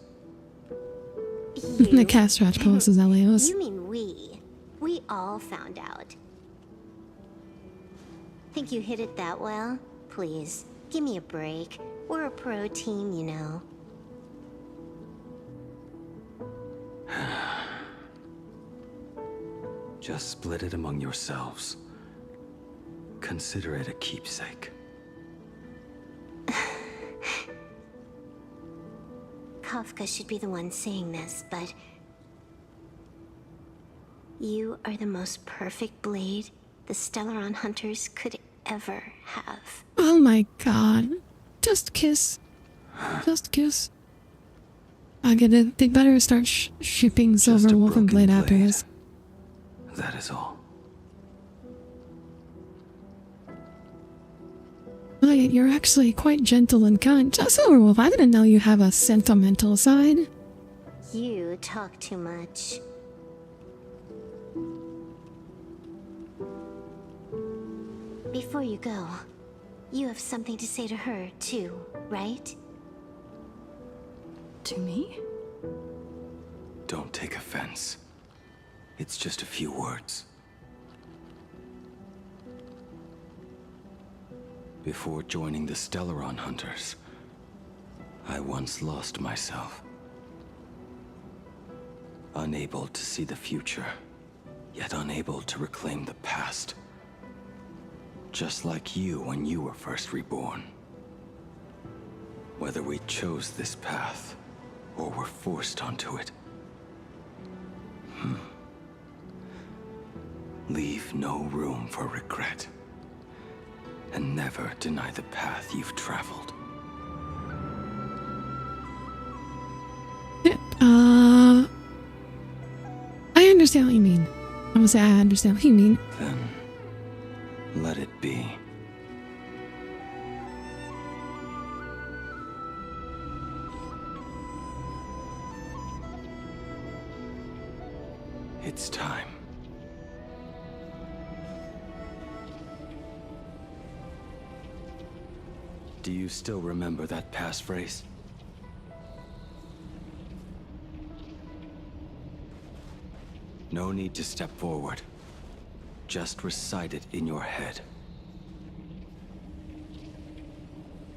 The cat scratch post is on Leo's. You mean we. We all found out. Think you hit it that well? Please, give me a break. We're a pro team, you know. Just split it among yourselves. Consider it a keepsake. Kafka should be the one saying this, but... You are the most perfect blade the Stellaron Hunters could ever have. Oh my god. Just kiss. Just kiss. I get it. They better start shipping Silver Wolf and Blade after this. That is all. Wait, you're actually quite gentle and kind. Just Silverwolf, I didn't know you have a sentimental side. You talk too much. Before you go, you have something to say to her, too, right? To me? Don't take offense. It's just a few words. Before joining the Stellaron Hunters, I once lost myself. Unable to see the future, yet unable to reclaim the past. Just like you when you were first reborn. Whether we chose this path, or were forced onto it. Leave no room for regret. And never deny the path you've traveled. I understand what you mean. I'm gonna say I understand what you mean. Then, let it be. It's time. Do you still remember that passphrase? No need to step forward. Just recite it in your head.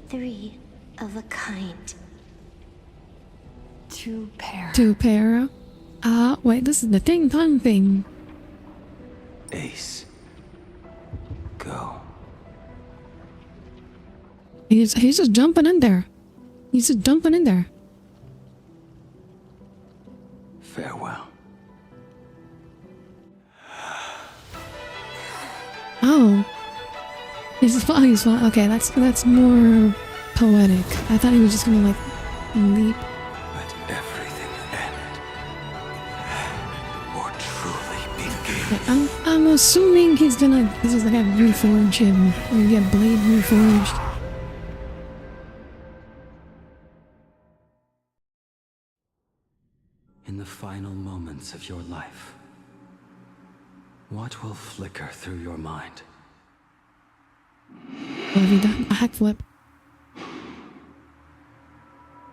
3 of a kind. Two pair. Two pair. Wait, this is the ding dong thing. Ace. Go. He's just jumping in there. He's just jumping in there. Farewell. Oh. He's fine. Okay, that's more poetic. I thought he was just gonna like leap. Let everything end. Or truly begin. I'm assuming he's gonna. This is like a reforge him. We're gonna get Blade reforged. In the final moments of your life, what will flicker through your mind? What have you done? A backflip.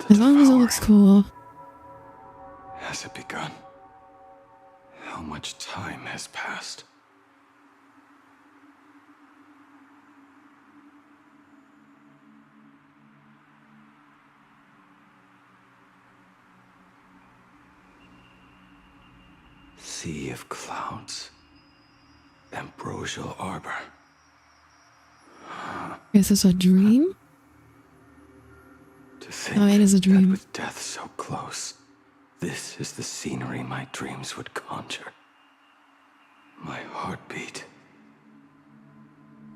As long as it looks cool. Has it begun? How much time has passed? Sea of clouds. Ambrosial arbor. Is this a dream? To think Oh, it is a dream. that with death so close, this is the scenery my dreams would conjure. My heartbeat.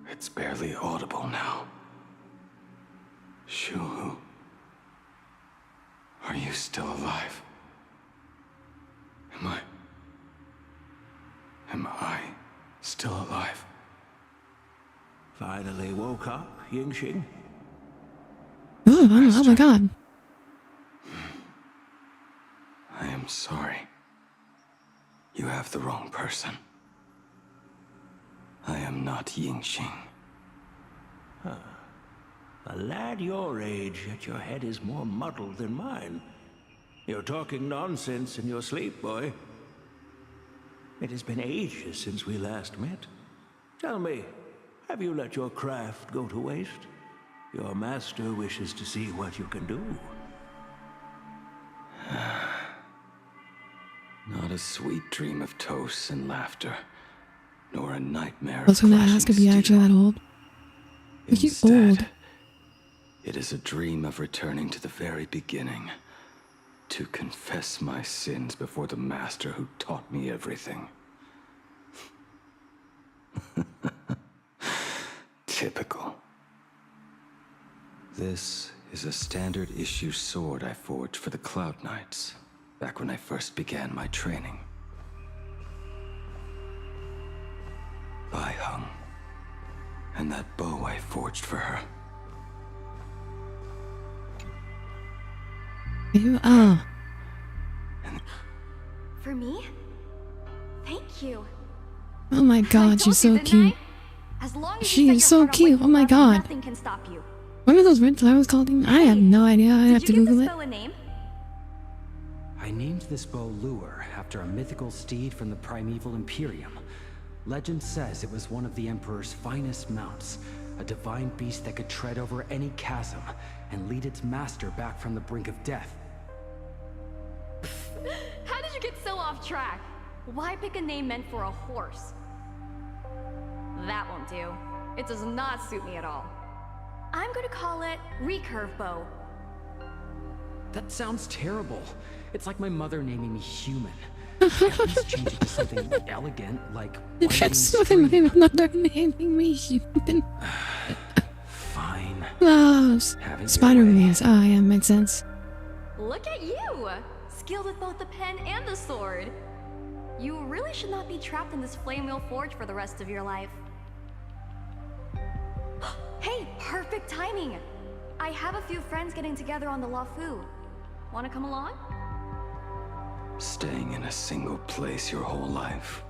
It's barely audible now. Shuhu. Are you still alive? Am I still alive? Finally woke up, Yingxing? Oh my god. I am sorry. You have the wrong person. I am not Yingxing. A lad your age, yet your head is more muddled than mine. You're talking nonsense in your sleep, boy. It has been ages since we last met. Tell me, have you let your craft go to waste? Your master wishes to see what you can do. Not a sweet dream of toasts and laughter, nor a nightmare I was of gonna clashing ask if you're actually that old. Are you Instead, old? it is a dream of returning to the very beginning, to confess my sins before the master who taught me everything. Typical. This is a standard issue sword I forged for the Cloud Knights, back when I first began my training. Bai Hung. And that bow I forged for her. Oh. For me? Thank you. Oh my god, she's so cute. As long as She is so cute. Oh my god. nothing can stop you. What are those red flowers called? I have no idea. I have to Google it. A name? I named this bow Lure after a mythical steed from the primeval Imperium. Legend says it was one of the Emperor's finest mounts, a divine beast that could tread over any chasm and lead its master back from the brink of death. How did you get so off track? Why pick a name meant for a horse? That won't do. It does not suit me at all. I'm gonna call it Recurve Bow. That sounds terrible. It's like my mother naming me Human. At least change it to something elegant, like That's nothing my mother naming me human. Fine. Oh, spider wings. Oh yeah, makes sense. Look at you! Skilled with both the pen and the sword. You really should not be trapped in this flame wheel forge for the rest of your life. Hey, perfect timing! I have a few friends getting together on the Lafu. Wanna come along? Staying in a single place your whole life.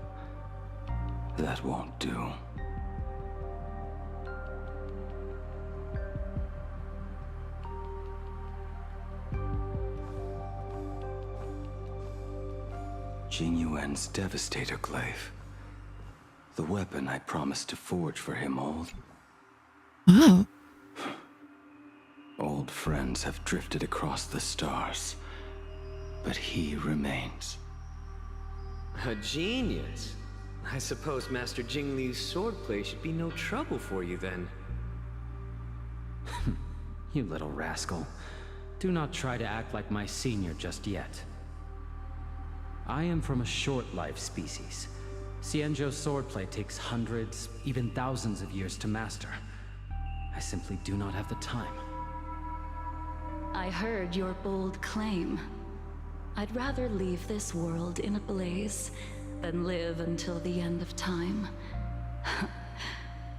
That won't do. Jing Yuan's Devastator Glaive. The weapon I promised to forge for him, old. Wow. Old friends have drifted across the stars, but he remains. A genius. I suppose Master Jingliu's swordplay should be no trouble for you then. You little rascal. Do not try to act like my senior just yet. I am from a short-life species. Xianzhou's swordplay takes hundreds, even thousands of years to master. I simply do not have the time. I heard your bold claim. I'd rather leave this world in a blaze than live until the end of time.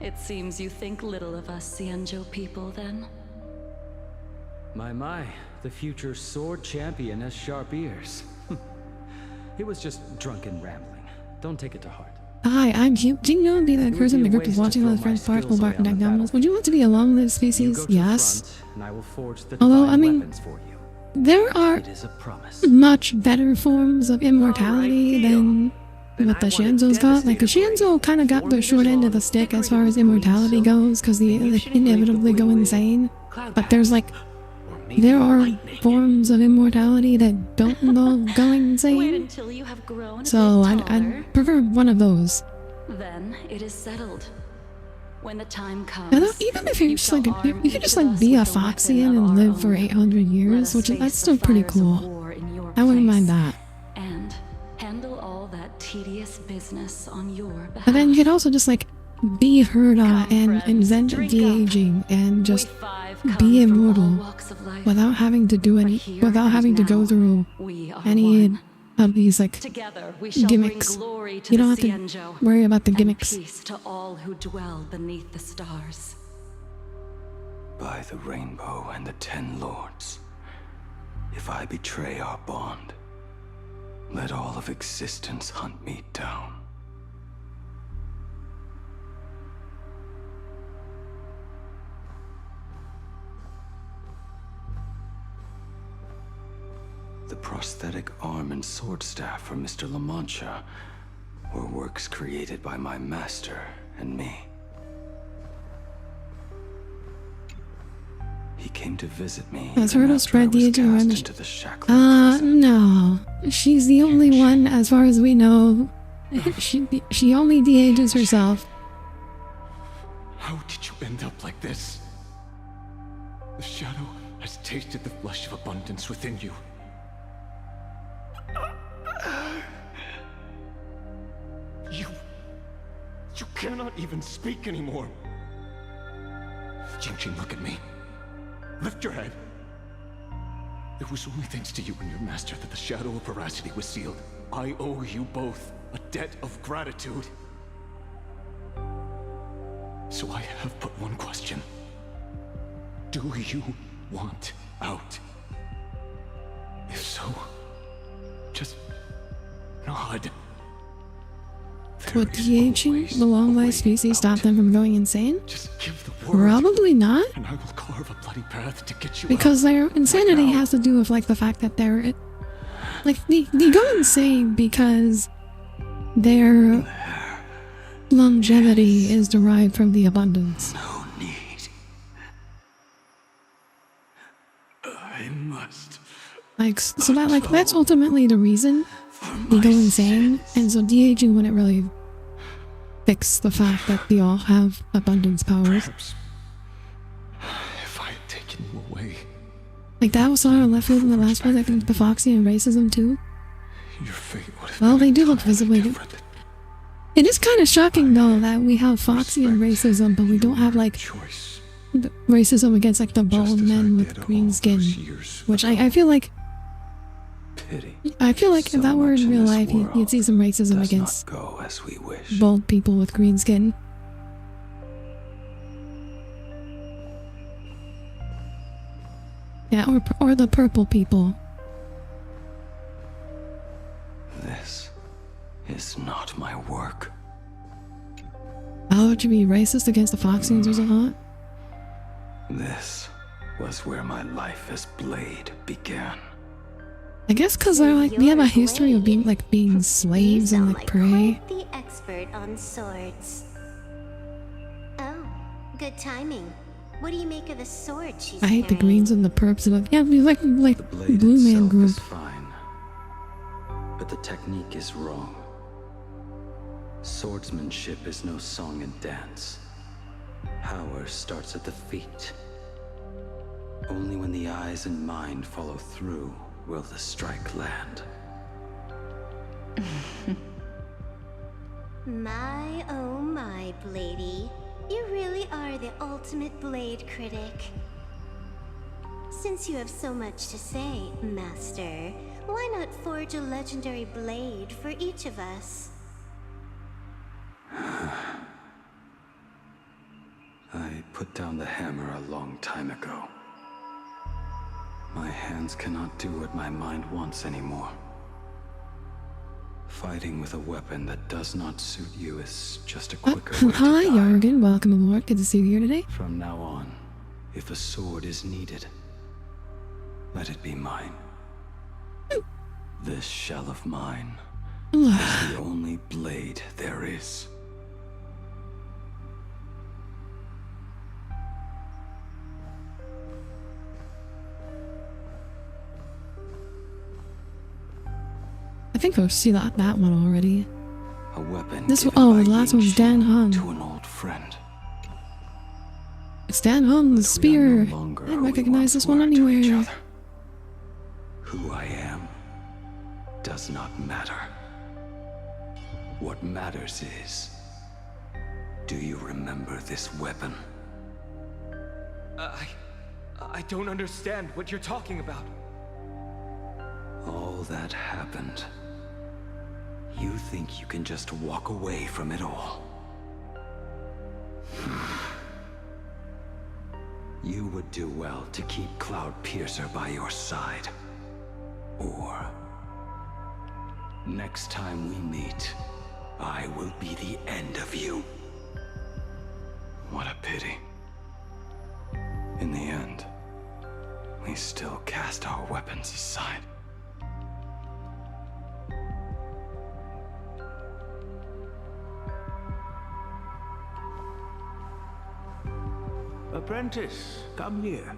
It seems you think little of us Xianzhou people, then? My, the future sword champion has sharp ears. It was just drunken rambling. Don't take it to heart. Hi, I'm Hugh. Do you know be that person the group is watching all the friends parts will bark and McDonald's? Would you want to be a long-lived species? Yes. And I will forge the Although, I divine mean, weapons for you. there are It is a promise. much better forms of immortality than what the Xianzou's got. Like, the Xianzou kind of got the short end of the stick as far as immortality goes, because they inevitably go insane. But there's like, there are forms of immortality that don't involve going insane. Until you have grown So I'd prefer one of those. Then it is settled. When the time comes, Although, even if you're just like, you could just like be a Foxian and live for 800 years, which that's still pretty cool. I wouldn't mind that. and handle all that tedious business on your behalf. But then you could also just like be Herda and invent de-aging and just be immortal without having to do any, without having to go through any of these like gimmicks. You don't have to worry about the gimmicks. Peace to all who dwell beneath the stars. By the rainbow and the 10 lords, if I betray our bond, let all of existence hunt me down. The prosthetic arm and sword staff for Mr. La Mancha were works created by my master and me. He came to visit me. Has Herda spread the aging around into the shackling no. She's the only one, as far as we know. She only de-ages herself. How did you end up like this? The shadow has tasted the flesh of abundance within you. You cannot even speak anymore. Jingjing, look at me. Lift your head. It was only thanks to you and your master that the shadow of veracity was sealed. I owe you both a debt of gratitude. So I have but one question. Do you want out? just nod. Would de-aging the long-lived species stop them from going insane? Just give the word. Probably not. And I will carve a bloody path to get you Because out. their insanity has to do with like the fact that they're like they go insane because their longevity is derived from the abundance. No need. I must. Like so that like that's ultimately the reason they go insane, and so de-aging wouldn't really fix the fact that they all have abundance powers. Perhaps if I had taken you away, like that was sort of left field in the last one. I think the Foxy and racism too. your fate would have Well, they do look visibly different. It is kind of shocking though that we have Foxy and racism, but we don't have like racism against like the bald men with green skin, which I feel like. I feel like if that were in real life, you'd see some racism against go as we wish. bald people with green skin. Yeah, or the purple people. This is not my work. How would you be racist against the Foxians or something? This was where my life as Blade began. I guess because they're like we have a history of being slaves and like prey. The expert on swords. Oh, good timing. What do you make of the sword she's I hate the carrying? greens and the perps and like, yeah, we like The blade Blue Man itself Group. is fine, but the technique is wrong. Swordsmanship is no song and dance. Power starts at the feet. Only when the eyes and mind follow through will the strike land. My oh my, Bladey. You really are the ultimate blade critic. Since you have so much to say, Master, why not forge a legendary blade for each of us? I put down the hammer a long time ago. My hands cannot do what my mind wants anymore. Fighting with a weapon that does not suit you is just a quicker way to Hi, die. Jorgen. Welcome aboard. Good to see you here today. From now on, if a sword is needed, let it be mine. This shell of mine is the only blade there is. I think I've seen that one already. A weapon This given oh, by the last one's Dan Hung. to an old friend. It's Dan Hung, the spear. I recognize this one anywhere. Who I am does not matter. What matters is, do you remember this weapon? I don't understand what you're talking about. All that happened. You think you can just walk away from it all? You would do well to keep Cloud Piercer by your side. Or, next time we meet, I will be the end of you. What a pity. In the end, we still cast our weapons aside. Apprentice, come here.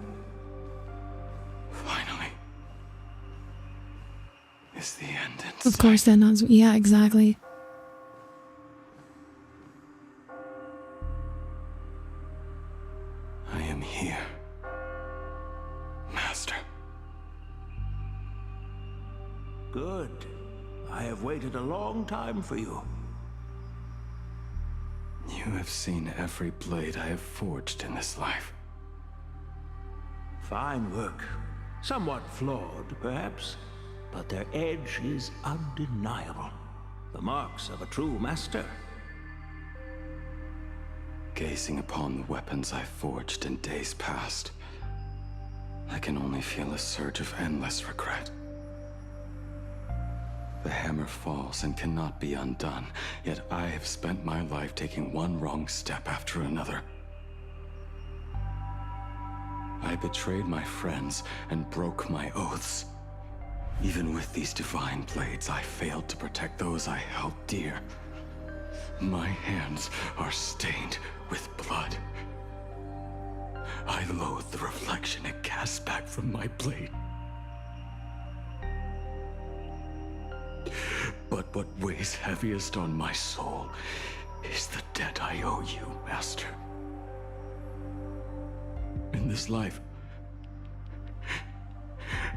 Finally. Is the end in Of course, Dan Hung's. Yeah, exactly. I am here, Master. Good. I have waited a long time for you. You have seen every blade I have forged in this life. Fine work. Somewhat flawed, perhaps, but their edge is undeniable. The marks of a true master. Gazing upon the weapons I forged in days past, I can only feel a surge of endless regret. The hammer falls and cannot be undone, yet I have spent my life taking one wrong step after another. I betrayed my friends and broke my oaths. Even with these divine blades, I failed to protect those I held dear. My hands are stained with blood. I loathe the reflection it casts back from my blade. But what weighs heaviest on my soul is the debt I owe you, Master. In this life,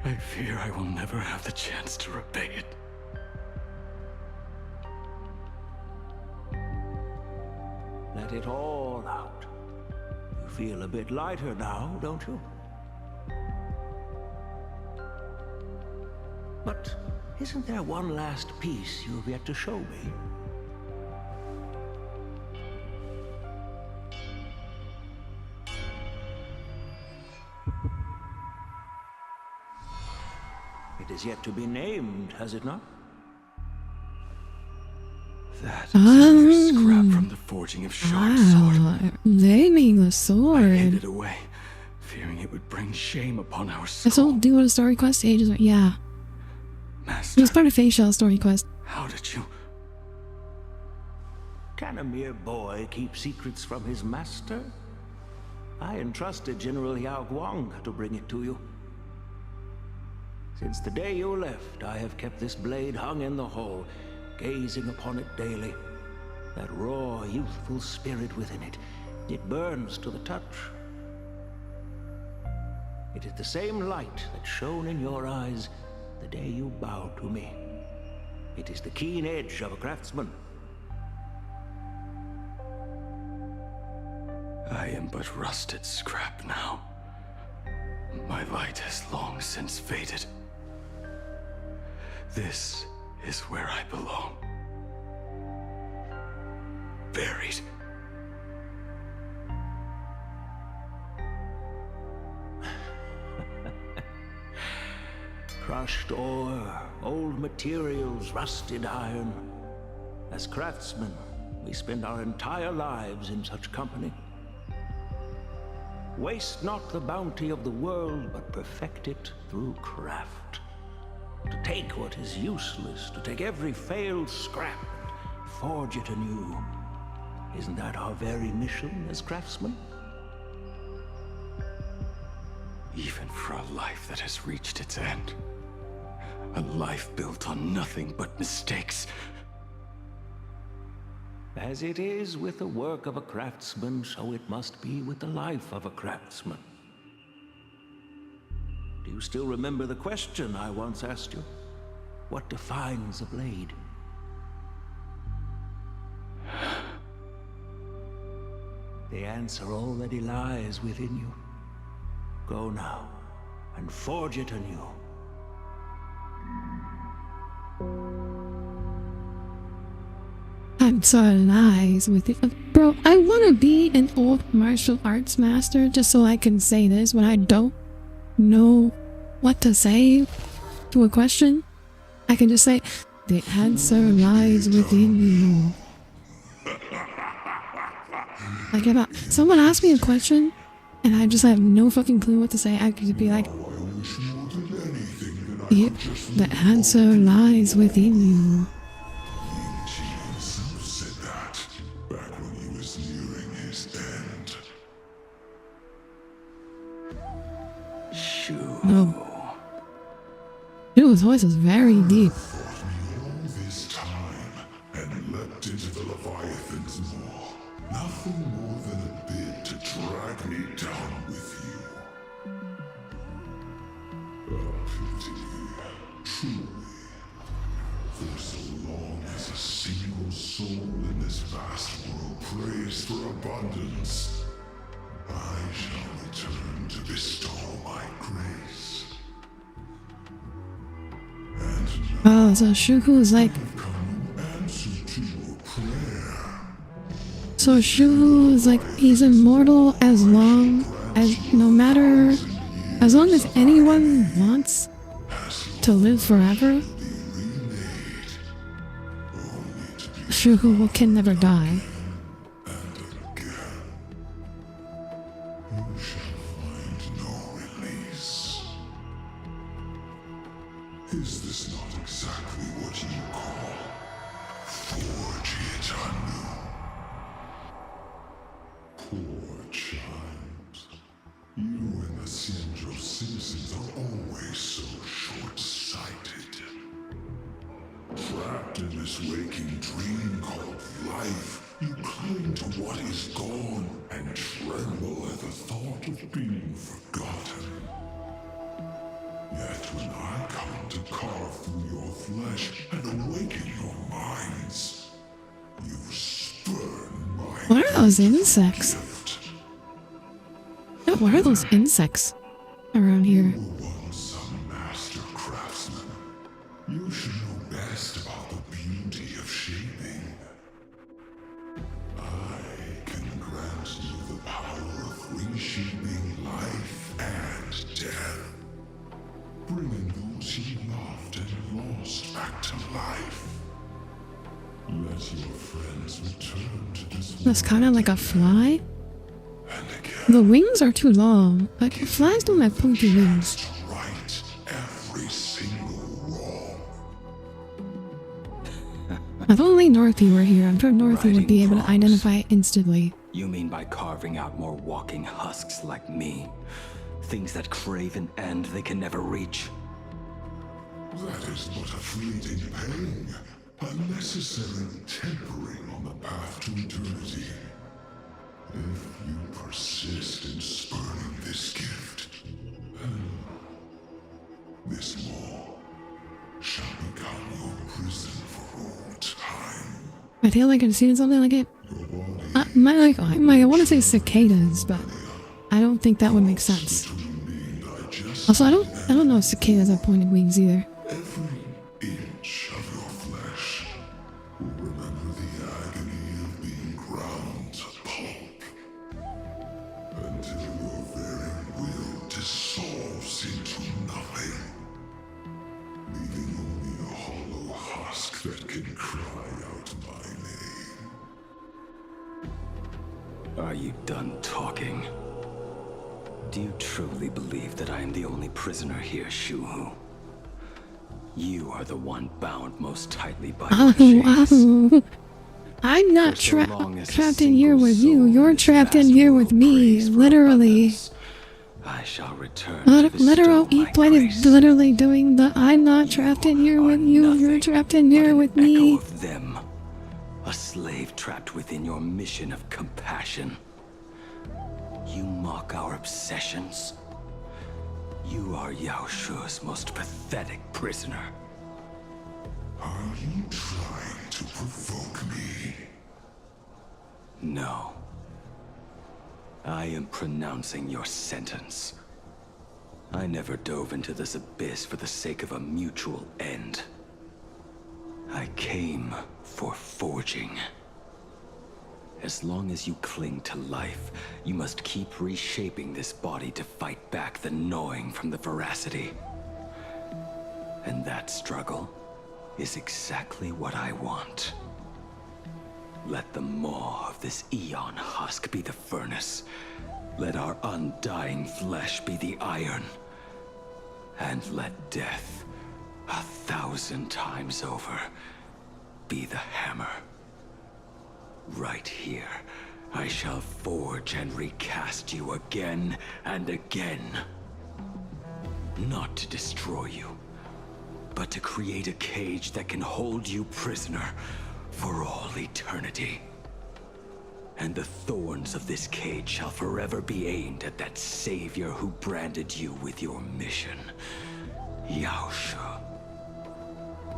I fear I will never have the chance to repay it. Let it all out. You feel a bit lighter now, don't you? But isn't there one last piece you've yet to show me? It is yet to be named, has it not? That is scrap from the forging of Shark's sword. Naming the sword. I hid it away, fearing it would bring shame upon our soul. This whole do what a story quest ages. Yeah. Master, it was part of Faye Shell's story quest. How did you? Can a mere boy keep secrets from his master? I entrusted General Yao Guang to bring it to you. Since the day you left, I have kept this blade hung in the hall, gazing upon it daily. That raw, youthful spirit within it, it burns to the touch. It is the same light that shone in your eyes the day you bowed to me. It is the keen edge of a craftsman. I am but rusted scrap now. My light has long since faded. This is where I belong. Buried. Crushed ore, old materials, rusted iron. As craftsmen, we spend our entire lives in such company. Waste not the bounty of the world, but perfect it through craft. To take what is useless, to take every failed scrap and forge it anew. Isn't that our very mission as craftsmen? Even for a life that has reached its end. A life built on nothing but mistakes. As it is with the work of a craftsman, so it must be with the life of a craftsman. Do you still remember the question I once asked you? What defines a blade? The answer already lies within you. Go now, and forge it anew. I'm so nice with it. Bro, I want to be an old martial arts master just so I can say this when I don't know what to say to a question. I can just say, the answer lies within you. Like if someone asks me a question and I just have no fucking clue what to say, I could be like, yep, the answer lies within you. No. His voice is very deep. This time and leapt into the Leviathan's maw. Nothing more than a bid to drag me down with you. A pity, truly. For so long as a single soul in this vast world prays for abundance, I shall return to bestow my grace. Oh, so Shuhu is like... So Shuhu is like, he's immortal as long as, as long as anyone wants to live forever? Shuhu can never die. You shall find no release. Is this not exactly what you call forge it anew? Poor child. You and the Xianzhou citizens are always so short-sighted. Trapped in this waking dream called life, you cling to what is gone and tremble at the thought of being forgotten. Yet when I come to carve through your flesh and awaken your minds, you spurn my What are those insects? gift. Yeah, what are those insects around here? You were once a master craftsman. You should know best about the beauty of shaping. I can grant you the power of reshaping life and death, bringing those you loved and lost back to life. Let your friends return to this That's kind of like a fly. and again. The wings are too long, but flies don't have pointy wings. To right every single wrong. If only Dorothy were here, I'm sure Dorothy would be able to identify it instantly. You mean by carving out more walking husks like me? Things that crave an end they can never reach? That is but a fleeting pang, a necessary tempering on the path to eternity. If you persist in spurning this gift, this law shall become your prison for all time. I feel like I've seen something like it. I want to say cicadas, but I don't think that would make sense. Also, I don't know if cicadas have pointed wings either. Every inch of your flesh will remember the agony of being ground to pulp, until your very will dissolves into nothing, leaving only a hollow husk that can cry out my name. Are you done talking? Do you truly believe that I am the only prisoner here, Shuhu? You are the one bound most tightly by your chains. I'm not For so long as a trapped in here with you. single You're soul trapped in vast here world with me, prays for literally. abundance, I shall return to bestow Literal my Eat Blade is grace. literally doing the I'm not trapped in here with you. You're trapped in here with Echo me. of them, a slave trapped within your mission of compassion. You mock our obsessions. You are Yao Shu's most pathetic prisoner. Are you trying to provoke me? No. I am pronouncing your sentence. I never dove into this abyss for the sake of a mutual end. I came for forging. As long as you cling to life, you must keep reshaping this body to fight back the gnawing from the veracity. And that struggle is exactly what I want. Let the maw of this Eon husk be the furnace. Let our undying flesh be the iron. And let death, 1,000 times over, be the hammer. Right here, I shall forge and recast you again and again. Not to destroy you, but to create a cage that can hold you prisoner for all eternity. And the thorns of this cage shall forever be aimed at that savior who branded you with your mission. Yao Shu.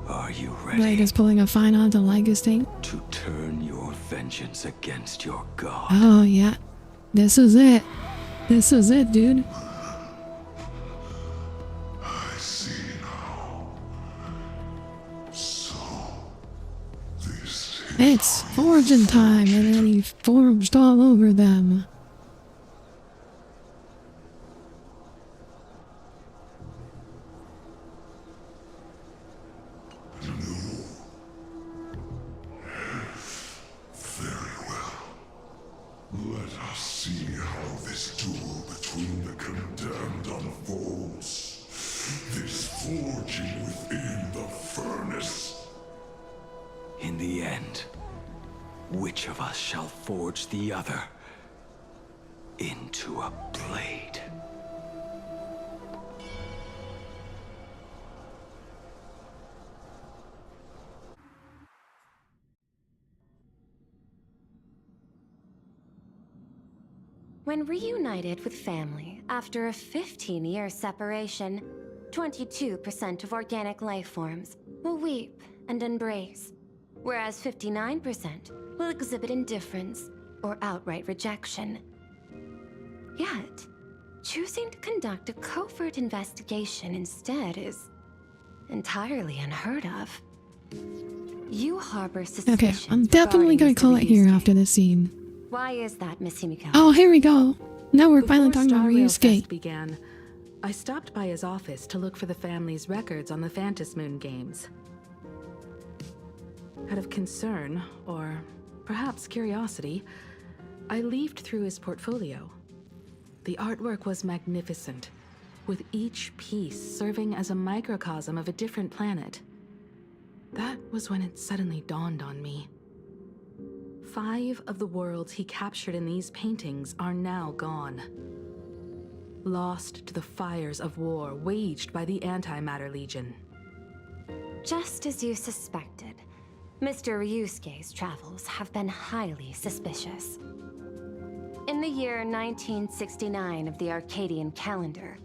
Are you ready? Blade is pulling a fine on to Lygus thing. To turn your vengeance against your god. Oh yeah, this is it. This is it, dude. I see now. So, this is It's forging time, and then he forged all over them. Let us see how this duel between the condemned unfolds. This forging within the furnace. In the end, which of us shall forge the other into a blade? When reunited with family after a 15-year separation, 22% of organic life forms will weep and embrace, whereas 59% will exhibit indifference or outright rejection. Yet, choosing to conduct a covert investigation instead is entirely unheard of. You harbor suspicion. Okay, I'm definitely gonna call it here after this scene. Why is that, Miss Himiko? Oh, here we go. Now we're finally Before talking about Star Rail Ryusuke. Fest began, I stopped by his office to look for the family's records on the Phantom Moon games. Out of concern, or perhaps curiosity, I leafed through his portfolio. The artwork was magnificent, with each piece serving as a microcosm of a different planet. That was when it suddenly dawned on me. 5 of the worlds he captured in these paintings are now gone. Lost to the fires of war waged by the Antimatter Legion. Just as you suspected, Mr. Ryusuke's travels have been highly suspicious. In the year 1969 of the Arcadian calendar,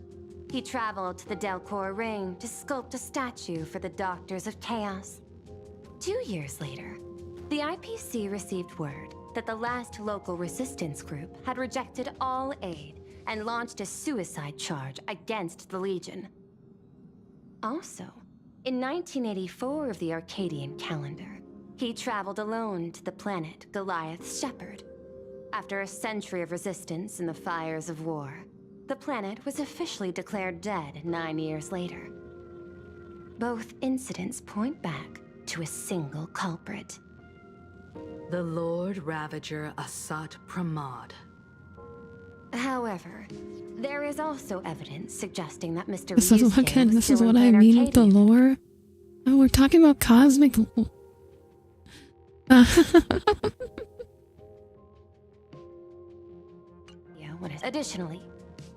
he traveled to the Delcor Ring to sculpt a statue for the Doctors of Chaos. 2 years later, the IPC received word that the last local resistance group had rejected all aid and launched a suicide charge against the Legion. Also, in 1984 of the Arcadian calendar, he traveled alone to the planet Goliath's Shepherd. After a century of resistance in the fires of war, the planet was officially declared dead 9 years later. Both incidents point back to a single culprit. The Lord Ravager Asat Pramod. However, there is also evidence suggesting that Mr. This is again, this is what I mean with the lore. Oh, we're talking about cosmic. Additionally,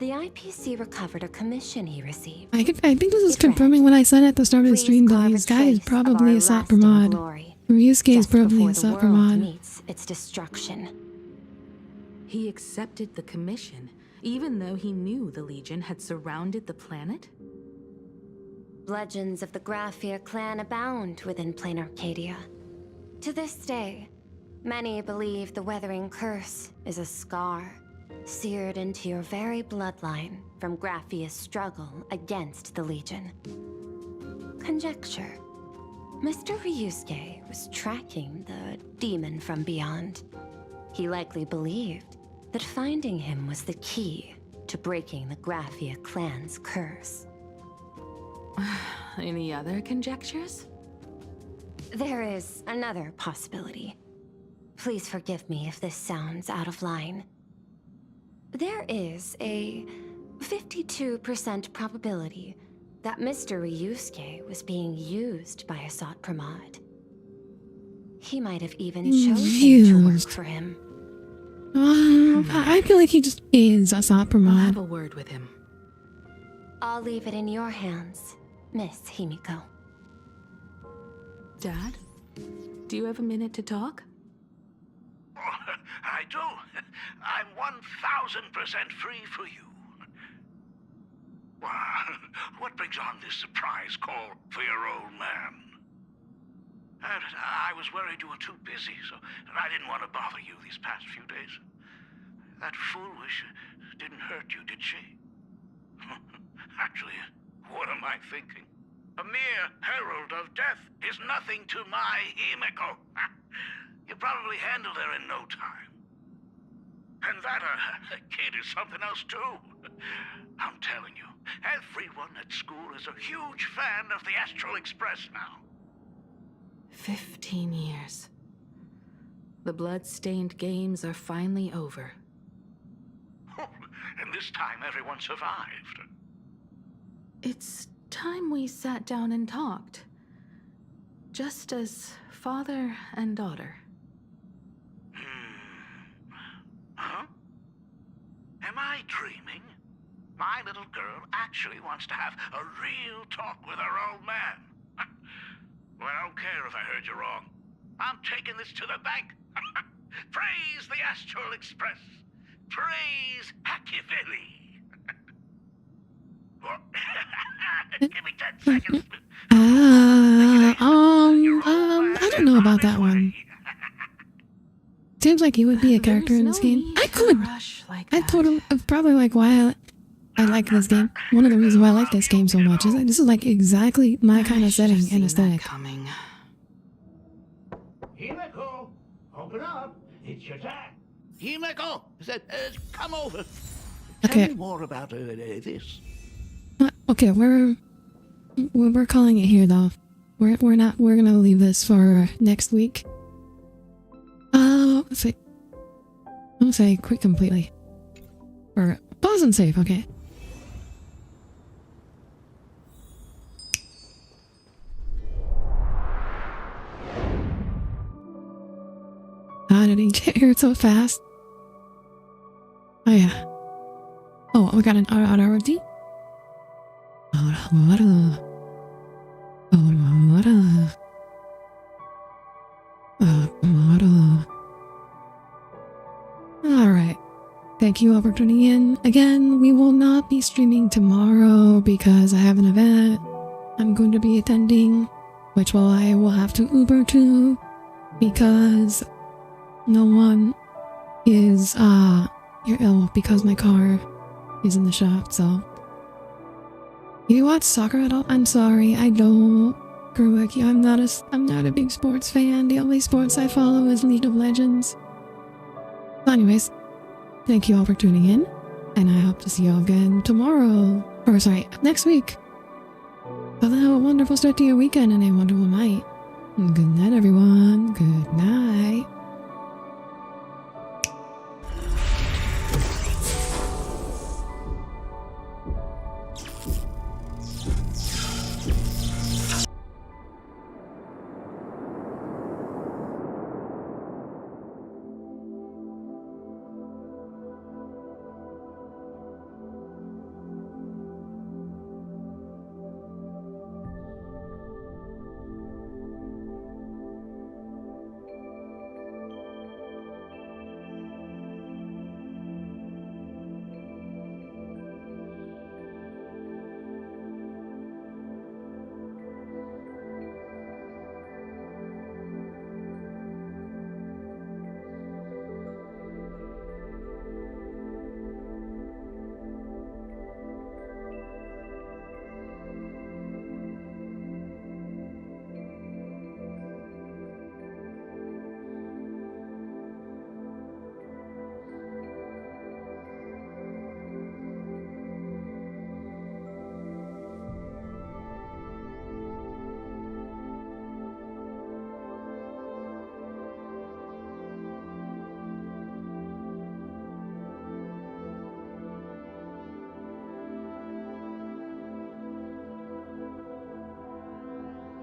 the IPC recovered a commission he received. I think this is confirming what I said at the start of the stream, though. This guy is probably Asat Pramod. Ryusuke is probably Asat Pramod. Meets its destruction. He accepted the commission, even though he knew the Legion had surrounded the planet? Legends of the Graphia clan abound within plain Arcadia. To this day, many believe the Weathering Curse is a scar seared into your very bloodline from Graphia's struggle against the Legion. Conjecture. Mr. Ryusuke was tracking the demon from beyond. He likely believed that finding him was the key to breaking the Graphia clan's curse. Any other conjectures? There is another possibility. Please forgive me if this sounds out of line. There is a 52% probability that Mr. Ryusuke was being used by Asat Pramod. He might have even chosen to work for him. I feel like he just is Asat Pramod. I'll have a word with him. I'll leave it in your hands, Miss Himiko. Dad, do you have a minute to talk? I do. I'm 1000% free for you. What brings on this surprise call for your old man? I was worried you were too busy, so I didn't want to bother you these past few days. That foolish didn't hurt you, did she? Actually, what am I thinking? A mere herald of death is nothing to my Himiko. You probably handled her in no time. And that kid is something else too. I'm telling you, everyone at school is a huge fan of the Astral Express now. 15 years. The blood-stained games are finally over. And this time everyone survived. It's time we sat down and talked. Just as father and daughter. Huh? Am I dreaming? My little girl actually wants to have a real talk with her old man. Well, I don't care if I heard you wrong. I'm taking this to the bank. Praise the Astral Express. Praise Machiavelli. Give me 10 seconds. I don't know about that one. Seems like you would be a character in this game. I could. I totally. Probably like why I like this game. One of the reasons why I like this game so much is that this is like exactly my kind of setting and aesthetic. Himeko, open up. It's your time. Himeko, come over. Okay. Tell me more about this. Okay, we're calling it here though. We're gonna leave this for next week. Let's see. I'm gonna say quit completely. Or pause and save, okay. How did he get here so fast? Oh yeah. Oh, we got an RRD? Alright. Thank you all for tuning in. Again, we will not be streaming tomorrow because I have an event I'm going to be attending, which I will have to Uber to because no one is ill because my car is in the shop, so. You watch soccer at all? I'm sorry, I don't. Kurweki, I'm not a big sports fan. The only sports I follow is League of Legends. So anyways, thank you all for tuning in, and I hope to see you all again tomorrow. Or sorry, next week. So then have a wonderful start to your weekend and a wonderful night. Good night, everyone. Good night.